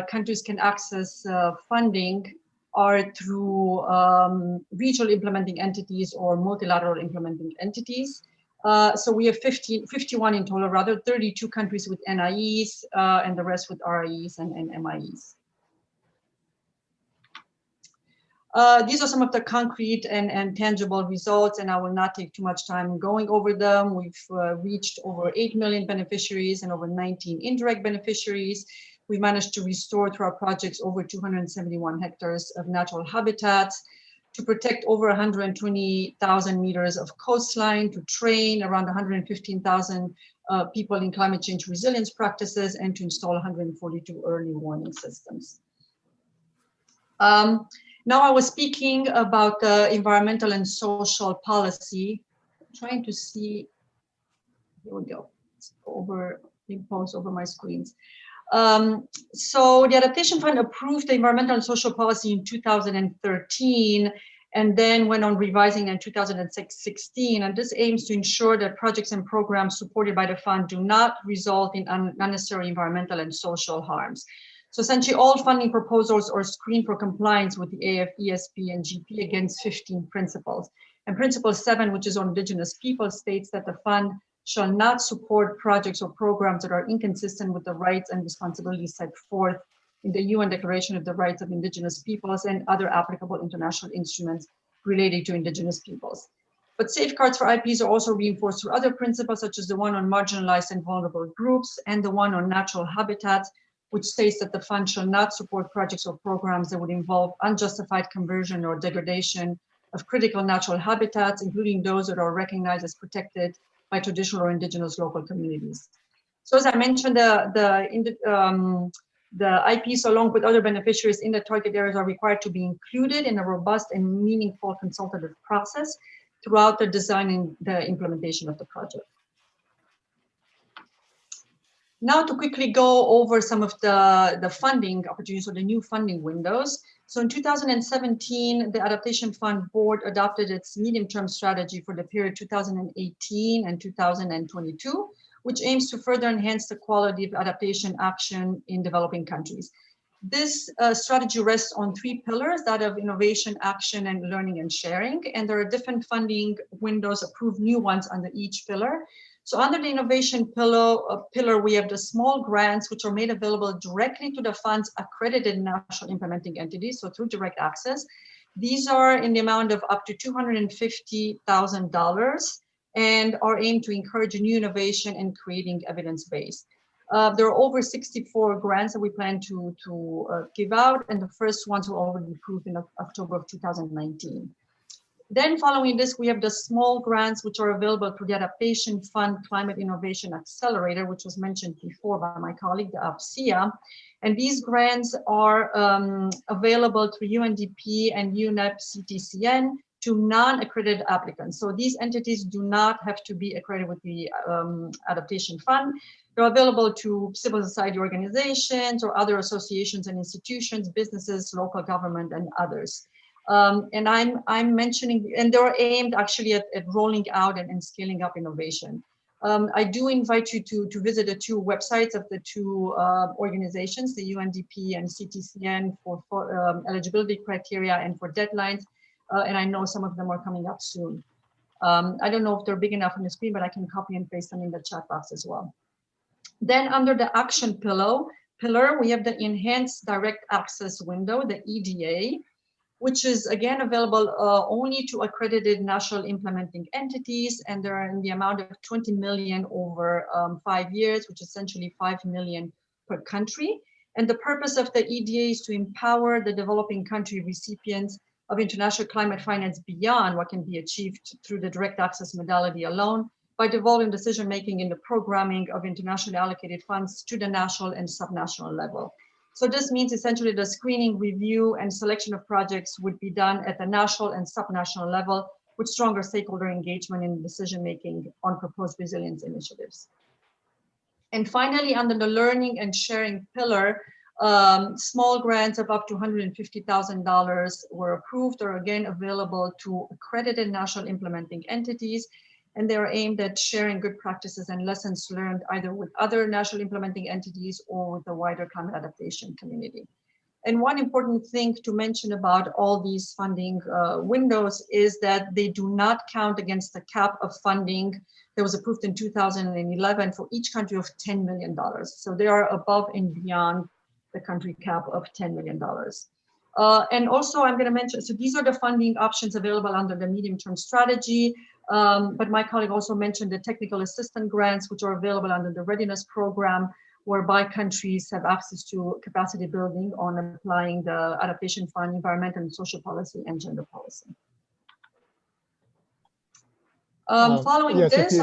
countries can access funding are through regional implementing entities or multilateral implementing entities. So we have 51 in total, rather 32 countries with NIEs and the rest with RIEs and MIEs. These are some of the concrete and tangible results, and I will not take too much time going over them. We've reached over 8 million beneficiaries and over 19 indirect beneficiaries. We managed to restore through our projects over 271 hectares of natural habitats, to protect over 120,000 meters of coastline, to train around 115,000 people in climate change resilience practices, and to install 142 early warning systems. Now I was speaking about the environmental and social policy. I'm trying to see, here we go, it's imposed over my screens. So the Adaptation Fund approved the environmental and social policy in 2013, and then went on revising in 2016. And this aims to ensure that projects and programs supported by the fund do not result in unnecessary environmental and social harms. So essentially all funding proposals are screened for compliance with the AF, ESP, and GP against 15 principles. And Principle 7, which is on Indigenous people, states that the fund shall not support projects or programs that are inconsistent with the rights and responsibilities set forth in the UN Declaration of the Rights of Indigenous Peoples and other applicable international instruments related to Indigenous peoples. But safeguards for IPs are also reinforced through other principles, such as the one on marginalized and vulnerable groups and the one on natural habitats, which states that the fund shall not support projects or programs that would involve unjustified conversion or degradation of critical natural habitats, including those that are recognized as protected by traditional or indigenous local communities. So as I mentioned, the IPs, along with other beneficiaries in the target areas, are required to be included in a robust and meaningful consultative process throughout the design and the implementation of the project. Now to quickly go over some of the funding opportunities or the new funding windows. So in 2017, the Adaptation Fund Board adopted its medium-term strategy for the period 2018 and 2022, which aims to further enhance the quality of adaptation action in developing countries. This strategy rests on 3 pillars, that of innovation, action, and learning and sharing. And there are different funding windows, approved new ones under each pillar. So under the innovation pillar, we have the small grants, which are made available directly to the fund's accredited national implementing entities, so through direct access. These are in the amount of up to $250,000 and are aimed to encourage new innovation and creating evidence base. There are over 64 grants that we plan to give out, and the first ones were already approved in October of 2019. Then following this, we have the small grants, which are available through the Adaptation Fund Climate Innovation Accelerator, which was mentioned before by my colleague, the APSIA. And these grants are available through UNDP and UNEP CTCN to non-accredited applicants. So these entities do not have to be accredited with the Adaptation Fund. They're available to civil society organizations or other associations and institutions, businesses, local government, and others. And I'm mentioning, and they're aimed actually at rolling out and scaling up innovation. I do invite you to visit the 2 websites of the 2 organizations, the UNDP and CTCN, for eligibility criteria and for deadlines. And I know some of them are coming up soon. I don't know if they're big enough on the screen, but I can copy and paste them in the chat box as well. Then under the action pillar, we have the enhanced direct access window, the EDA, which is again available only to accredited national implementing entities, and they're in the amount of 20 million over 5 years, which is essentially 5 million per country. And the purpose of the EDA is to empower the developing country recipients of international climate finance beyond what can be achieved through the direct access modality alone, by devolving decision-making in the programming of internationally allocated funds to the national and subnational level. So this means essentially the screening, review, and selection of projects would be done at the national and subnational level with stronger stakeholder engagement in decision-making on proposed resilience initiatives. And finally, under the learning and sharing pillar, Small grants of up to $150,000 were approved or again available to accredited national implementing entities, and they are aimed at sharing good practices and lessons learned either with other national implementing entities or with the wider climate adaptation community. And one important thing to mention about all these funding windows is that they do not count against the cap of funding that was approved in 2011 for each country of $10 million. So they are above and beyond the country cap of $10 million. And also I'm going to mention, so these are the funding options available under the medium-term strategy. But my colleague also mentioned the technical assistance grants, which are available under the readiness program, whereby countries have access to capacity building on applying the adaptation fund, environmental and social policy, and gender policy. Following
yes,
this,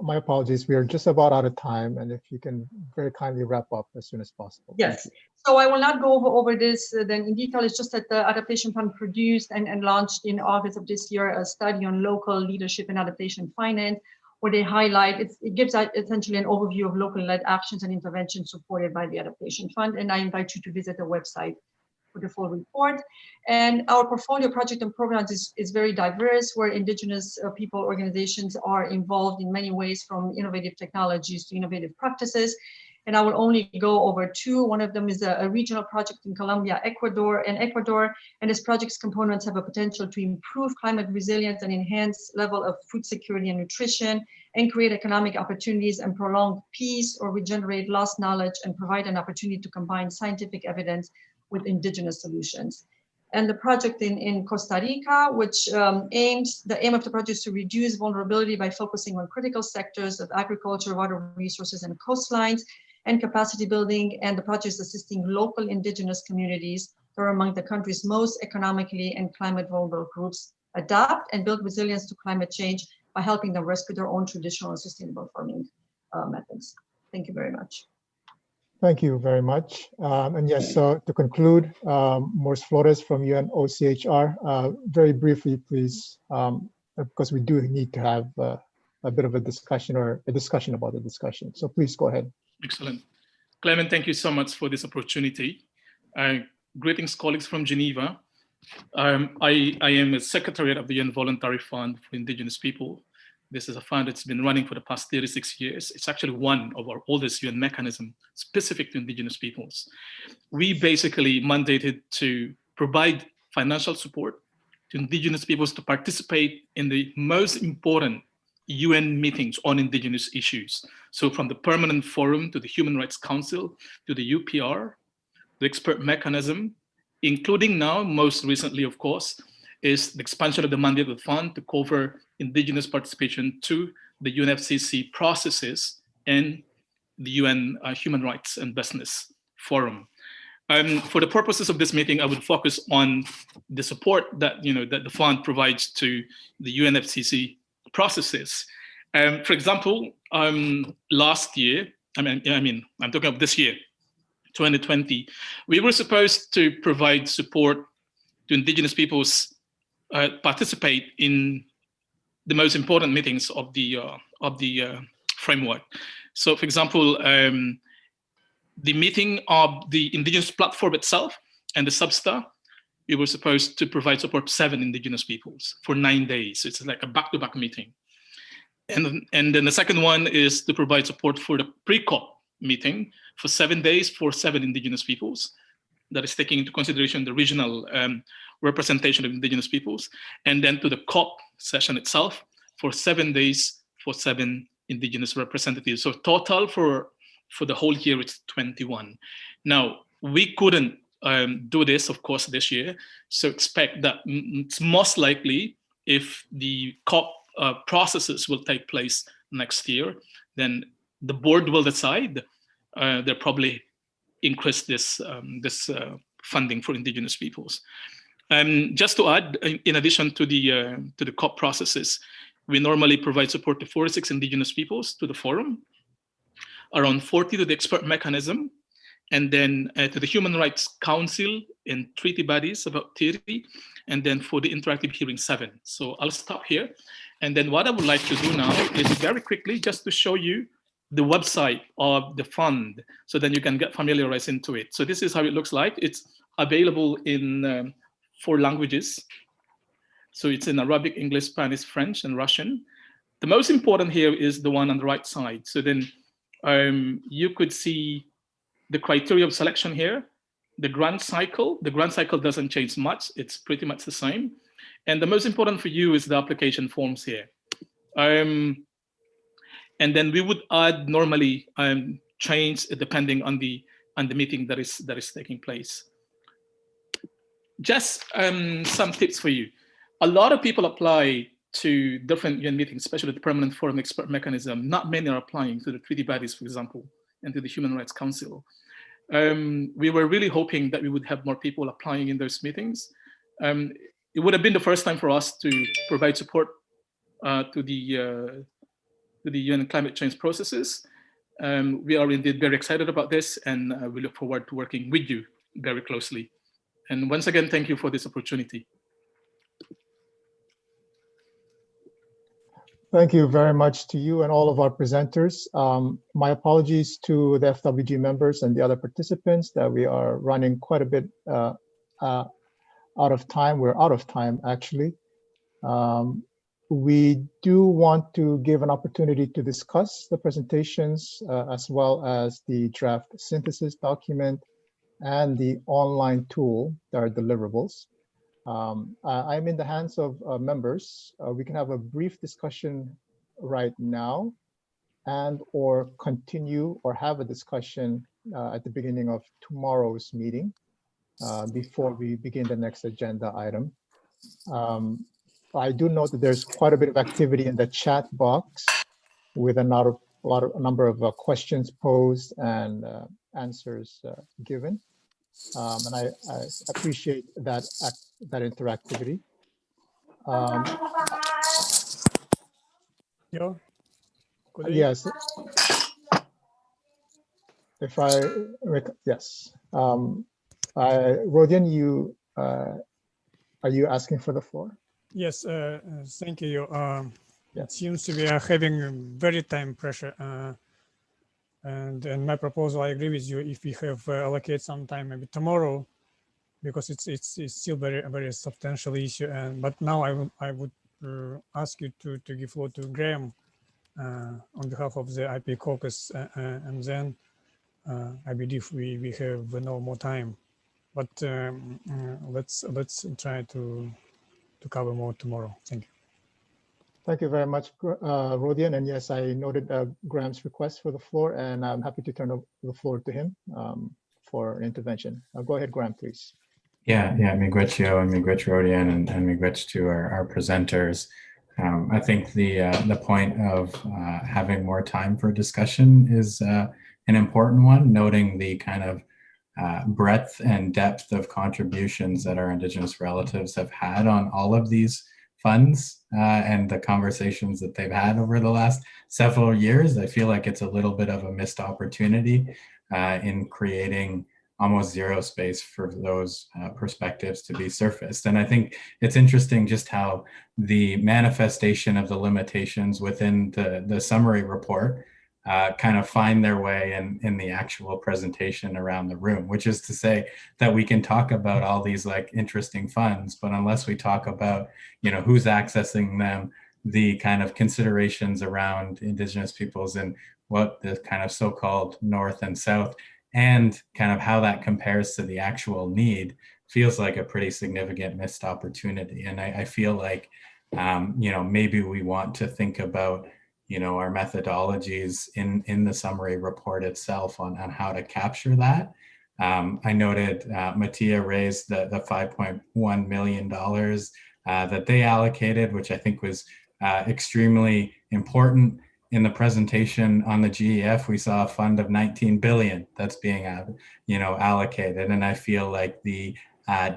my apologies, we are just about out of time, and if you can very kindly wrap up as soon as possible.
Yes, so I will not go over this then in detail. It's just that the Adaptation Fund produced and launched in August of this year a study on local leadership and adaptation finance, where they highlight, it gives essentially an overview of local-led actions and interventions supported by the Adaptation Fund. And I invite you to visit the website for the full report. And our portfolio project and programs is very diverse, where Indigenous people organizations are involved in many ways, from innovative technologies to innovative practices. And I will only go over two. One of them is a regional project in Colombia, Ecuador. And this project's components have a potential to improve climate resilience and enhance level of food security and nutrition, and create economic opportunities and prolong peace or regenerate lost knowledge, and provide an opportunity to combine scientific evidence with indigenous solutions. And the project in Costa Rica, which the aim of the project is to reduce vulnerability by focusing on critical sectors of agriculture, water resources, and coastlines, and capacity building. And the project is assisting local indigenous communities that are among the country's most economically and climate vulnerable groups adapt and build resilience to climate change by helping them rescue their own traditional and sustainable farming methods. Thank you very much.
Thank you very much. And yes, so to conclude, Morse Flores from UNOCHR, very briefly, please, because we do need to have a bit of a discussion about the discussion. So please go ahead.
Excellent. Clement, thank you so much for this opportunity. Greetings, colleagues from Geneva. I am a secretary of the UN Voluntary Fund for Indigenous People. This is a fund that's been running for the past 36 years. It's actually one of our oldest UN mechanisms specific to Indigenous peoples. We basically mandated to provide financial support to Indigenous peoples to participate in the most important UN meetings on Indigenous issues. So from the Permanent Forum to the Human Rights Council to the UPR, the expert mechanism, including now, most recently, of course, is the expansion of the mandate of the fund to cover Indigenous participation to the UNFCCC processes and the UN Human Rights and Business Forum. For the purposes of this meeting, I would focus on the support that that the fund provides to the UNFCCC processes. For example, last year, I'm talking about this year, 2020, we were supposed to provide support to Indigenous peoples participate in the most important meetings of the framework. So, for example, the meeting of the Indigenous platform itself and the Substar, we were supposed to provide support to 7 Indigenous peoples for 9 days. It's like a back-to-back meeting. And then the second one is to provide support for the pre-COP meeting for 7 days for 7 Indigenous peoples. That is taking into consideration the regional representation of Indigenous peoples. And then to the COP session itself for 7 days for 7 Indigenous representatives. So total for the whole year, it's 21. Now, we couldn't do this, of course, this year. So expect that it's most likely if the COP processes will take place next year, then the board will decide they'll probably increase this funding for Indigenous peoples. Just to add, in addition to the COP processes, we normally provide support to 46 Indigenous peoples to the forum, around 40 to the expert mechanism, and then to the Human Rights Council and treaty bodies, about 30, and then for the interactive hearing, 7. So I'll stop here. And then what I would like to do now is very quickly just to show you the website of the fund, so then you can get familiarized into it. So this is how it looks like. It's available in 4 languages. So it's in Arabic, English, Spanish, French, and Russian. The most important here is the one on the right side. So then you could see the criteria of selection here, the grant cycle. The grant cycle doesn't change much. It's pretty much the same. And the most important for you is the application forms here. And then we would add normally change depending on the meeting that is taking place. Just some tips for you. A lot of people apply to different UN meetings, especially the Permanent Forum Expert Mechanism. Not many are applying to the treaty bodies, for example, and to the Human Rights Council. We were really hoping that we would have more people applying in those meetings. It would have been the first time for us to provide support to the UN climate change processes. We are indeed very excited about this, and we look forward to working with you very closely. And once again, thank you for this opportunity.
Thank you very much to you and all of our presenters. My apologies to the FWG members and the other participants that we are running quite a bit out of time. We're out of time, actually. We do want to give an opportunity to discuss the presentations as well as the draft synthesis document and the online tool that are deliverables. I'm in the hands of members. We can have a brief discussion right now and or continue or have a discussion at the beginning of tomorrow's meeting before we begin the next agenda item. I do note that there's quite a bit of activity in the chat box with a number of questions posed and answers given. And I appreciate that interactivity. Yes. Yes. Rodian, are you asking for the floor?
Yes, thank you. It seems to be having very time pressure. And my proposal, I agree with you, if we have allocate some time, maybe tomorrow, because it's still very substantial issue. But now I would ask you to give floor to Graham on behalf of the IP caucus, and then I believe we have no more time. But let's try to cover more tomorrow. Thank you.
Thank you very much, Rodian. And yes, I noted Graham's request for the floor, and I'm happy to turn the floor to him for an intervention. Go ahead, Graham, please.
Yeah, miigwech and miigwech Rodian, and miigwech to our presenters. I think the point of having more time for discussion is an important one, noting the kind of breadth and depth of contributions that our Indigenous relatives have had on all of these funds and the conversations that they've had over the last several years. I feel like it's a little bit of a missed opportunity in creating almost zero space for those perspectives to be surfaced. And I think it's interesting just how the manifestation of the limitations within the summary report kind of find their way in the actual presentation around the room, which is to say that we can talk about all these like interesting funds, but unless we talk about, who's accessing them, the kind of considerations around Indigenous peoples and what the kind of so-called North and South and kind of how that compares to the actual need, feels like a pretty significant missed opportunity. And I feel like, maybe we want to think about our methodologies in the summary report itself on how to capture that. I noted Mattia raised the $5.1 million that they allocated, which I think was extremely important. In the presentation on the GEF, we saw a fund of 19 billion that's being allocated. And I feel like the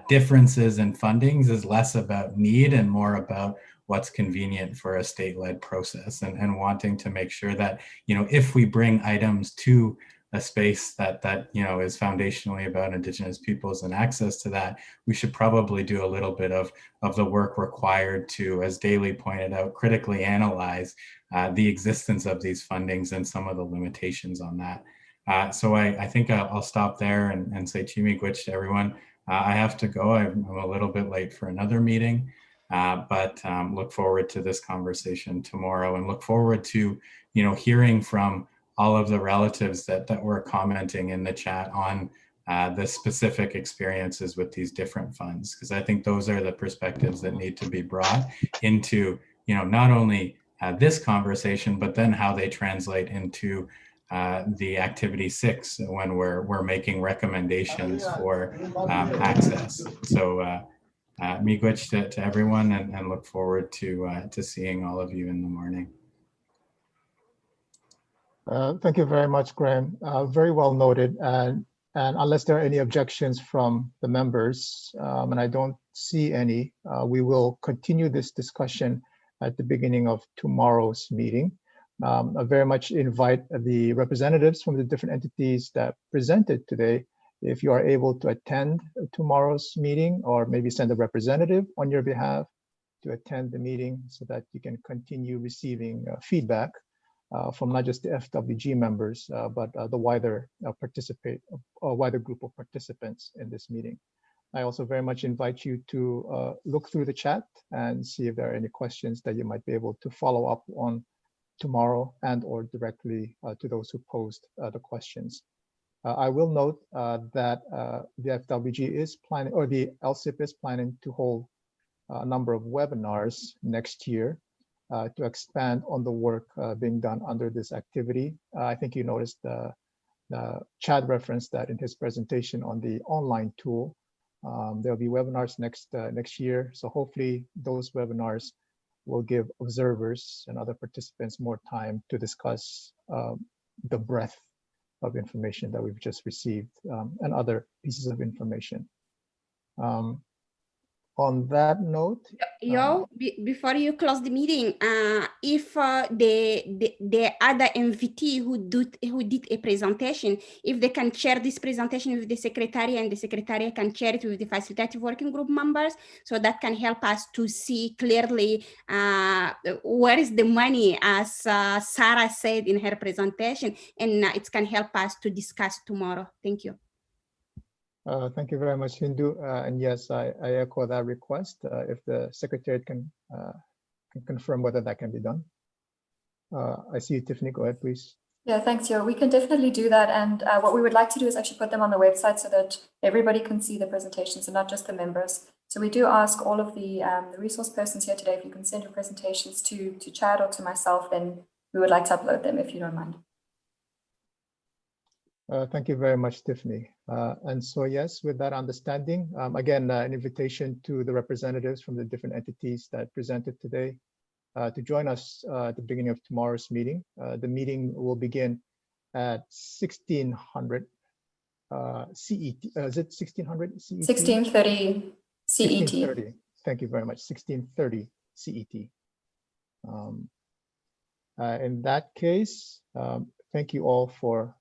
differences in fundings is less about need and more about what's convenient for a state-led process, and wanting to make sure that, if we bring items to a space that you know is foundationally about Indigenous peoples and access to that, we should probably do a little bit of the work required to, as Daly pointed out, critically analyze the existence of these fundings and some of the limitations on that. So I think I'll stop there and say Chimigwich to everyone. I have to go. I'm a little bit late for another meeting, but look forward to this conversation tomorrow, and look forward to, you know, hearing from all of the relatives that were commenting in the chat on the specific experiences with these different funds, because I think those are the perspectives that need to be brought into, you know, not only this conversation, but then how they translate into the activity 6 when we're making recommendations for access. So miigwech to everyone, and look forward to seeing all of you in the morning.
Thank you very much, Graham. Very well noted. And unless there are any objections from the members, and I don't see any, we will continue this discussion at the beginning of tomorrow's meeting. I very much invite the representatives from the different entities that presented today, if you are able to attend tomorrow's meeting, or maybe send a representative on your behalf to attend the meeting so that you can continue receiving feedback from not just the FWG members, but the wider wider group of participants in this meeting. I also very much invite you to look through the chat and see if there are any questions that you might be able to follow up on tomorrow, and or directly to those who posed the questions. I will note that the FWG is planning, or the LCIPP is planning to hold a number of webinars next year to expand on the work being done under this activity. I think you noticed Chad referenced that in his presentation on the online tool. There'll be webinars next year. So hopefully those webinars will give observers and other participants more time to discuss the breadth of information that we've just received, and other pieces of information. On that note,
before you close the meeting, if the other MVT who did a presentation, if they can share this presentation with the secretary, and the secretary can share it with the Facilitative Working Group members, so that can help us to see clearly where is the money, as Sarah said in her presentation, and it can help us to discuss tomorrow. Thank you.
Thank you very much, Hindu. And yes, I echo that request. If the Secretariat can confirm whether that can be done. I see you, Tiffany. Go ahead, please.
Yeah, thanks, Yo. We can definitely do that. And what we would like to do is actually put them on the website so that everybody can see the presentations and not just the members. So we do ask all of the resource persons here today, if you can send your presentations to Chad or to myself, then we would like to upload them if you don't mind.
Thank you very much, Tiffany. And so, yes, with that understanding, again, an invitation to the representatives from the different entities that presented today to join us at the beginning of tomorrow's meeting. The meeting will begin at 1600 CET. Is it 1600 CET?
1630 CET.
1630. Thank you very much. 1630 CET. In that case, thank you all for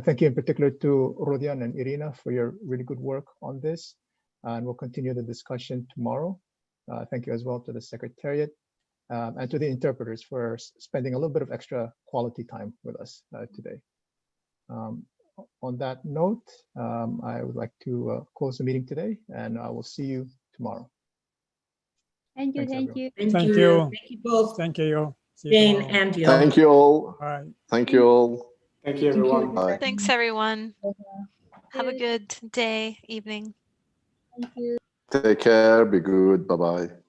thank you in particular to Rodian and Irina for your really good work on this, and we'll continue the discussion tomorrow. Thank you as well to the Secretariat and to the interpreters for spending a little bit of extra quality time with us today. On that note, I would like to close the meeting today, and I will see you tomorrow.
Thank you.
Thanks,
Thank you.
Thank you.
Thank you both.
Thank you.
Jane and Yo.
Thank you all.
All right.
Thank you all.
Thank you, everyone.
Bye.
Thanks, everyone. Have a good day, evening.
Thank you.
Take care. Be good. Bye-bye.